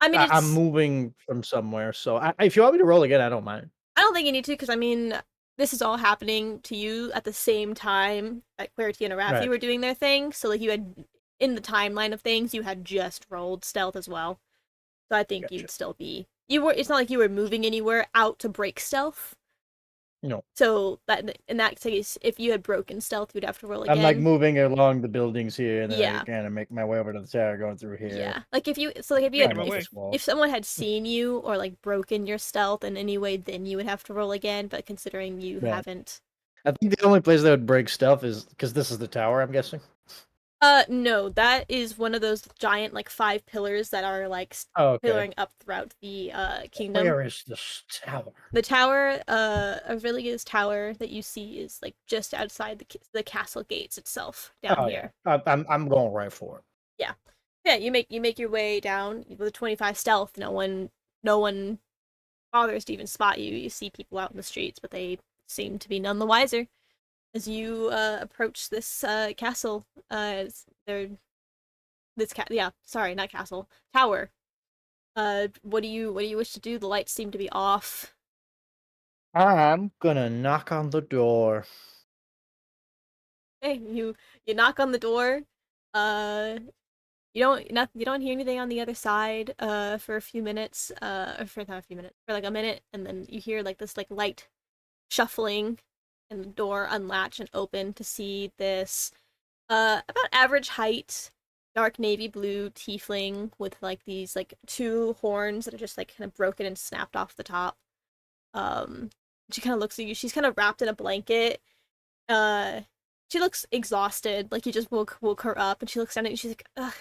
I mean,
I'm moving from somewhere, so if you want me to roll again, I don't mind.
I don't think you need to, because I mean, this is all happening to you at the same time that Clarity and Arathi
Right.
were doing their thing. So like you had, in the timeline of things, you had just rolled stealth as well. So I think
Gotcha.
you'd still be. It's not like you were moving anywhere out to break stealth.
No.
So that in that case, if you had broken stealth, you'd have to roll again.
I'm like moving along the buildings here, and then
Yeah.
I kind of make my way over to the tower, going through here.
Yeah, like if you had,
Making my way.
if someone had seen you or like broken your stealth in any way, then you would have to roll again. But considering you
Right.
haven't,
I think the only place that would break stealth is because this is the tower. I'm guessing.
No, that is one of those giant, like, 5 pillars that are, like,
Oh, okay.
pillaring up throughout the, kingdom.
Where is this tower?
The tower, Aurelia's tower that you see is, like, just outside the castle gates itself, down
Oh
here.
yeah, I'm going right for it.
Yeah. Yeah, you make your way down with a 25 stealth. No one bothers to even spot you. You see people out in the streets, but they seem to be none the wiser as you approach this castle. They're yeah, sorry, not castle, tower. What do you wish to do? The lights seem to be off.
I'm gonna knock on the door.
Hey, you knock on the door. Uh, you don't hear anything on the other side for a few minutes. Or for not a few minutes, for like a minute, and then you hear like this like light shuffling, and the door unlatch and open to see this about average height, dark navy blue tiefling with like these like 2 horns that are just like kind of broken and snapped off the top. Um, she kind of looks at you. She's kind of wrapped in a blanket. Uh, she looks exhausted, like you just woke her up, and she looks down at you. She's like, "Ugh,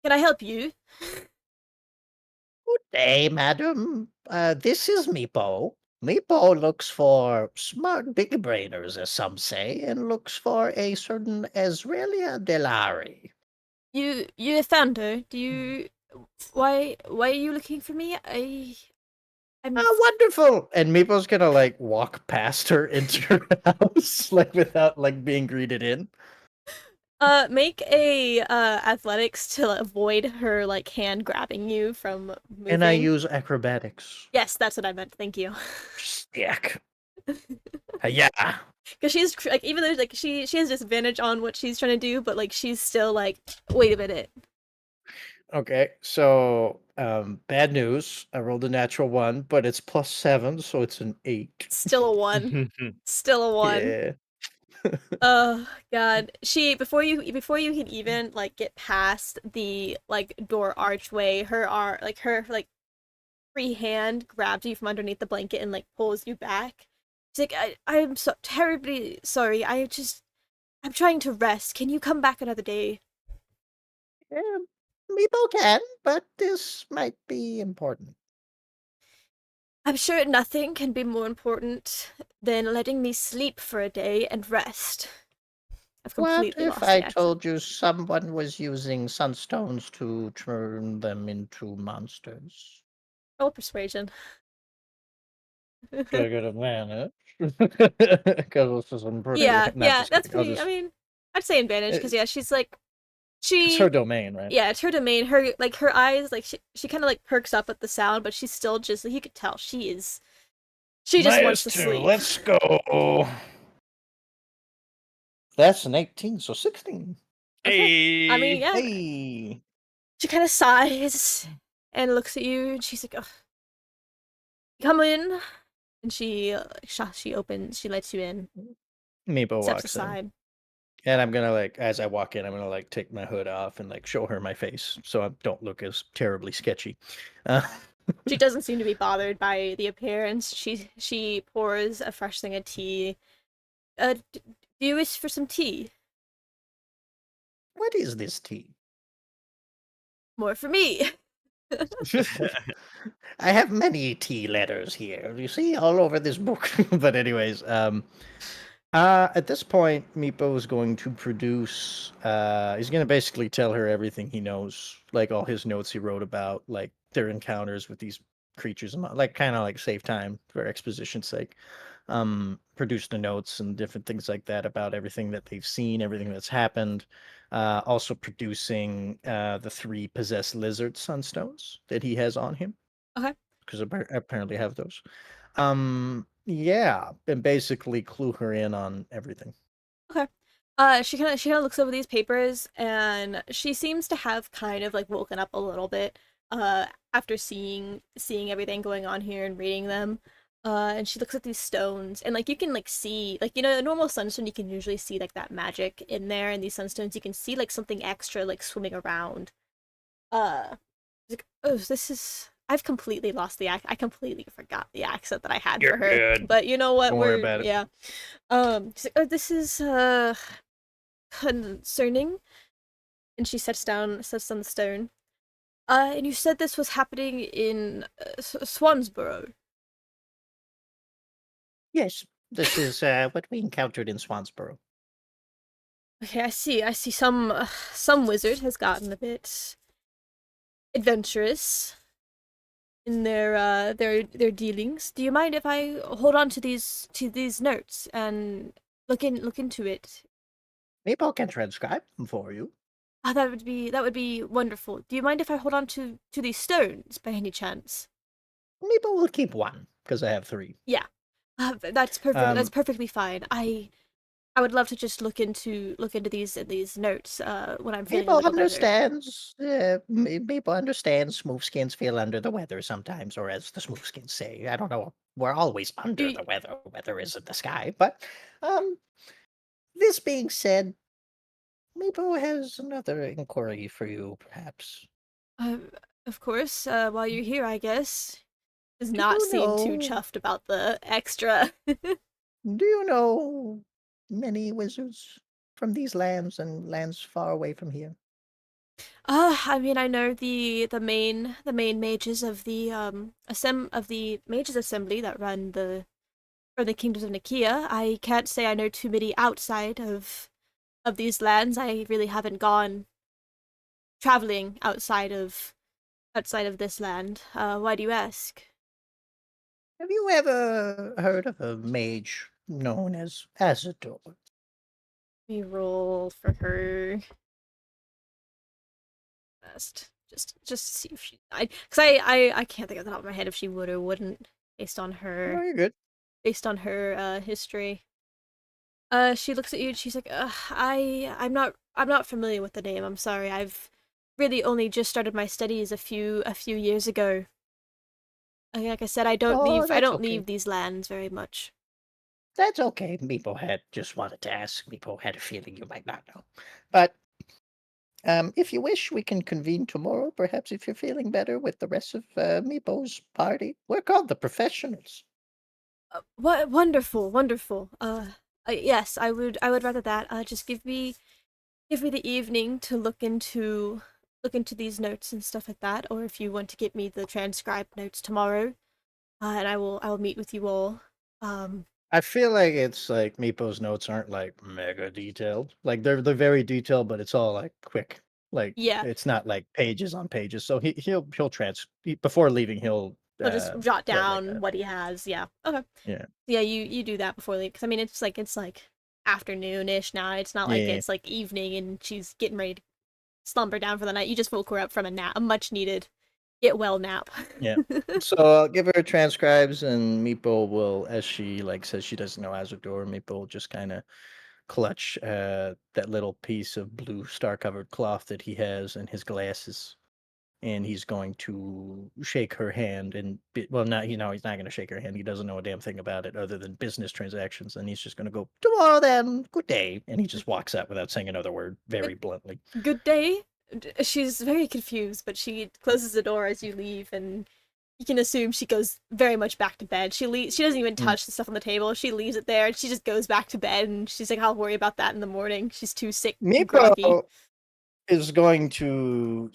can I help you?"
Good day, madam. This is Meepo. Meepo looks for smart big brainers, as some say, and looks for a certain Azrelia Delari.
You found her. Do you? Why are you looking for me? I'm
Ah, wonderful! And Meepo's gonna like walk past her into her house, like without like being greeted in.
Make a athletics to avoid her like hand grabbing you from moving.
And I use acrobatics.
Yes, that's what I meant. Thank you.
Stick. Yeah.
Because she's like, even though like she has disadvantage on what she's trying to do, but like she's still like, wait a minute.
Okay, so bad news. I rolled a natural 1, but it's +7, so it's an 8.
Still a 1. Still a 1.
Yeah.
Oh god. She before you can even like get past the like door archway, her free hand grabs you from underneath the blanket and like pulls you back. She's like, I'm so terribly sorry. I'm trying to rest. Can you come back another day?
Meepo can, but this might be important.
I'm sure nothing can be more important than letting me sleep for a day and rest. I've
What
completely
if
lost
I
the accent.
told you someone was using sunstones to turn them into monsters?
Roll persuasion.
Should I get advantage? Because this is pretty.
Yeah,
Not just
that's
kidding. I'll
pretty.
just.
I mean, I'd say advantage because yeah, she's like
It's her domain, right?
yeah, it's her domain. Her eyes like she kind of like perks up at the sound, but she's still just you could tell she just wants to
-2.
sleep.
Let's go. That's an 18, so 16.
Okay. I mean, yeah.
Hey.
She kind of sighs and looks at you, and she's like, "Ugh. Come in." And she opens. She lets you in.
Meepo
Steps
walks in.
aside.
And I'm gonna like, as I walk in, I'm gonna like take my hood off and like show her my face, so I don't look as terribly sketchy.
She doesn't seem to be bothered by the appearance. She pours a fresh thing of tea. Do you wish for some tea?
What is this tea?
More for me.
I have many tea letters here. You see, all over this book. But anyways, at this point, Meepo is going to produce. He's going to basically tell her everything he knows, like all his notes he wrote about, like their encounters with these creatures, and like kind of like save time for exposition's sake. Produce the notes and different things like that about everything that they've seen, everything that's happened. Also producing the 3 possessed lizard sunstones that he has on him.
Okay.
Because apparently have those. Yeah, and basically clue her in on everything.
Okay. She kind of looks over these papers, and she seems to have kind of like woken up a little bit after seeing everything going on here and reading them. And she looks at these stones, and like you can like see like a normal sunstone you can usually see like that magic in there, and these sunstones you can see like something extra like swimming around. Like, oh, this is. I've completely lost the I completely forgot the accent that I had
You're
for her.
good.
But you know what?
Don't worry about it.
Yeah. She's like, oh, this is concerning. And she sits on the stone. And you said this was happening in Swansborough.
Yes, this is what we encountered in Swansboro.
Okay, I see. Some wizard has gotten a bit adventurous in their dealings. Do you mind if I hold on to these notes and look into it?
People can transcribe them for you.
That would be wonderful. Do you mind if I hold on to these stones by any chance?
People will keep one because I have 3.
Yeah. That's perfect. That's
Um,
perfectly fine. I would love to just look into these notes when I'm feeling a
People
little better.
understands. People understand smoothskins feel under the weather sometimes, or as the smoothskins say, I don't know. We're always under
You-
the weather. Weather is in the sky. But um, this being said, Meepo has another inquiry for you, perhaps.
Uh, of course, while you're here, I guess. Does
Do
not
you
seem too
know?
chuffed about the extra.
Do you know many wizards from these lands and lands far away from here?
I mean, I know the main mages of the mages assembly that run the kingdoms of Naekea. I can't say I know too many outside of these lands. I really haven't gone traveling outside of this land. Why do you ask?
Have you ever heard of a mage known as Azador?
Let me roll for her best. Just to see if she because I can't think off the top of my head if she would or wouldn't based on
Oh, you're good.
her history. She looks at you and she's like, I'm not familiar with the name. I'm sorry. I've really only just started my studies a few years ago. Like I said,
Oh,
I
that's
don't
okay.
leave these lands very much.
That's okay. Meepo had just wanted to ask. Meepo had a feeling you might not know. But if you wish, we can convene tomorrow. Perhaps if you're feeling better with the rest of Meepo's party. We're called the professionals.
What wonderful. Yes, I would rather that. Just give me the evening to look into these notes and stuff like that, or if you want to get me the transcribed notes tomorrow, and I will meet with you all. Um,
I feel like it's like Meepo's notes aren't like mega detailed. Like they're very detailed, but it's all like quick. Like
yeah,
it's not like pages on pages. So before leaving
he'll just jot
write like
down
a
what he has. Yeah. Okay.
yeah.
Yeah, you do that before because I mean it's like afternoon-ish now. It's not like
Yeah.
it's like evening and she's getting ready to slumber down for the night. You just woke her up from a much needed get well nap.
Yeah. So I'll give her transcribes, and Meepo will, as she like says she doesn't know Azador, Meepo will just kind of clutch that little piece of blue star-covered cloth that he has in his glasses, and he's going to shake her hand. And well, not he's not going to shake her hand. He doesn't know a damn thing about it other than business transactions, and he's just going to go tomorrow then. Good day, and he just walks out without saying another word, very bluntly.
Good day. She's very confused, but she closes the door as you leave, and you can assume she goes very much back to bed. She doesn't even touch the stuff on the table. She leaves it there, and she just goes back to bed, and she's like, I'll worry about that in the morning. She's too sick and groggy.
Meepo is going to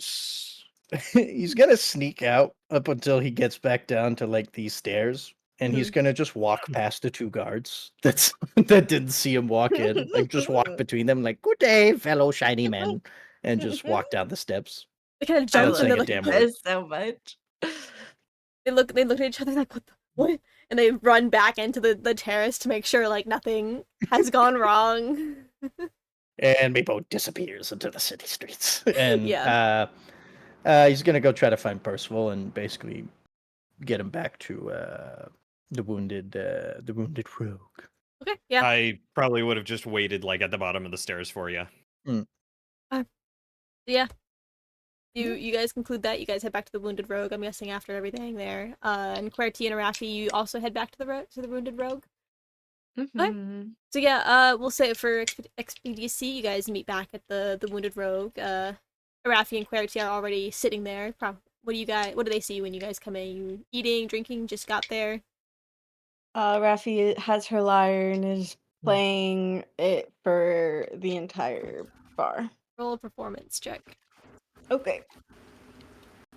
he's gonna sneak out up until he gets back down to like these stairs, and he's gonna just walk past the 2 guards that didn't see him walk in, like just walk between them, like "Good day, fellow shiny men," and just walk down the steps
They kind of
I
without
jump and
love
they're
saying a
like,
damn
you
word.
guys so much.
they look at each other like, what? And they run back into the terrace to make sure like nothing has gone wrong.
And Meepo disappears into the city streets, and
Yeah.
he's gonna go try to find Percival and basically get him back to the wounded rogue.
Okay. Yeah.
I probably would have just waited like at the bottom of the stairs for you.
Yeah. You guys conclude that. You guys head back to the Wounded Rogue. I'm guessing after everything there. And Querty and Arafi, you also head back to the Wounded Rogue.
Mhm.
So yeah, we'll say for expediency, you guys meet back at the Wounded Rogue. Arafi and Querty are already sitting there. What do they see when you guys come in? You eating, drinking, just got there?
Raffi has her lyre and is playing it for the entire bar.
Roll a performance check.
Okay.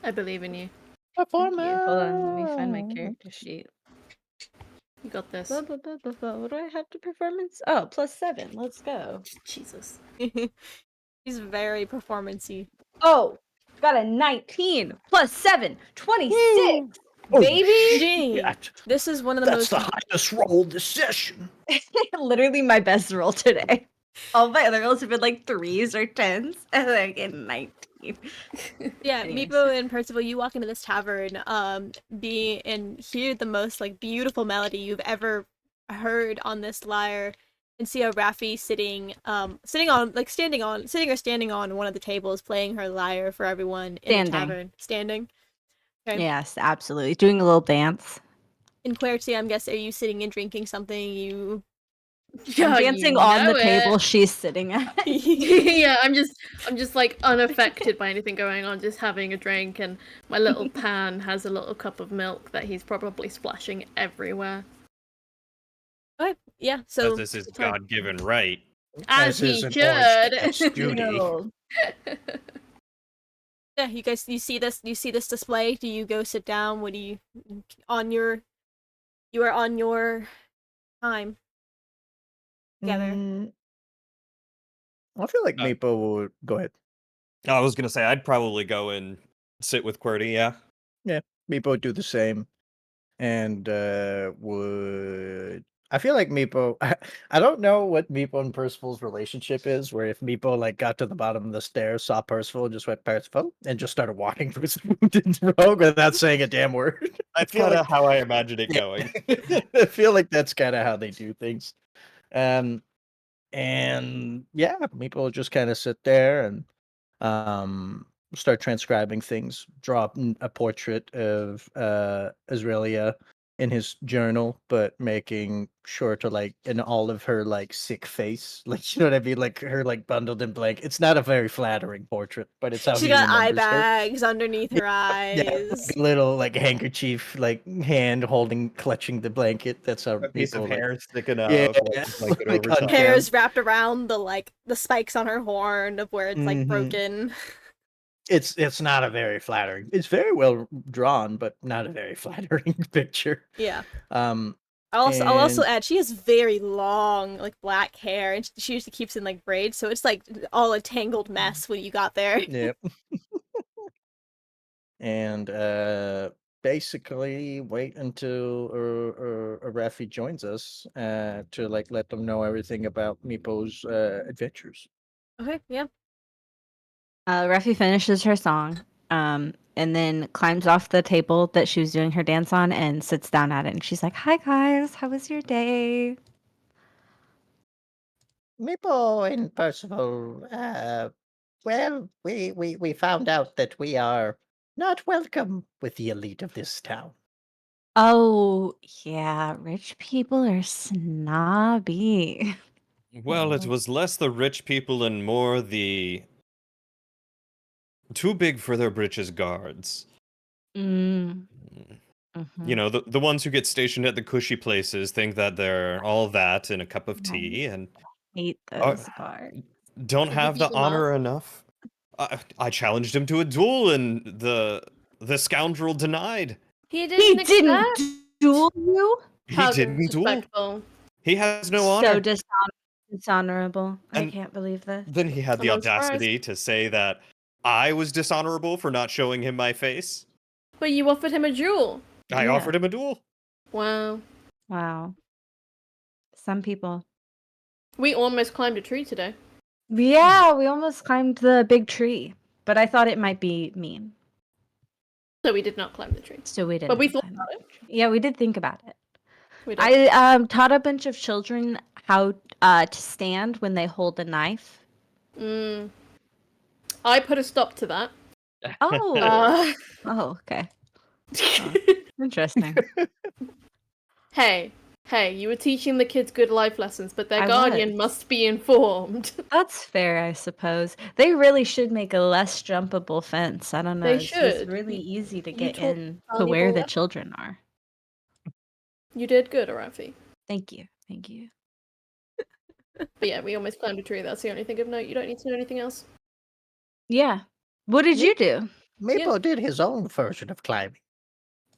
I believe in you.
Thank you. Hold on, let me find my character sheet.
You got this.
Blah, blah, blah, blah, blah. What do I have to performance? Oh, +7. Let's go.
Jesus.
He's very performancey.
Oh, got a 19 +7, 26.
Oh,
Baby!
Gee,
shit.
this is one of the
That's
most.
the highest roll this session.
Literally my best roll today. All my other rolls have been like 3s or 10s, and then I get 19.
Yeah,
Anyways.
Meepo and Percival, you walk into this tavern, and hear the most like beautiful melody you've ever heard on this lyre, and see a Raffi sitting or standing on one of the tables, playing her lyre for everyone in the
Standing.
tavern. Standing. Okay.
Yes, absolutely. Doing a little dance.
In Quercy, I'm guessing, are you sitting and drinking something? You.
I'm dancing on the
know
table
it.
she's sitting at.
Yeah, I'm just like unaffected by anything going on, just having a drink, and my little pan has a little cup of milk that he's probably splashing everywhere.
Okay. Yeah.
As
So
this is
Sorry.
God-given right.
As he
is an
should.
orange cat's duty.
yeah, you see this display. Do you go sit down? What do you you are on your time together.
I feel like
Uh,
Meepo would go ahead.
I was gonna say I'd probably go and sit with QWERTY, yeah.
Meepo would do the same, and would I feel like Meepo? I don't know what Meepo and Percival's relationship is. Where if Meepo like got to the bottom of the stairs, saw Percival, and just went Percival, and just started walking towards the rogue without saying a damn word.
That's
feel
kind
like-
of how I imagine it
Yeah.
going.
I feel like that's kind of how they do things. And yeah, Meepo will just kind of sit there and start transcribing things, draw up a portrait of Azraelia in his journal, but making sure to like in all of her like sick face, like you know what I mean, like her like bundled in blank. It's not a very flattering portrait, but it's how
She
he
got eye
remembers her.
bags underneath her
Yeah,
eyes.
like a little like handkerchief, like hand holding, clutching the blanket. That's how
A piece of
people like.
hair sticking out,
Yeah,
like a blanket
like
over top.
unkempt.
Hair's wrapped around the spikes on her horn of where it's like
Mhm.
broken.
It's not a very flattering. It's very well drawn, but not a very flattering picture.
Yeah.
Um,
I'll also
and
add she has very long like black hair, and she usually keeps in like braids, so it's like all a tangled mess when you got there.
yeah, and basically wait until Rafi joins us to like let them know everything about Meepo's adventures.
Okay, yeah.
Reffy finishes her song, and then climbs off the table that she was doing her dance on and sits down at it. And she's like, "Hi guys, how was your day?"
Meepo and Percival, well, we found out that we are not welcome with the elite of this town.
Oh yeah, rich people are snobby.
Well, it was less the rich people and more the too big for their britches guards.
Mm.
You know, the ones who get stationed at the cushy places think that they're all that in a cup of
Right.
tea and
Hate those bars.
don't
Did you
have
beat
the
them up?
honor enough. I challenged him to a duel and the scoundrel denied.
He
He
didn't
didn't
accept?
duel you?
He
How
didn't duel.
disrespectful.
He has no
So
honor.
dishonorable. I
And
can't believe this.
Then he had the
I'm unsurprised.
audacity to say that I was dishonorable for not showing him my face.
But you offered him a duel.
I
Yeah.
offered him a duel.
Wow.
Wow. Some people.
We almost climbed a tree today.
Yeah, we almost climbed the big tree, but I thought it might be mean.
So we did not climb the tree.
So we didn't.
But we thought
climb
about
the
it.
tree. Yeah, we did think about it.
We did.
I taught a bunch of children how to stand when they hold a knife.
I put a stop to that.
Oh. Oh, okay. Oh, interesting.
Hey, you were teaching the kids good life lessons, but their
I
guardian
was.
must be informed.
That's fair, I suppose. They really should make a less jumpable fence. I don't know.
They
It's just
should.
really easy to
you
get
taught
in to
valuable
where the
lessons.
children are.
You did good, Arafi.
Thank you. Thank you.
But yeah, we almost climbed a tree. That's the only thing of note. You don't need to know anything else.
Yeah. What did you do?
Meepo did his own version of climbing.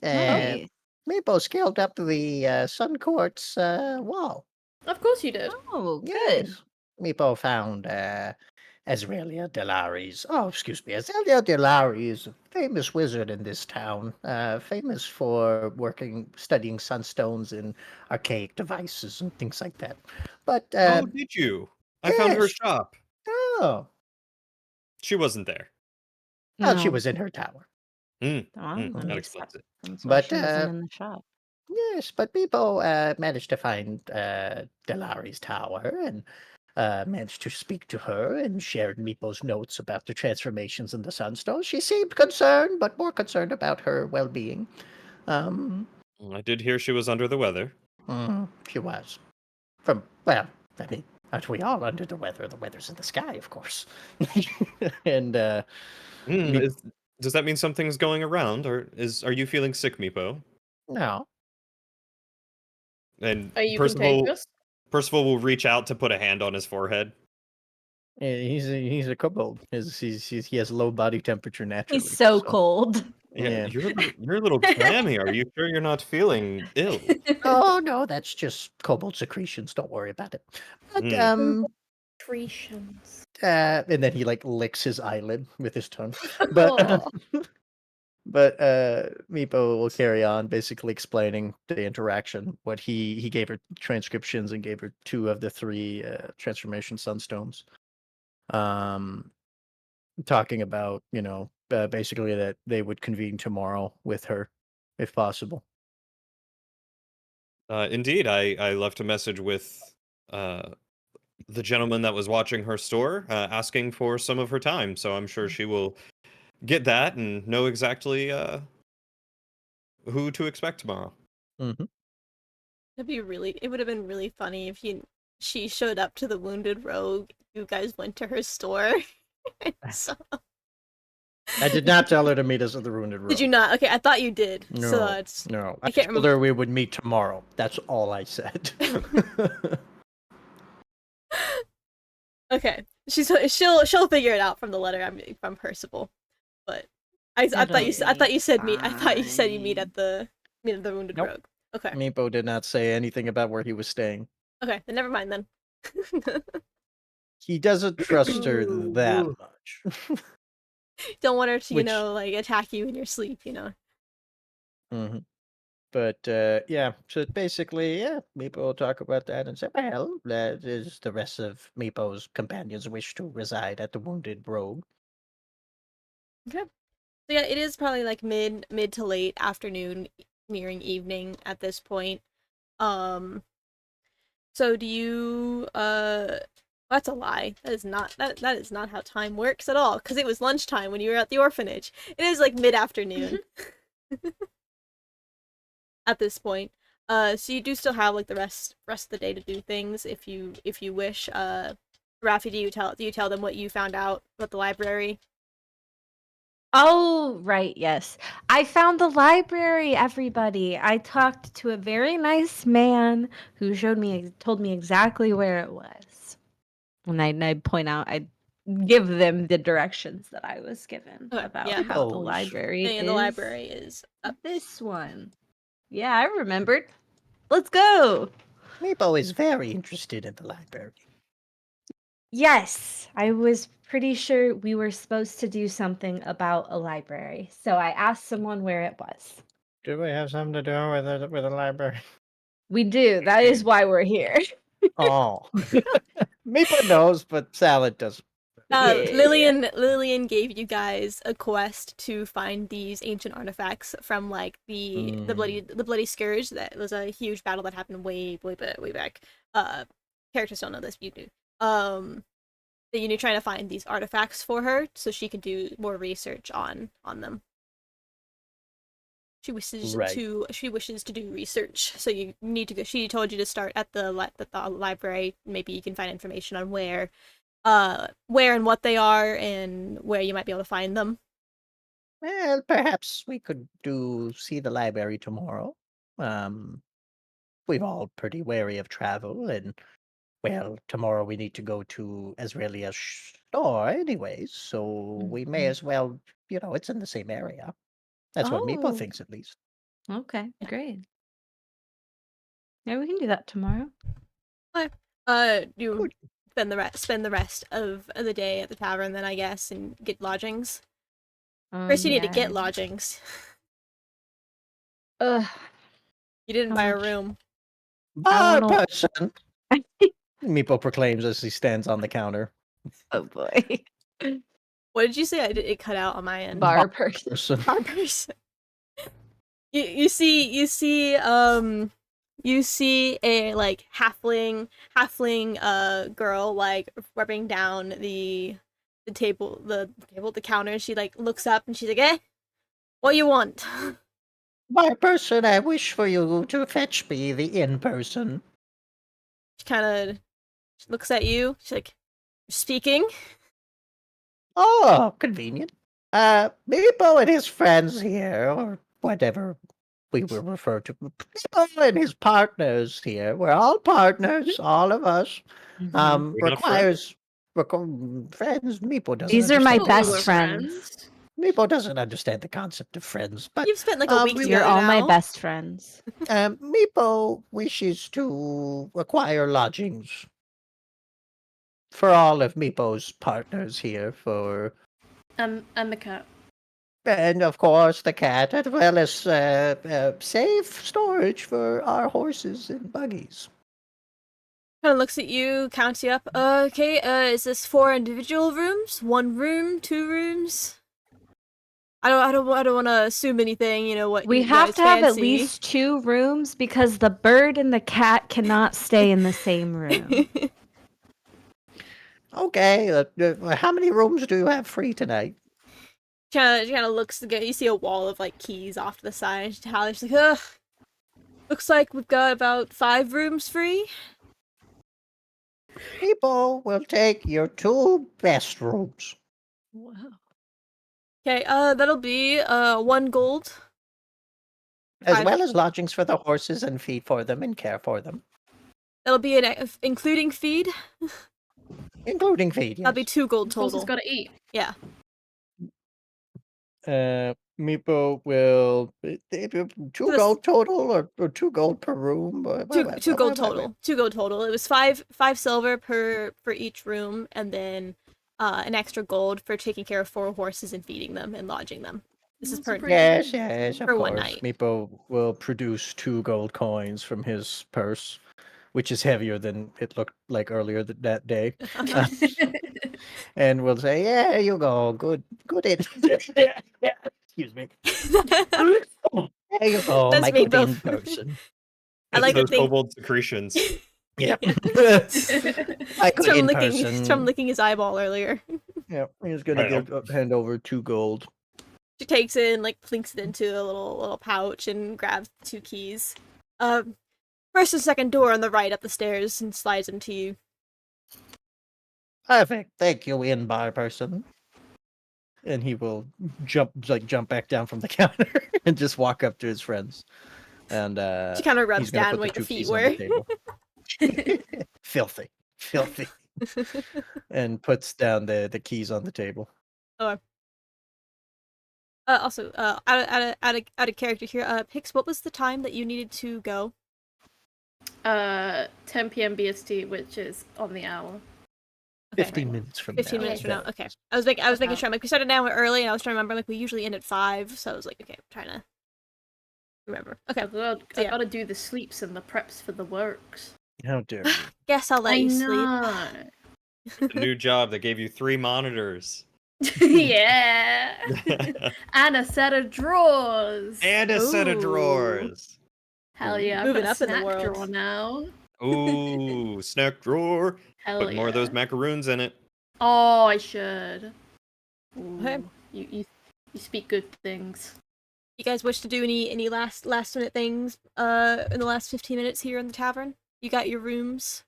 Nice.
Meepo scaled up the Sun Court's wall.
Of course you did.
Oh, good.
Yes. Meepo found Azralia Delari. Oh, excuse me. Azralia Delari is a famous wizard in this town, famous for studying sunstones and archaic devices and things like that. But,
Oh, did you? I found her
yes.
shop.
Oh,
She wasn't there.
well, she
No.
was in her tower.
Well,
That
that makes
explains it.
sense why
But,
she wasn't in the shop.
yes, but Meepo managed to find Delari's tower and managed to speak to her and shared Meepo's notes about the transformations in the Sunstone. She seemed concerned, but more concerned about her well-being.
I did hear she was under the weather.
She was. Well, I mean, aren't we all under the weather? The weather's in the sky, of course. And Me-
Does that mean something's going around, or are you feeling sick, Meepo?
no,
And
Are you
Percival
contagious?
will reach out to put a hand on his forehead.
he's a kobold. He has low body temperature naturally.
He's so cold.
Yeah,
Yeah.
you're a little clammy. Are you sure you're not feeling ill?
Oh no, that's just kobold secretions. Don't worry about it. But
Secretions.
and then he like licks his eyelid with his tongue. But but Meepo will carry on, basically explaining the interaction. What he gave her transcriptions and gave her 2 of the 3 transformation sunstones. Um, talking about basically that they would convene tomorrow with her, if possible.
Indeed, I left a message with the gentleman that was watching her store, asking for some of her time. So I'm sure she will get that and know exactly who to expect tomorrow.
Mm-hmm.
It would have been really funny if she showed up to the Wounded Rogue, you guys went to her store. So,
I did not tell her to meet us at the Ruined Road.
did you not? Okay, I thought you did. So
No,
it's
no. I
can't
told her we would meet tomorrow. That's all I said.
okay. She'll figure it out from the letter from Percival. But I thought you said you meet at the Wounded
Nope.
Rogue. Okay.
Meepo did not say anything about where he was staying.
Okay, then never mind then.
He doesn't trust her that much.
Don't want her to,
Which-
like attack you in your sleep,
Mm-hmm. But yeah, so basically, yeah, Meepo will talk about that and say, well, that is the rest of Meepo's companions wish to reside at the Wounded Rogue.
Okay. So yeah, it is probably like mid to late afternoon, nearing evening at this point. So do you that's a lie. That is not how time works at all, because it was lunchtime when you were at the orphanage. It is like mid-afternoon. At this point. So you do still have like the rest of the day to do things if you wish. Rafi, do you tell them what you found out about the library?
Oh, right, yes. I found the library, everybody. I talked to a very nice man who told me exactly where it was. And I point out, I give them the directions that I was given
Okay,
about
yeah.
how the
Oh,
library
And the library is up.
this one. Yeah, I remembered. Let's go.
Meepo is very interested in the library.
Yes, I was pretty sure we were supposed to do something about a library. So I asked someone where it was.
Do we have something to do with the library?
We do. That is why we're here.
Oh. Meepo knows, but Salad doesn't.
Yeah.
Lillian gave you guys a quest to find these ancient artifacts from like the bloody scourge. That was a huge battle that happened way back. Characters don't know this, you do. That you're trying to find these artifacts for her so she can do more research on them. She wishes to do research, so you need to go. She told you to start at the library. Maybe you can find information on where and what they are and where you might be able to find them.
Well, perhaps we could see the library tomorrow. We're all pretty wary of travel, and Well, tomorrow we need to go to Azrelia's store anyways, so we may as well, it's in the same area. That's what Meepo
Oh.
thinks, at least.
Okay, great. Yeah, we can do that tomorrow.
You
Good.
spend the rest of the day at the tavern then, I guess, and get lodgings. First, you need to
Yeah.
get lodgings.
Ugh.
You didn't
How
buy a
much?
room.
Bar
wanna-
person! Meepo proclaims as he stands on the counter.
Oh boy.
What did you say? It cut out on my end.
Bar person.
Person.
Bar person. You see a like halfling girl like rubbing down the counter. She like looks up and she's like, "Eh, what you want?"
Bar person, I wish for you to fetch me the inn person.
She kind of looks at you. She's like, "You're speaking?"
Oh, convenient. Meepo and his friends here, or whatever we will refer to. Meepo and his partners here. We're all partners, all of us.
Mhm.
We're not friends?
Friends. Meepo doesn't.
These are my
understand the
best
concept.
friends.
Meepo doesn't understand the concept of friends, but
You've spent like a week
we-
together
You're all my
now.
best friends.
Meepo wishes to acquire lodgings for all of Meepo's partners here for.
And the cat.
And of course, the cat, as well as safe storage for our horses and buggies.
Kind of looks at you, counts you up. Okay. Is this 4 individual rooms? 1 room? 2 rooms? I don't want to assume anything. You know what?
We
you
have
guys
to have at
fancy.
least 2 rooms because the bird and the cat cannot stay in the same room.
Okay, how many rooms do you have free tonight?
She kind of looks. You see a wall of like keys off to the side. And she's like, "Ugh. Looks like we've got about 5 rooms free."
People will take your 2 best rooms.
Wow.
Okay. That'll be 1 gold.
As
5.
well as lodgings for the horses and feed for them and care for them.
That'll be including feed.
Including feed, yes.
That'll be 2 gold
Horses
total.
gotta eat.
Yeah.
Meepo will 2 gold total or 2 gold per room.
Two gold total. 2 gold total. It was 5 silver for each room, and then an extra gold for taking care of 4 horses and feeding them and lodging them. This is
That's
per
pretty
Yes,
good.
yes, of
For one
course.
night.
Meepo will produce 2 gold coins from his purse, which is heavier than it looked like earlier that day. And we'll say, "Yeah, you go. Good Excuse me. There you go,
That's
my
me,
good
both.
in person.
I like to
those
think
kobold secretions.
Yeah.
it's
My good
from
in
licking
person.
his eyeball earlier.
Yeah, he's gonna hand over 2 gold.
She takes it and like plinks it into a little pouch and grabs 2 keys. First and second door on the right up the stairs and slides them to you.
Perfect. Thank you, in bar person. And he will jump back down from the counter and just walk up to his friends. And
She kind of rubs
he's gonna
down
put
where
the
your
2
feet
keys on
were.
the table. Filthy. And puts down the keys on the table.
Also, out of character here. Pix, what was the time that you needed to go?
10 p.m. BST, which is on the hour.
15 minutes from
15
now.
minutes from now.
Yeah.
Okay. I was making
About.
sure. I'm like, we started now early, and I was trying to remember. Like, we usually end at 5, so I was like, okay, I'm trying to remember. Okay.
I
yeah.
gotta do the sleeps and the preps for the works.
How dare you?
Guess I'll let you sleep.
The new job that gave you 3 monitors.
Yeah. And a set of drawers.
And a set of
Ooh.
drawers.
Hell yeah. I've
Moving
got a
up in the
snack
world.
drawer now.
Ooh, snack drawer.
Hell
Put
yeah.
more of those macaroons in it.
Oh, I should. Ooh,
Okay.
You speak good things.
You guys wish to do any last minute things in the last 15 minutes here in the tavern? You got your rooms?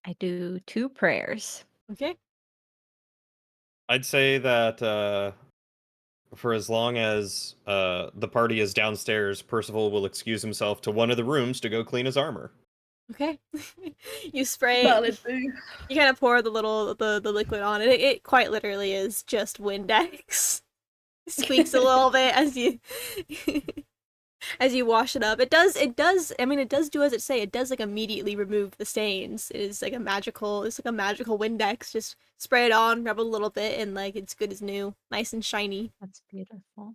I do 2 prayers.
Okay.
I'd say that For as long as the party is downstairs, Percival will excuse himself to one of the rooms to go clean his armor.
Okay. You spray.
Valid boo.
You kind of pour the liquid on it. It quite literally is just Windex. Squeaks a little bit as you as you wash it up. It does. I mean, it does do as it say. It does like immediately remove the stains. It is like a magical. It's like a magical Windex. Just spray it on, rub it a little bit, and like it's good as new, nice and shiny.
That's beautiful.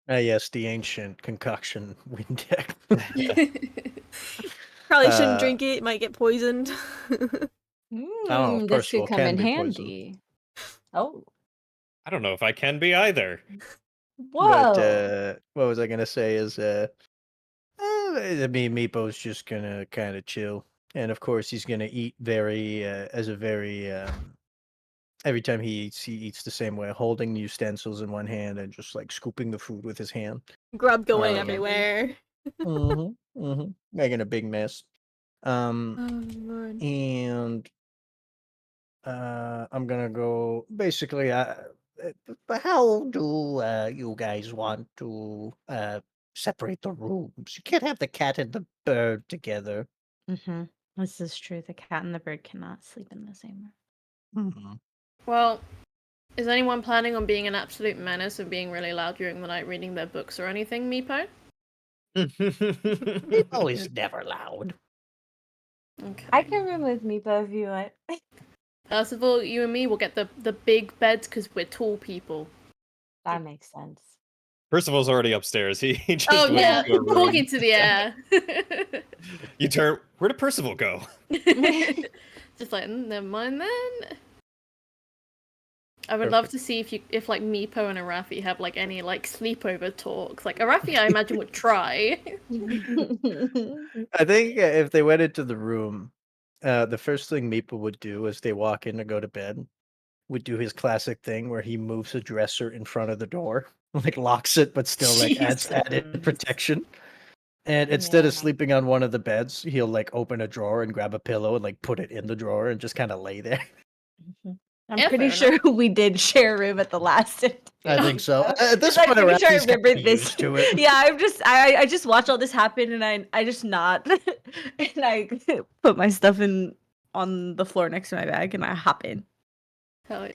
Yes, the ancient concoction Windex.
Probably shouldn't
Uh,
drink it. Might get poisoned.
know if
This
Percival
could come
can
in
be poisoned.
handy. Oh,
I don't know if I can be either.
whoa!
But what was I gonna say is I mean Meepo's just gonna kind of chill, and of course he's gonna eat very as a very every time he eats the same way, holding the utensils in one hand and just like scooping the food with his hand.
Grub going
Um,
everywhere.
Making a big mess.
Oh lord.
And I'm gonna go basically. But how do you guys want to separate the rooms? You can't have the cat and the bird together.
Mm-hmm. This is true. The cat and the bird cannot sleep in the same room.
Mhm.
Well, is anyone planning on being an absolute menace and being really loud during the night reading their books or anything, Meepo?
Meepo is never loud.
Okay.
I can room with Meepo if you want.
First of all, you and me will get the big beds because we're tall people.
That makes sense.
Percival's already upstairs. He just
Oh
went
yeah,
into a room.
talking to the air.
You turn. Where did Percival go?
Just like, never mind then. I would love to see if like Meepo and Arafi have like any like sleepover talks. Like Arafi, I imagine would try.
I think if they went into the room, the first thing Meepo would do as they walk in to go to bed would do his classic thing where he moves a dresser in front of the door, like locks it, but still like adds added protection. And instead of
Yeah.
sleeping on one of the beds, he'll like open a drawer and grab a pillow and like put it in the drawer and just kind of lay there.
I'm
Yeah,
pretty
fair
sure we did share a room at the last.
I think so. At this
I'm
point,
pretty sure I
Arafi's kinda
remembered this.
used to it.
Yeah, I just watch all this happen and I just nod and I put my stuff on the floor next to my bag and I hop in.
Hell yeah.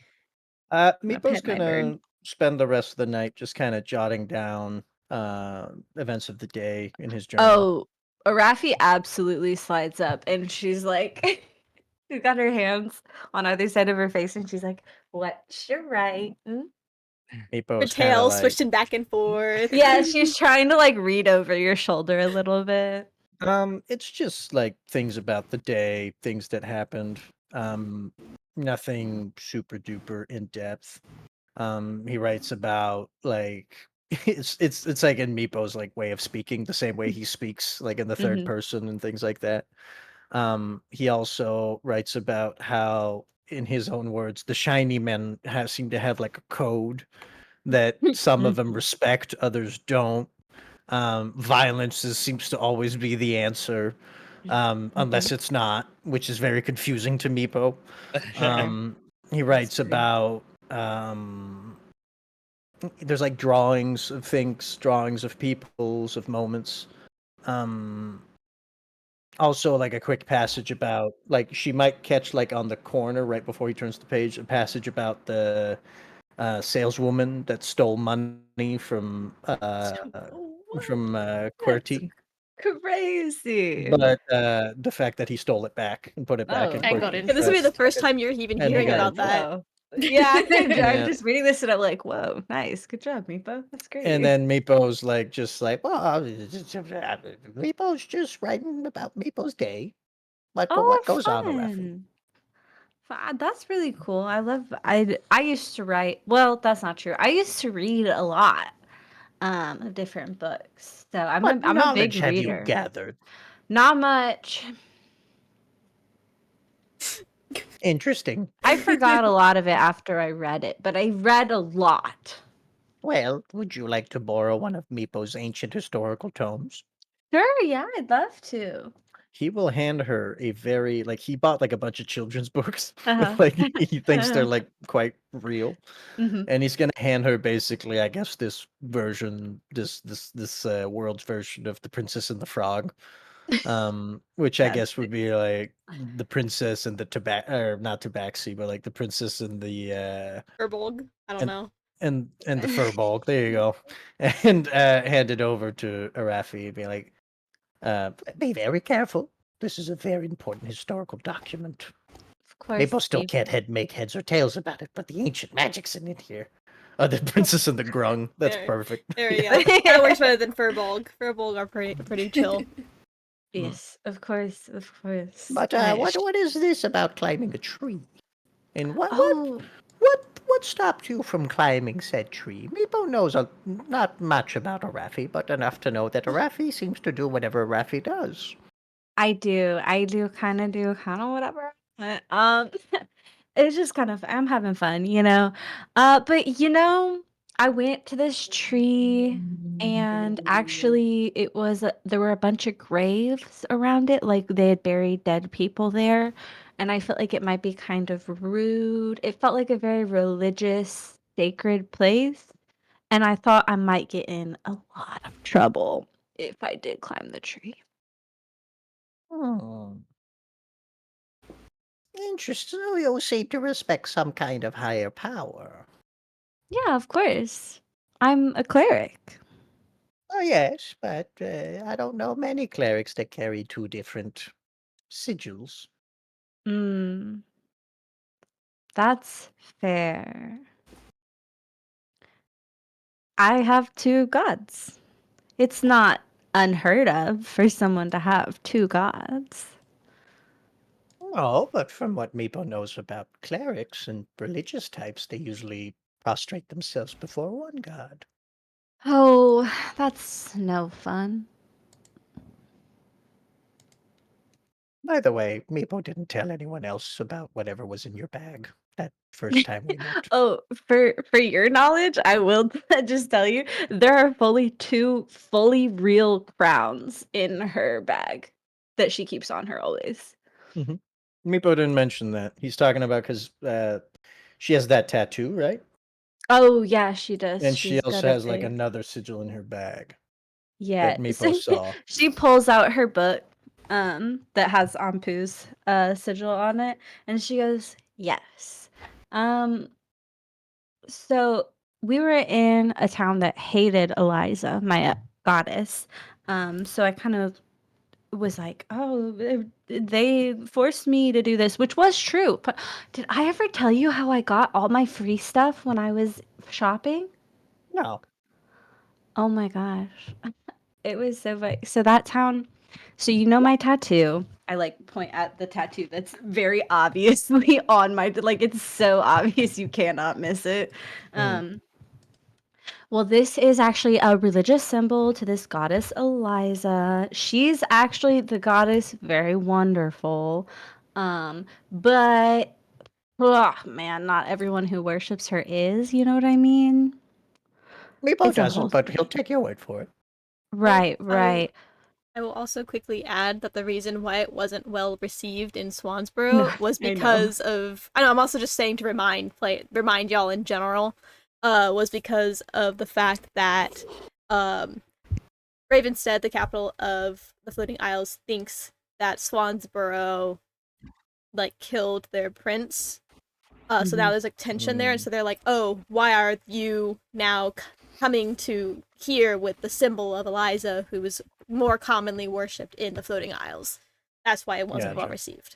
I
Meepo's
pet my bird.
gonna spend the rest of the night just kind of jotting down events of the day in his journal.
Oh, Arafi absolutely slides up and she's like, she's got her hands on either side of her face and she's like, "What's your right?"
Her
Meepo's kind
tail
of like,
switching back and forth.
Yeah, she's trying to like read over your shoulder a little bit.
it's just like things about the day, things that happened. Nothing super duper in depth. He writes about like it's like in Meepo's like way of speaking, the same way he speaks, like in the third
Mhm.
person and things like that. He also writes about how, in his own words, the shiny men seem to have like a code that some of them respect, others don't. Violence seems to always be the answer, unless it's not, which is very confusing to Meepo. He writes
true.
about there's like drawings of things, drawings of peoples, of moments. Also like a quick passage about like she might catch like on the corner right before he turns the page a passage about the saleswoman that stole money from QWERTY,
Crazy.
but the fact that he stole it back and put it back in
Oh,
And got
QWERTY.
in
And this will be the
That's-
first time you're even
And
hearing
got
about
in
that.
Whoa. Yeah, I'm
Yeah.
just reading this and I'm like, whoa, nice. Good job, Meepo. That's great.
And then Meepo's like just like, well, Meepo's just writing about Meepo's day. Like what goes on, Arafi?
That's really cool. I used to write. Well, that's not true. I used to read a lot of different books. So I'm
What
a big
knowledge have you
reader.
gathered?
Not much.
Interesting.
I forgot a lot of it after I read it, but I read a lot.
Well, would you like to borrow one of Meepo's ancient historical tomes?
Sure, yeah, I'd love to.
he will hand her a very like he bought like a bunch of children's books.
Uh-huh.
Like he thinks they're like quite real.
Mhm.
And he's gonna hand her basically, I guess, this version, this world's version of the Princess and the Frog, which I
That's
guess would be like the princess and the or not tabaxi, but like the princess and the
Herbolg. I don't
and
know.
and the furball. There you go, and hand it over to Arafi and be like, "Be very careful. This is a very important historical document.
Of course.
People still
Steve.
can't make heads or tails about it, but the ancient magic's in it here." Oh, the princess and the grung. That's
There-
perfect.
There we go. That works better than Furbolg. Furbolg are pretty chill.
Yes, of course, of course.
But what is this about climbing a tree? And
Oh,
what stopped you from climbing said tree? Meepo knows not much about Arafi, but enough to know that Arafi seems to do whatever Arafi does.
I do kind of whatever. It's just kind of I'm having fun, you know. But I went to this tree and actually there were a bunch of graves around it, like they had buried dead people there, and I felt like it might be kind of rude. It felt like a very religious, sacred place, and I thought I might get in a lot of trouble if I did climb the tree.
Hmm. Interesting. So you seem to respect some kind of higher power.
Yeah, of course. I'm a cleric.
Oh yes, but I don't know many clerics that carry two different sigils.
Mm, that's fair. I have two gods. It's not unheard of for someone to have two gods.
Oh, but from what Meepo knows about clerics and religious types, they usually prostrate themselves before one god.
Oh, that's no fun.
By the way, Meepo didn't tell anyone else about whatever was in your bag that first time we met.
Oh, for your knowledge, I will just tell you there are fully two fully real crowns in her bag that she keeps on her always.
Hmm. Meepo didn't mention that. He's talking about because she has that tattoo, right?
Oh yeah, she does.
And she
She's got
also
a
has like
big.
another sigil in her bag that
Yeah,
Meepo
so
saw.
she pulls out her book, that has Ampu's sigil on it, and she goes, "Yes." Um, so we were in a town that hated Eliza, my goddess. So I kind of was like, "Oh, they forced me to do this," which was true. But did I ever tell you how I got all my free stuff when I was shopping?
No.
Oh my gosh. It was so so that town, so you know my tattoo. I like point at the tattoo that's very obviously on my like it's so obvious you cannot miss it.
Mm.
Well, this is actually a religious symbol to this goddess Eliza. She's actually the goddess, very wonderful. But man, not everyone who worships her is, you know what I mean?
Meepo
It's a whole
doesn't, but he'll
thing.
take your word for it.
Right, right.
I will also quickly add that the reason why it wasn't well received in
No,
Swansboro was
I know.
because of I know I'm also just saying to remind y'all in general, was because of the fact that Ravenstead, the capital of the Floating Isles, thinks that Swansboro like killed their prince. So now there's like tension there, and so they're like, "Oh, why are you now coming to here with the symbol of Eliza, who is more commonly worshipped in the Floating Isles?" That's why it wasn't well
Gotcha.
received.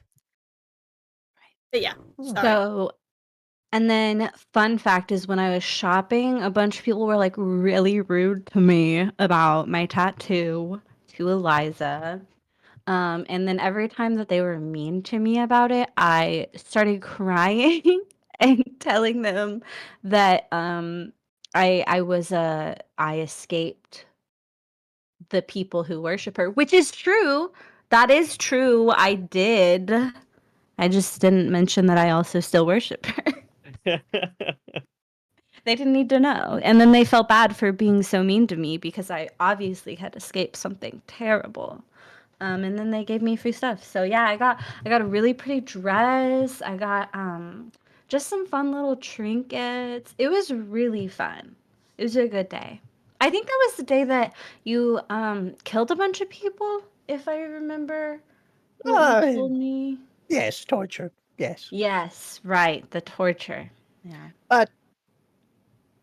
But yeah, sorry.
So, and then fun fact is when I was shopping, a bunch of people were like really rude to me about my tattoo to Eliza. And then every time that they were mean to me about it, I started crying and telling them that I escaped the people who worship her, which is true. That is true. I did. I just didn't mention that I also still worship her. They didn't need to know. And then they felt bad for being so mean to me because I obviously had escaped something terrible. And then they gave me free stuff. So yeah, I got a really pretty dress. I got just some fun little trinkets. It was really fun. It was a good day. I think that was the day that you killed a bunch of people, if I remember what you
Uh,
told me.
yes, torture. Yes.
Yes, right, the torture. Yeah.
But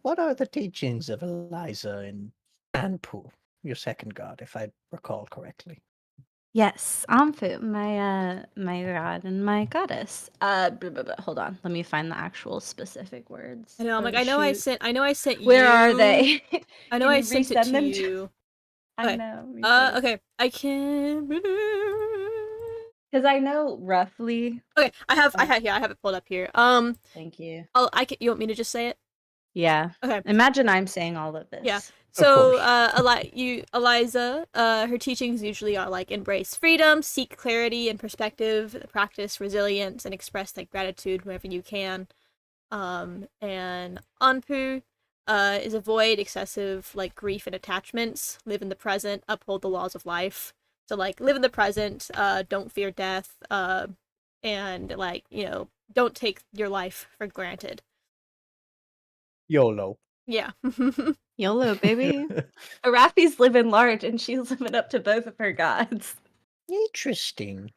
what are the teachings of Eliza and Anpu, your second god, if I recall correctly?
Yes, Anpu, my god and my goddess. Hold on. Let me find the actual specific words.
I know. I'm like,
Oh shoot.
I know I sent you.
Where are they?
I know
Can
I
you
sent it
resend
to
them
you.
I
Okay.
know. Me too.
Okay. I can.
Because I know roughly.
Okay. I have it pulled up here.
Thank you.
You want me to just say it?
Yeah.
Okay.
Imagine I'm saying all of this.
Yeah.
Of
So,
course.
Eliza, her teachings usually are like embrace freedom, seek clarity and perspective, practice resilience, and express like gratitude whenever you can. And Anpu, is avoid excessive like grief and attachments, live in the present, uphold the laws of life. So like live in the present, don't fear death, and like don't take your life for granted.
YOLO.
Yeah.
YOLO, baby. Arafi's living large and she's living up to both of her gods.
Interesting.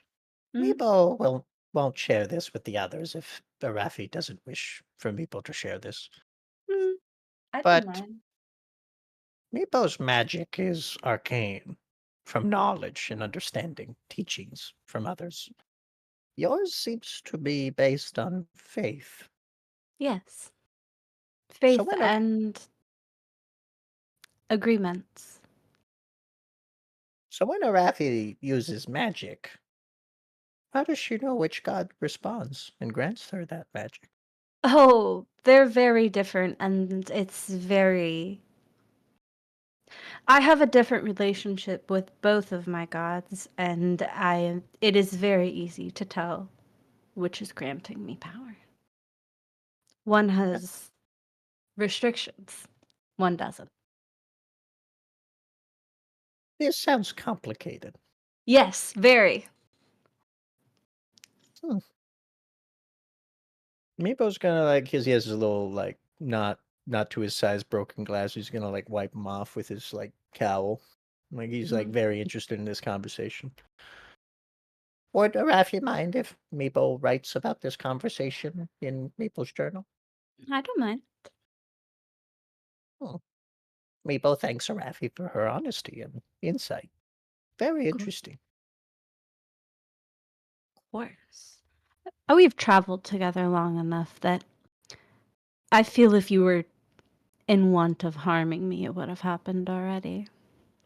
Mhm.
Meepo won't share this with the others if Arafi doesn't wish for Meepo to share this.
I don't
But
mind.
Meepo's magic is arcane, from knowledge and understanding, teachings from others. Yours seems to be based on faith.
Yes.
So
Faith
when
and agreements.
Arafi uses magic, how does she know which god responds and grants her that magic?
Oh, they're very different and it's very I have a different relationship with both of my gods and it is very easy to tell which is granting me power. One has restrictions, one doesn't.
This sounds complicated.
Yes, very.
Hmm. Meepo's gonna like because he has his little like not to his size broken glass. He's gonna like wipe him off with his like cowl. Like he's like
Mhm.
very interested in this conversation. Would Rafi mind if Meepo writes about this conversation in Meepo's journal?
I don't mind.
Hmm. Meepo thanks Rafi for her honesty and insight. Very
Of
interesting.
course. Oh, we've traveled together long enough that I feel if you were in want of harming me, it would have happened already.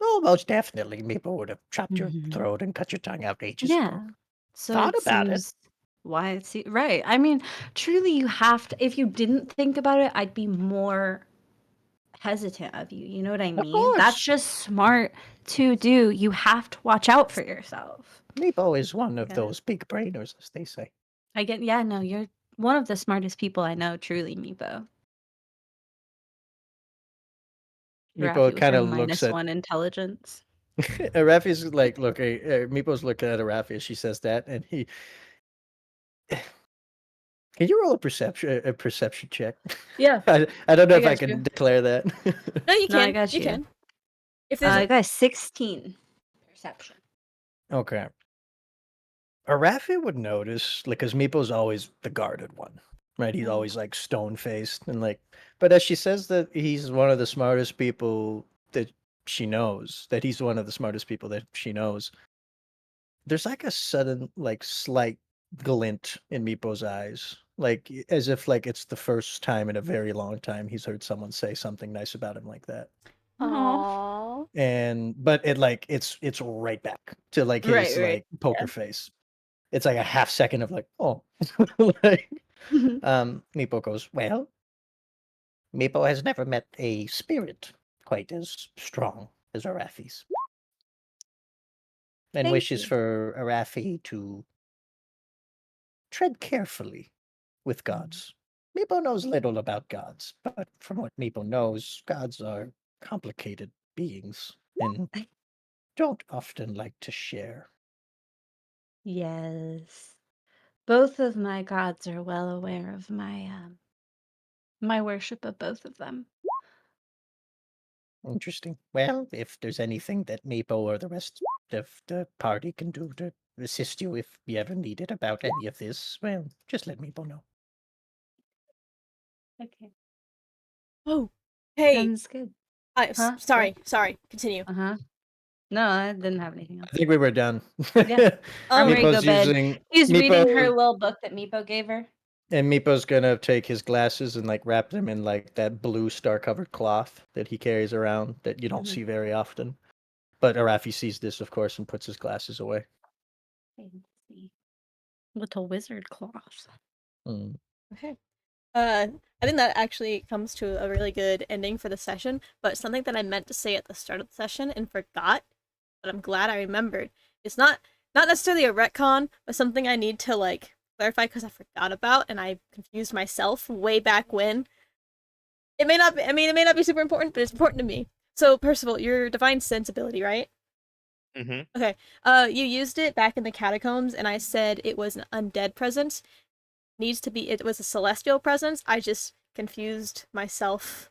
Oh, most definitely, Meepo would have chopped your
Mhm.
throat and cut your tongue out ages ago.
Yeah. So
Thought
it
about it.
seems why it's right. I mean, truly, you have to. If you didn't think about it, I'd be more hesitant of you. You know what I
Of
mean? That's
course.
just smart to do. You have to watch out for yourself.
Meepo is one
I
of
get it.
those big brainers, as they say.
I get. Yeah. No, you're one of the smartest people I know. Truly, Meepo. Rafi
Meepo
with
kind
her
of looks at
-1 intelligence.
Arafi's like, look, Meepo's looking at Arafi as she says that, and he. Can you roll a perception check?
Yeah,
I don't know
I
if I
got you.
can declare that.
No, you
No, I
can.
got
You
you.
can. If there's
I got 16 perception.
Okay. Arafi would notice, like, because Meepo's always the guarded one, right? He's always like stone faced and like, but as she says that he's one of the smartest people that she knows, that he's one of the smartest people that she knows, there's like a sudden, like, slight glint in Meepo's eyes, like as if like it's the first time in a very long time he's heard someone say something nice about him like that.
Aw.
Aww.
And but it like it's right back to like
Right,
his
right.
like poker face. It's like a half second of like, oh, like,
Yeah.
Meepo goes, well, Meepo has never met a spirit quite as strong as Arafi's, and
Thank
wishes
you.
for Arafi to tread carefully with gods. Meepo knows little about gods, but from what Meepo knows, gods are complicated beings, and don't often like to share.
Yes. Both of my gods are well aware of my worship of both of them.
Interesting. Well, if there's anything that Meepo or the rest of the party can do to assist you if you ever need it about any of this, well, just let Meepo know.
Okay.
Oh, hey.
Sounds good. Huh?
Sorry. Continue.
Uh-huh. No, I didn't have anything
I
else.
think we were done.
Yeah. I'm ready to go
Meepo's
bed.
using
He's reading her
Meepo,
little book that Meepo gave her.
and Meepo's gonna take his glasses and like wrap them in like that blue star-covered cloth that he carries around that you don't
Mhm.
see very often. But Arafi sees this, of course, and puts his glasses away.
Fancy. Little wizard cloth.
Mm.
Okay. I think that actually comes to a really good ending for the session, but something that I meant to say at the start of the session and forgot, but I'm glad I remembered. It's not necessarily a retcon, but something I need to like clarify because I forgot about and I confused myself way back when. It may not be, I mean, it may not be super important, but it's important to me. So, Percival, your divine sensibility, right?
Mm-hmm.
Okay. You used it back in the catacombs, and I said it was an undead presence. It was a celestial presence. I just confused myself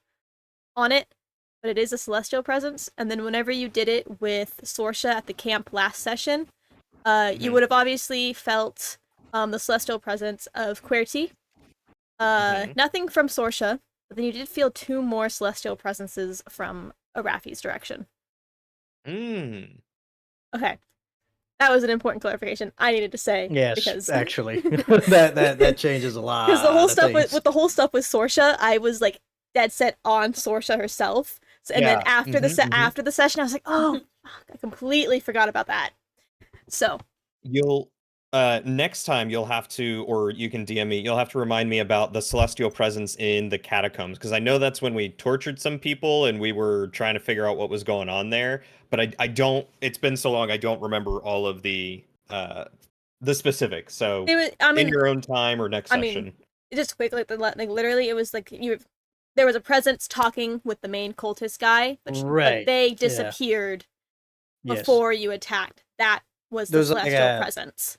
on it, but it is a celestial presence. And then whenever you did it with Sorsha at the camp last session, you would have obviously felt the celestial presence of Querty. Nothing from Sorsha, but then you did feel 2 more celestial presences from Arafi's direction.
Mm.
Okay. That was an important clarification I needed to say.
Yes,
because
actually, that changes a lot.
Because the whole
of
stuff
things.
with the whole stuff with Sorsha, I was like dead set on Sorsha herself. So, and then
Yeah.
after after the session, I was like, oh, fuck, I completely forgot about that. So
You'll next time you'll have to, or you can DM me, you'll have to remind me about the celestial presence in the catacombs, because I know that's when we tortured some people and we were trying to figure out what was going on there, but I don't, it's been so long I don't remember all of the specifics. So in your own time or next session.
Just quick, like literally, it was like there was a presence talking with the main cultist guy, but
Right,
they
yeah.
disappeared
Yes.
before you attacked. That was the
There was like
celestial presence.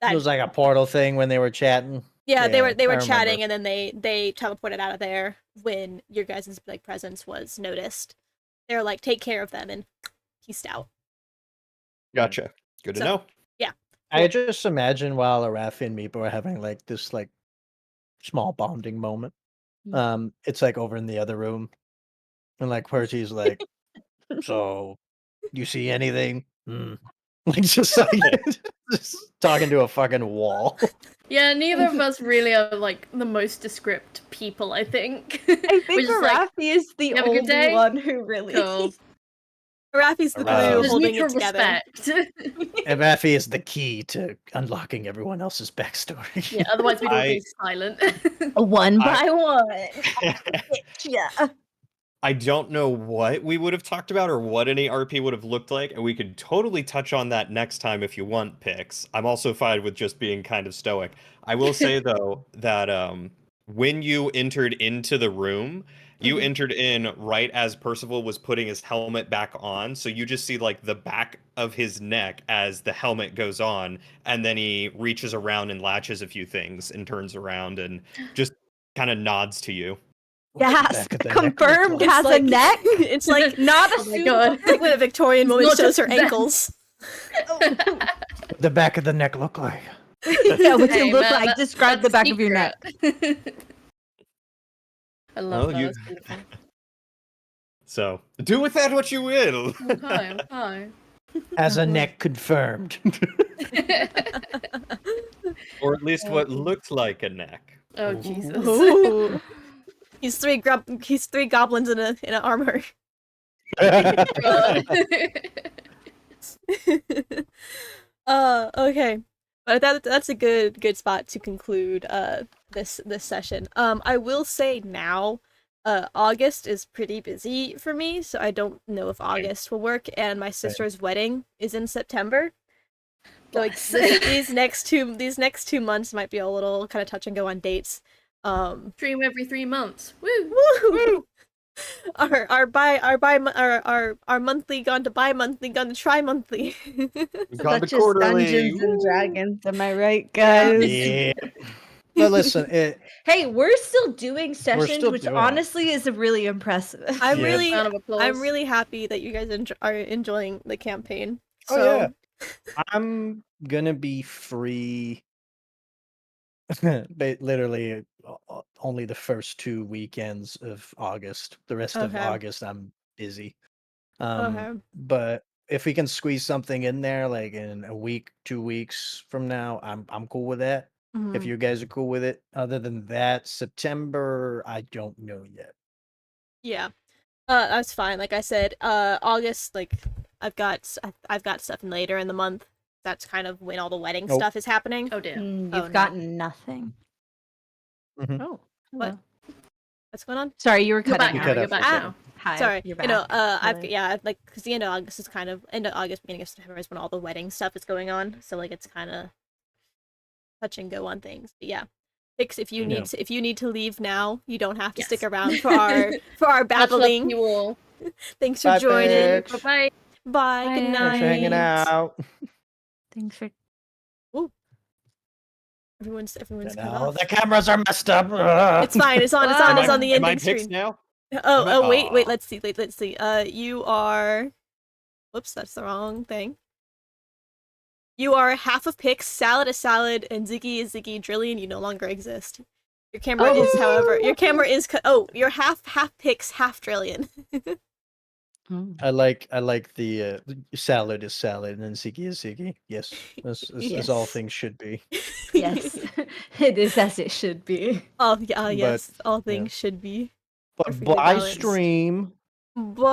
It was like a portal thing when they were chatting.
Yeah, they were
I
chatting,
remember.
and then they teleported out of there when your guys' like presence was noticed. They were like, take care of them, and peaced out.
Gotcha. Good to know.
Yeah.
I just imagine while Arafi and Meepo are having like this like small bonding moment. It's like over in the other room, and like Percy's like, "So, you see anything?" Like just like just talking to a fucking wall.
Yeah, neither of us really are like the most descript people, I think.
I think
We're just like,
Arafi is the
"You have a good
only
day?"
one who really.
Cool.
Arafi's the
Arafi.
glue
There's
holding
mutual
it together.
respect.
And Arafi is the key to unlocking everyone else's backstory.
Yeah, otherwise we'd all
I-
be silent.
One by one. Yeah.
I don't know what we would have talked about or what any RP would have looked like, and we could totally touch on that next time if you want, Pix. I'm also fine with just being kind of stoic. I will say though that when you entered into the room, you entered in right as Percival was putting his helmet back on, so you just see like the back of his neck as the helmet goes on, and then he reaches around and latches a few things and turns around and just kind of nods to you.
Yes,
Back of the neck look
confirmed
like?
has a neck.
It's like
Not a
Oh my
suit.
god.
like when a Victorian
It's
woman
not
shows
just
her
them.
ankles.
The back of the neck look like.
Yeah, what's
Hey,
it look
man,
like? Describe the
that's
back of your neck.
secret. I love
Well,
that.
you-
That's beautiful.
So do with that what you will.
Okay, okay.
Has a neck confirmed.
Or at least what looked like a neck.
Oh Jesus.
Ooh. He's three goblins in an armor.
God.
Okay. But that's a good spot to conclude this session. I will say now, August is pretty busy for me, so I don't know if August will work, and my sister's wedding is in September. So like these next 2 months might be a little kind of touch and go on dates.
Stream every 3 months. Woo!
Woo! our monthly gone to bi-monthly gone to tri-monthly.
Gone to
Such as
quarterly.
Dungeons and
Woo!
Dragons, am I right,
Yeah.
guys?
Yeah. But listen,
Hey, we're still doing
we're
sessions,
still
which
doing it.
honestly is really impressive.
I'm
Yeah.
really
Round of applause.
I'm really happy that you guys are enjoying the campaign.
Oh
So
yeah. I'm gonna be free literally only the first 2 weekends of August. The rest of
Okay.
August I'm busy.
Okay.
But if we can squeeze something in there, like in a week, 2 weeks from now, I'm cool with that. If
Mhm.
you guys are cool with it. Other than that, September, I don't know yet.
Yeah. That's fine. Like I said, August, like I've got stuff in later in the month. That's kind of when all the wedding
Nope.
stuff is happening.
Oh dear.
You've
Oh, no.
gotten nothing.
Mhm.
Oh,
What?
hello.
What's going on?
Sorry, you were
You're back
cutting
You
now.
out.
cut
You're
out for a
back
second.
now.
Hi,
Sorry.
you're
You know,
back.
I've
Hello.
yeah, like because the end of August is kind of end of August, beginning of September is when all the wedding stuff is going on. So like it's kind of touch and go on things. But yeah. Pix, if you
Yeah.
need to leave now, you don't have to stick
Yes.
around for our
Much love to
babbling.
you all.
Thanks for
Bye,
joining.
Pix.
Bye bye.
Bye.
Bye,
Good night.
Thanks for hanging out.
Thanks for.
Ooh. Everyone's cut
No,
off.
the cameras are messed up.
It's fine. It's on. It's
Am
on.
I-
It's on the
Am I
ending
Pix
screen.
now?
Oh.
Am I-
Oh. Wait.
Aw.
Let's see. Let's see. You are. Whoops. That's the wrong thing. You are half of Pix, Salad is Salad, and Ziggy is Ziggy. Drillian, you no longer exist. Your camera is, however, your camera is. You're half Pix, half Drillian.
I like the salad is salad and Ziggy is Ziggy. Yes, as all
Yes.
things should be.
Yes, it is as it should be.
Oh yeah.
But,
Yes. All
yeah.
things should be
But
perfectly
by
balanced.
stream.
Bye.